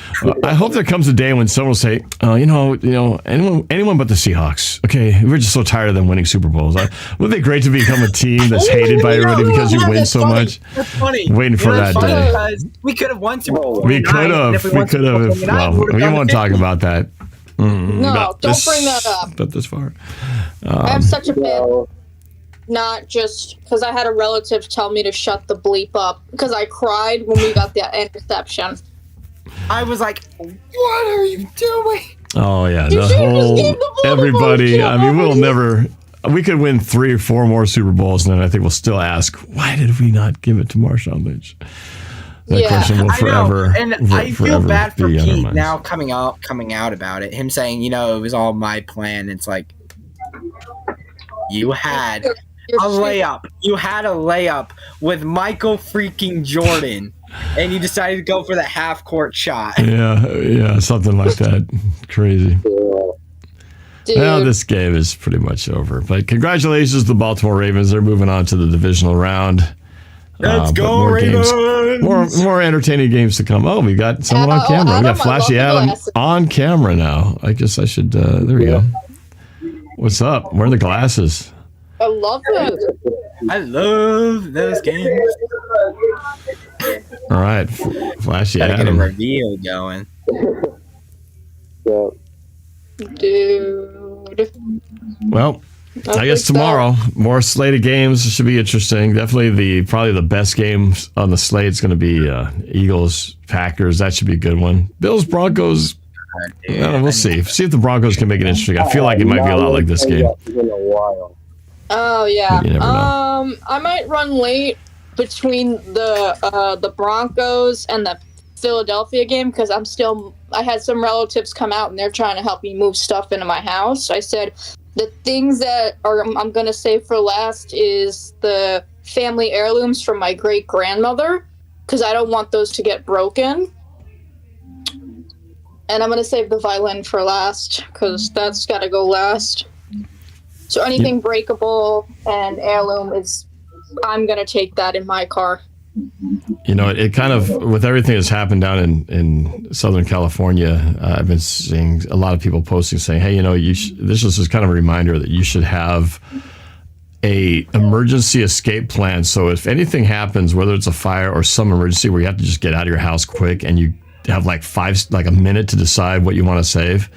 I hope there comes a day when someone will say, anyone but the Seahawks. Okay, we're just so tired of them winning Super Bowls. Would it be great to become a team that's hated by everybody because you win so much? That's funny. Waiting for that day. We could have won Super Bowl. We could have. Well, we won't talk about that. No, don't bring that up. But this far. I have such a bit. Not just because I had a relative tell me to shut the bleep up because I cried when we got the interception. I was like, what are you doing? Oh, yeah. Everybody. I mean, we could win 3 or 4 more Super Bowls, and then I think we'll still ask, why did we not give it to Marshawn Lynch? That question will forever. And I feel bad for Pete now coming out about it. Him saying, it was all my plan. It's like, you had a layup. You had a layup with Michael freaking Jordan, and you decided to go for the half-court shot. Yeah, something like that. Crazy. Dude. Well, this game is pretty much over. But congratulations to the Baltimore Ravens. They're moving on to the divisional round. Let's go, more Ravens! More entertaining games to come. Oh, we got someone on camera. We got Flashy Adam on camera now. I guess I should. There we go. What's up? Where are the glasses? I love those. I love those games. All right, Flashy Gotta get a Adam. reveal going. Dude. Well, I guess tomorrow more slated games should be interesting. Definitely probably the best game on the slate is going to be Eagles Packers. That should be a good one. Bills Broncos. We'll see. See if the Broncos can make it interesting. I feel like it might be a lot like this game. Oh yeah. You never know. I might run late between the Broncos and the Philadelphia game because I had some relatives come out and they're trying to help me move stuff into my house. I said the things that I'm gonna save for last is the family heirlooms from my great grandmother because I don't want those to get broken. And I'm going to save the violin for last because that's got to go last. So anything breakable and heirloom I'm going to take that in my car. You know, it kind of, with everything that's happened down in Southern California, I've been seeing a lot of people posting saying, hey, you know, this is just kind of a reminder that you should have a emergency escape plan. So if anything happens, whether it's a fire or some emergency where you have to just get out of your house quick and you have like a minute to decide what you want to save,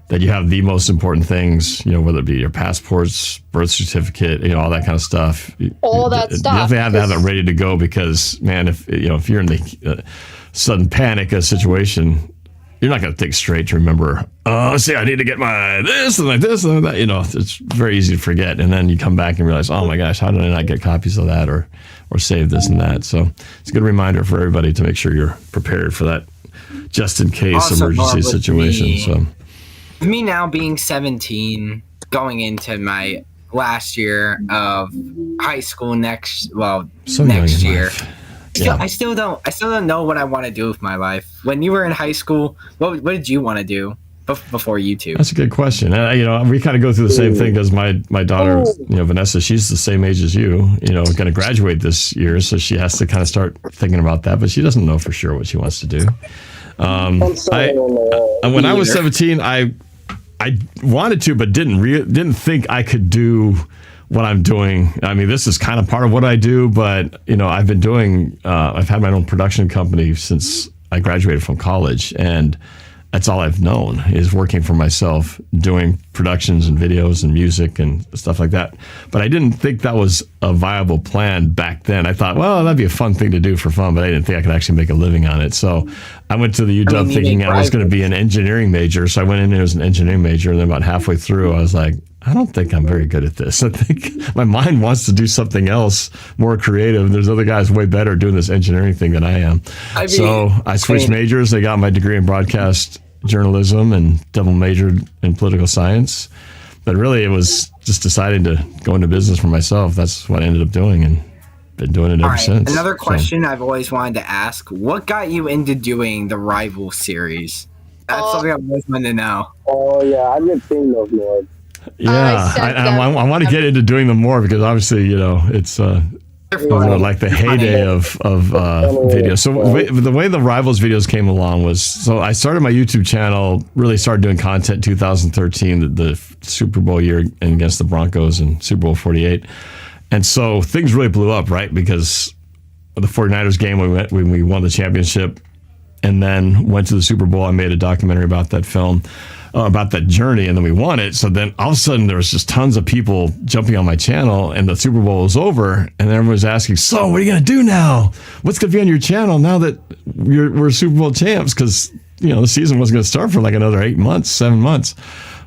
that you have the most important things, you know, whether it be your passports, birth certificate, you know, all that kind of stuff. All that stuff. You definitely have to have it ready to go because, man, if you're in the sudden panic situation, you're not going to think straight to remember, I need to get my this and like this and that. You know, it's very easy to forget. And then you come back and realize, oh my gosh, how did I not get copies of that or save this and that? So it's a good reminder for everybody to make sure you're prepared for that just in case Also, emergency situation. Me now being 17, going into my last year of high school next year. Yeah. I still don't know what I want to do with my life. When you were in high school, what did you want to do before YouTube? That's a good question. We kind of go through the same thing because my daughter, Vanessa, she's the same age as you, going to graduate this year. So she has to kind of start thinking about that, but she doesn't know for sure what she wants to do. When I was 17, I wanted to, but didn't think I could do what I'm doing. I mean, this is kind of part of what I do, but I've been doing. I've had my own production company since I graduated from college, and that's all I've known is working for myself, doing productions and videos and music and stuff like that. But I didn't think that was a viable plan back then. I thought, well, that'd be a fun thing to do for fun, but I didn't think I could actually make a living on it. So I went to the UW thinking I was going to be an engineering major. So I went in there as an engineering major, and then about halfway through, I was like, I don't think I'm very good at this. I think my mind wants to do something else more creative. There's other guys way better doing this engineering thing than I am. So I switched majors. I got my degree in broadcast journalism and double majored in political science. But really, it was just deciding to go into business for myself. That's what I ended up doing, and been doing it ever since. Another question I've always wanted to ask: what got you into doing the Rival series? That's something I've always wanted to know. Oh yeah, I've been seeing those more. Yeah, I want to get into doing them more because obviously, it's like the heyday of video. So the way the Rivals videos came along was, so I started my YouTube channel, really started doing content 2013, the Super Bowl year against the Broncos and Super Bowl 48. And so things really blew up, right? Because of the 49ers game, we won the championship and then went to the Super Bowl. I made a documentary about that film. About that journey, and then we won it. So then all of a sudden there was just tons of people jumping on my channel, and the Super Bowl was over, and everyone was asking, so what are you going to do now? What's going to be on your channel now that we're Super Bowl champs? Because the season wasn't going to start for like another 7 months.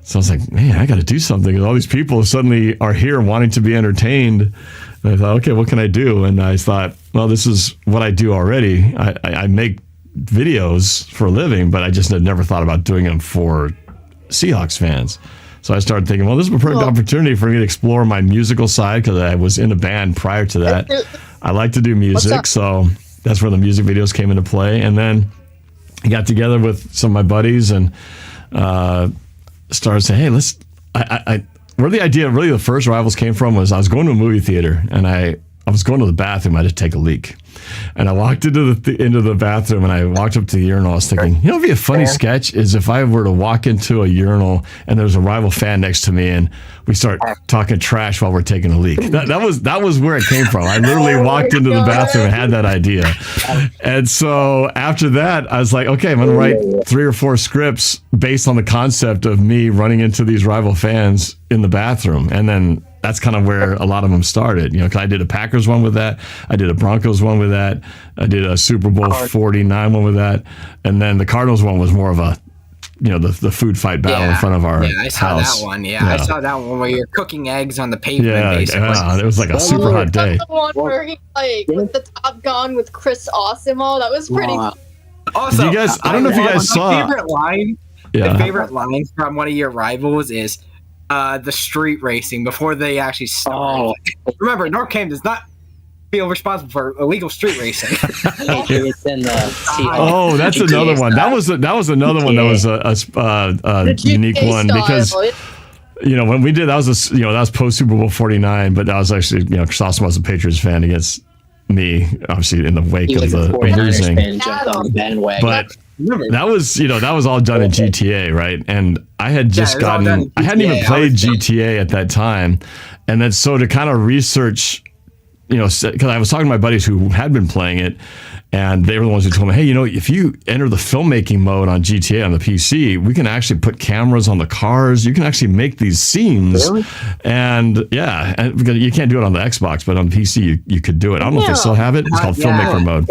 So I was like, man, I got to do something, because all these people suddenly are here wanting to be entertained. And I thought, okay, what can I do? And I thought, well, this is what I do already. I make videos for a living, but I just had never thought about doing them for Seahawks fans. So I started thinking, well, this is a perfect opportunity for me to explore my musical side, because I was in a band prior to that. I like to do music, so that's where the music videos came into play. And then I got together with some of my buddies and started saying, hey, where the idea, really the first Rivals came from was I was going to a movie theater and I was going to the bathroom. I had to take a leak. And I walked into the bathroom and I walked up to the urinal. I was thinking, you know, it'd be a funny sketch is if I were to walk into a urinal and there's a rival fan next to me and we start talking trash while we're taking a leak. That was where it came from. I literally walked into the bathroom and had that idea. And so after that, I was like, okay, I'm going to write 3 or 4 scripts based on the concept of me running into these rival fans in the bathroom. And then that's kind of where a lot of them started, you know, 'cause I did a Packers one with that. I did a Broncos one with that. I did a Super Bowl 49 one with that. And then the Cardinals one was more of a, you know, the food fight battle in front of our I saw house. that one. Yeah, I saw that one where you're cooking eggs on the pavement, basically. It was like a super hot day. The one where he with the Top Gun with Chris Osimo. That was pretty. Also, you guys, I don't know if you guys saw. My favorite line, Yeah. my favorite line from one of your rivals is the street racing before they actually start. Remember, NorbCam does not feel responsible for illegal street racing. It's in the Oh, that's another one. That was another one that was a unique one because you know when we did that was post Super Bowl 49, but that was actually Chris Osmo was a Patriots fan against me, obviously in the wake of the losing. But that was all done in GTA, right? And I had just I hadn't even played GTA at that time, and then so to kind of research. Because I was talking to my buddies who had been playing it, and they were the ones who told me, hey, if you enter the filmmaking mode on GTA on the PC, we can actually put cameras on the cars. You can actually make these scenes. Really? And because you can't do it on the Xbox, but on the PC, you could do it. I don't know if they still have it. It's called filmmaker mode.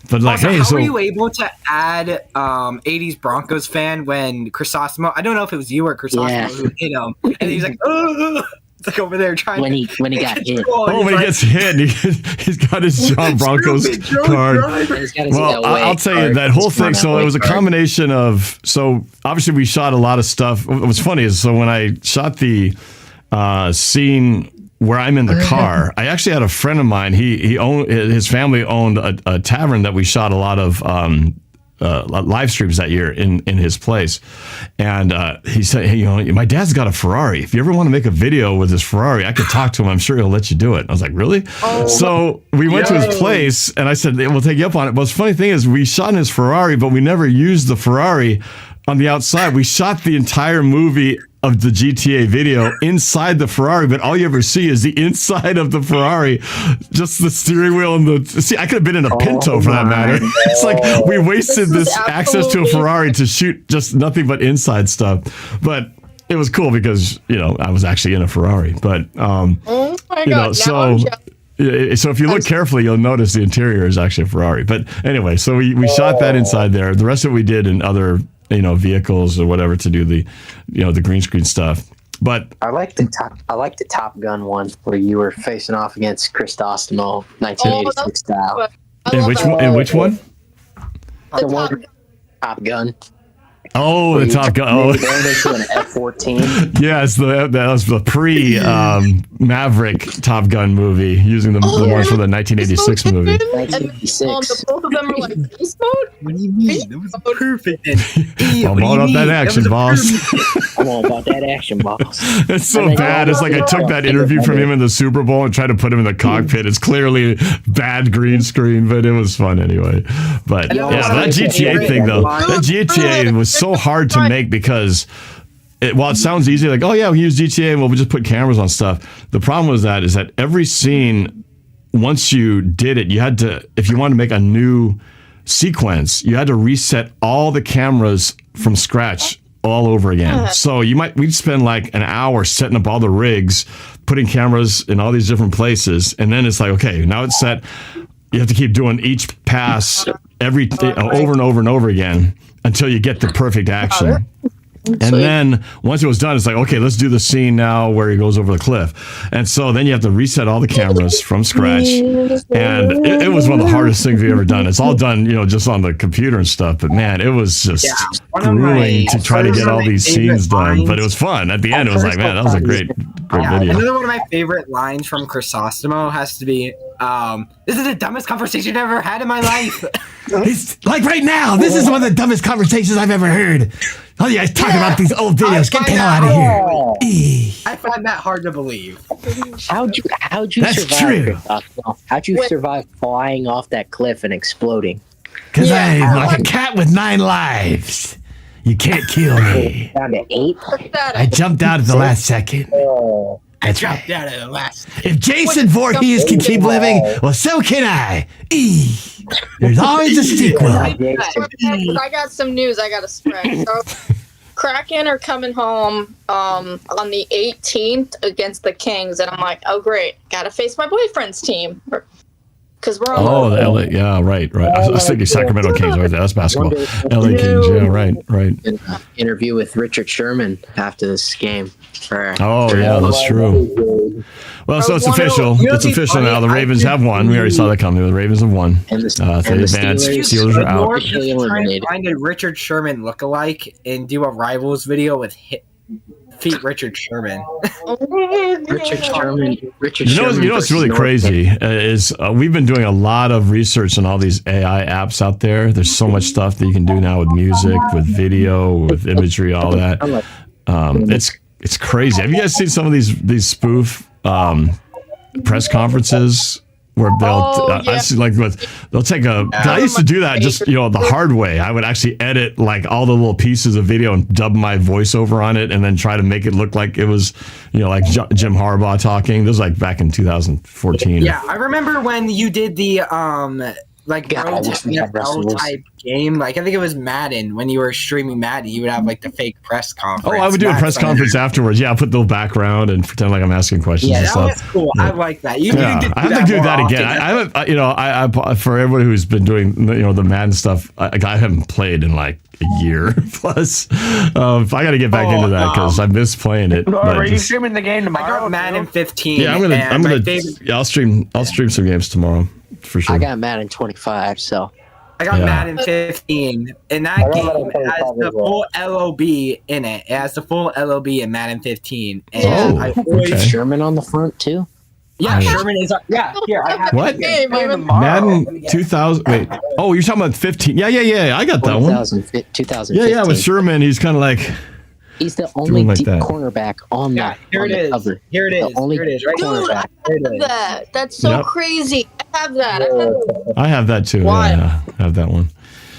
But like, also, hey, how were you able to add 80s Broncos fan when Chris Osmo, I don't know if it was you or Chris Osmo who hit him, and he's like, oh. It's like over there trying when he got hit. Oh, when he gets hit, he's got his John Broncos card. Well, I'll tell you that whole thing. So it was a combination of. So obviously we shot a lot of stuff. What was funny is when I shot the scene where I'm in the car, I actually had a friend of mine. His family owned a tavern that we shot a lot of. Live streams that year in his place, and he said, "Hey, my dad's got a Ferrari. If you ever want to make a video with his Ferrari, I could talk to him. I'm sure he'll let you do it." I was like, "Really?" So we went to his place, and I said, "We'll take you up on it." But the funny thing is, we shot in his Ferrari, but we never used the Ferrari on the outside. We shot the entire movie of the GTA video inside the Ferrari, but all you ever see is the inside of the Ferrari, just the steering wheel and I could have been in a Pinto for that matter. It's like we wasted this access to a Ferrari to shoot just nothing but inside stuff. But it was cool because, I was actually in a Ferrari. But, so if you look carefully, you'll notice the interior is actually a Ferrari. But anyway, so we shot that inside there. The rest of it we did in other vehicles or whatever to do the green screen stuff. But I like the Top Gun one where you were facing off against Chris Osmo, 1986 style. In which one? The one Top Gun. Oh, the Top Gun. Oh, into an F-14. Yes, that was the pre-Maverick Top Gun movie using the ones from the 1986 movie. 1986. Both of them were like beast mode. What do you mean? That was perfect. I'm all about that action, boss. I'm all about that action, boss. It's so bad. It's like I took that interview from him in the Super Bowl and tried to put him in the cockpit. It's clearly bad green screen, but it was fun anyway. But that GTA thing though, that GTA was so hard to make because while it sounds easy, like, oh yeah, we use GTA and we'll just put cameras on stuff. The problem was is that every scene, once you did it, you had to, if you wanted to make a new sequence, you had to reset all the cameras from scratch all over again. So we'd spend like an hour setting up all the rigs, putting cameras in all these different places. And then it's like, okay, now it's set. You have to keep doing each pass over and over and over again until you get the perfect action. And then once it was done, it's like, okay, let's do the scene now where he goes over the cliff. And so then you have to reset all the cameras from scratch. And it was one of the hardest things we've ever done. It's all done, just on the computer and stuff. But man, it was just grueling to try to get all these scenes done. But it was fun. At the end, it was like, man, that was a great video. Another one of my favorite lines from Chris Osmo has to be, this is the dumbest conversation I've ever had in my life. It's like right now, this is one of the dumbest conversations I've ever heard. Oh, yeah, talking about these old videos. Get the hell out of here. I find that hard to believe. How'd you That's survive? true. How'd you survive flying off that cliff and exploding? Because I'm like a cat with 9 lives. You can't kill me. Down to 8? I jumped out at the last second. I dropped out of the last. If Jason Voorhees can keep living, well, so can I. There's always a sequel. I got some news I got to spread. So, Kraken are coming home on the 18th against the Kings, and I'm like, oh great, gotta face my boyfriend's team because we're on. Oh, the LA, yeah, right. I was thinking Sacramento Kings right there. That's basketball. LA Kings, yeah, right. Interview with Richard Sherman after this game. Oh yeah, that's true. Well, so it's official. It's official now. The Ravens have won. We already saw that coming. The Ravens have won. They advanced. Steelers are out. Trying to find a Richard Sherman lookalike and do a Rivals video with feet Richard Sherman. Richard Sherman. You know what's really crazy is we've been doing a lot of research on all these AI apps out there. There's so much stuff that you can do now with music, with video, with imagery, all that. It's crazy. Have you guys seen some of these spoof press conferences where they'll I see they'll take I used to do that just the hard way. I would actually edit like all the little pieces of video and dub my voiceover on it and then try to make it look like it was like Jim Harbaugh talking. This was like back in 2014. Yeah, I remember when you did the NFL type game. Like I think it was Madden. When you were streaming Madden, you would have like the fake press conference. Oh, I would do a press conference afterwards. Yeah, I'll put the background and pretend like I'm asking questions. Yeah, and that stuff. was cool. Yeah. I like that. I have to do that again. I haven't. For everybody who's been doing the Madden stuff, I haven't played in like a year plus. I got to get back into that because I miss playing it. Are you streaming the game tomorrow? I got Madden 15. Yeah, I'm gonna. Yeah, I'll stream some games tomorrow for sure. I got Madden 25, so. I got Madden 15, and that game has the full LOB in it. It has the full LOB in Madden 15. And Sherman on the front too. Yeah, Sherman is. Yeah, here I have what? Madden 2000. Wait. Oh, you're talking about 15? Yeah. I got that one. 2015. Yeah. With Sherman, he's kind of like. He's the only deep cornerback on the Here it is. cover. Here it is. The only cornerback. Dude, I have that. That's so crazy. I have that. I have that too. Why? Yeah, I have that one.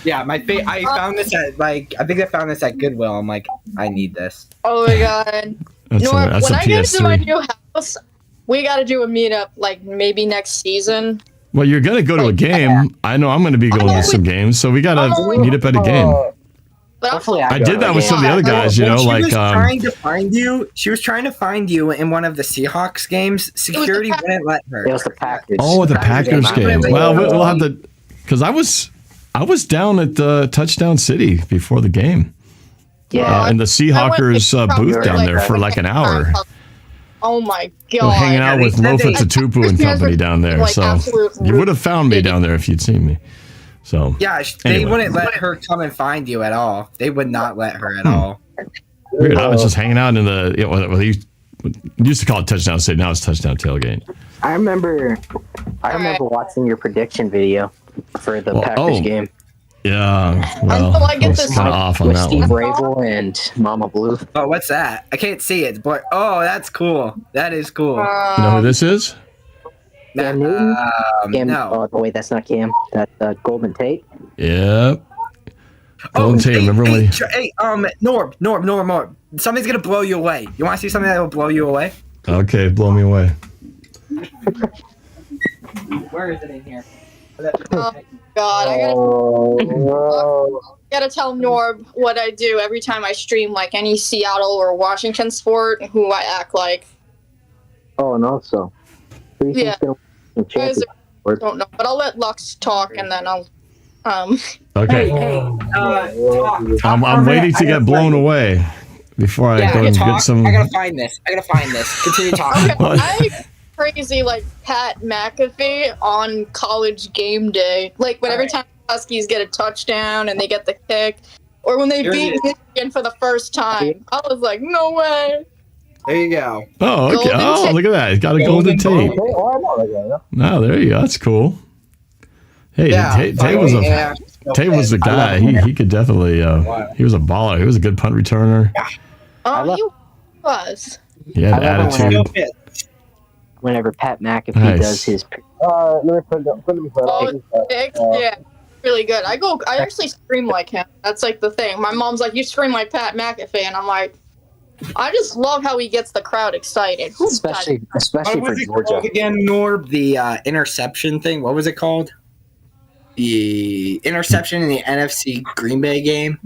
Yeah, I found this at I think I found this at Goodwill. I'm like, I need this. Oh my god. That's when a I get to my PS3. new house, we got to do a meetup like maybe next season. Well, you're gonna go to a game. I know I'm gonna be going to some games, so we gotta meet up at a game. But hopefully I did that with some of the other guys, She was trying to find you. She was trying to find you in one of the Seahawks games. Security wouldn't let her. It was the Packers. Oh, the Packers game. Well, we'll have to, because I was down at Touchdown City before the game. Yeah. In the Seahawkers booth down there for like an hour. Oh my We're god. hanging out with Lofa Tatupu and company down there. So you would have found me down there if you'd seen me. So yeah, they wouldn't let her come and find you at all. They would not let her at all. Weird. I was just hanging out in the they used to call it Touchdown City. Now it's Touchdown Tailgate. I remember watching your prediction video for the Packers game. Yeah, well, I get this kind of off on with that Steve one. Rabel and Mama Blue. Oh, what's that? I can't see it, but that's cool. That is cool. You know who this is? Cam Newton? No. Oh, wait, that's not Cam. That's Golden Tate. Yep. Golden Tate. Remember when? Hey, Norb. Something's gonna blow you away. You want to see something that will blow you away? Okay, blow me away. Where is it in here? Oh god, I gotta tell Norb what I do every time I stream like any Seattle or Washington sport and who I act like. Oh, no, so. Yeah. You guys don't know, but I'll let Lux talk and then I'll Okay. I'm waiting to get blown away before I go and get some. I gotta find this. Continue talking. I crazy like Pat McAfee on College game day. Like when every time Huskies get a touchdown and they get the kick, or when they beat Michigan for the first time, I was like, no way. There you go. Oh, okay. Oh, look at that. He's got a Golden Tate. No, there you go. That's cool. Hey, Tate was Tate was the guy. He could definitely. He was a baller. He was a good punt returner. Oh, he was. He had attitude. Whenever Pat McAfee does his. Let me put Yeah, really good. I actually scream like him. That's like the thing. My mom's like, you scream like Pat McAfee, and I'm like, I just love how he gets the crowd excited. Especially for Georgia. Again, Norb, the interception thing. What was it called? The interception in the NFC Green Bay game.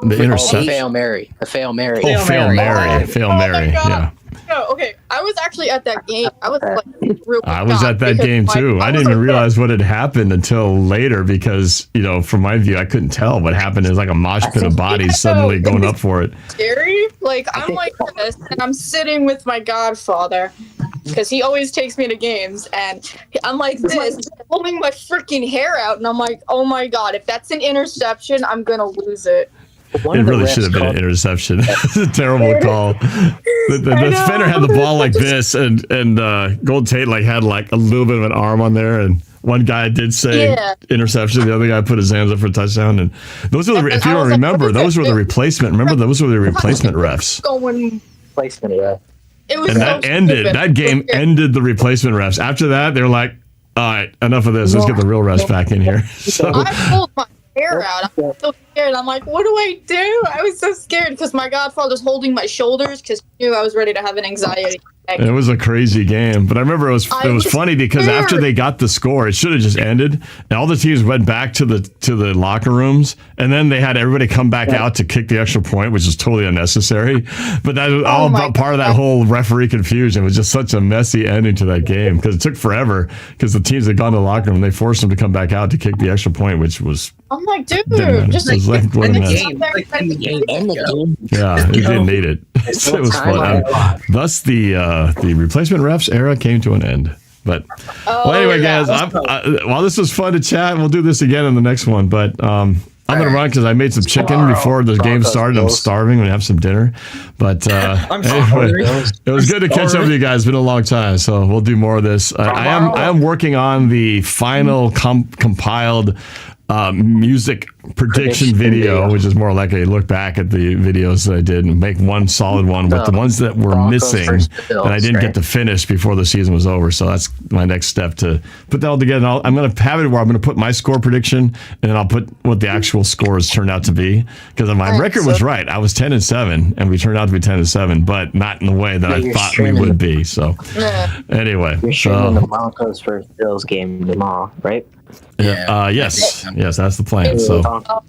The interception. Fail Mary. The Fail Mary. Oh, Fail Mary. Fail Mary. Yeah. No, okay. I was actually at that game. I was like, real. I was at that game too. I didn't even realize what had happened until later because, from my view, I couldn't tell what happened. It was like a mosh pit of bodies suddenly going up for it. Scary. Like, I'm like this, and I'm sitting with my godfather because he always takes me to games, and I'm like this, pulling my freaking hair out, and I'm like, oh my God, if that's an interception, I'm going to lose it. It really should have been an interception. It's a terrible call. The defender had the ball like this, and Gold Tate had a little bit of an arm on there, and one guy did say interception. The other guy put his hands up for a touchdown, and those were if you don't remember, those were the replacement. Remember, those were the replacement refs. Replacement ref. It was and that ended. That game ended the replacement refs. After that, they were like, "All right, enough of this. Let's get the real refs back in here." So. I pulled my hair out. I'm so scared. I'm like, what do I do? I was so scared because my godfather's holding my shoulders because he knew I was ready to have an anxiety attack. It was a crazy game, but I remember it was funny because after they got the score, it should have just ended, and all the teams went back to the locker rooms, and then they had everybody come back out to kick the extra point, which is totally unnecessary. But that was all about part of that whole referee confusion. It was just such a messy ending to that game because it took forever because the teams had gone to the locker room, they forced them to come back out to kick the extra point, which was. I'm like, dude, just end the game. Yeah, he didn't need it. It was fun. Thus, the replacement refs era came to an end. But anyway, guys, while this was fun to chat, we'll do this again in the next one. But I'm gonna run because I made some chicken before the game started. I'm starving. I'm gonna have some dinner. But anyway, it was good to catch up with you guys. It's been a long time, so we'll do more of this. I am working on the final compiled music prediction video, which is more like a look back at the videos that I did and make one solid one with the ones that were missing that I didn't get to finish before the season was over. So that's my next step to put that all together. And I'm going to have it where I'm going to put my score prediction and then I'll put what the actual scores turned out to be because my record was right. I was 10-7 and we turned out to be 10-7 but not in the way that I thought we would be. So anyway, you're streaming the Broncos versus Bills game tomorrow, right? Yes, that's the plan. So, all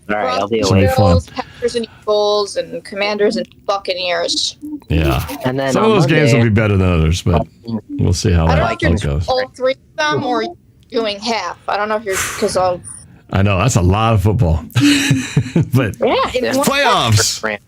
right, I'll be away. Bills, Packers and Eagles, and Commanders and Buccaneers. Yeah, and then some of those games will be better than others, but we'll see how that goes. All three of them, or doing half. I don't know if you're because I'll. I know that's a lot of football, but playoffs.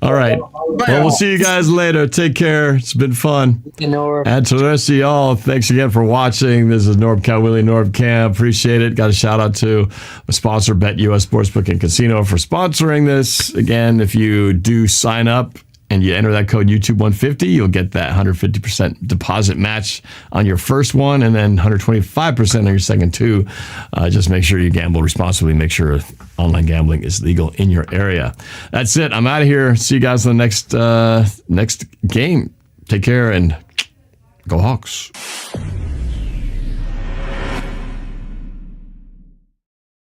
All right. Well, we'll see you guys later. Take care. It's been fun. And to the rest of y'all, thanks again for watching. This is NorbCam, Willie NorbCam. Appreciate it. Got a shout out to the sponsor, Bet US Sportsbook and Casino, for sponsoring this. Again, if you do sign up and you enter that code YouTube150, you'll get that 150% deposit match on your first one and then 125% on your second two. Just make sure you gamble responsibly. Make sure online gambling is legal in your area. That's it. I'm out of here. See you guys in the next game. Take care and go Hawks.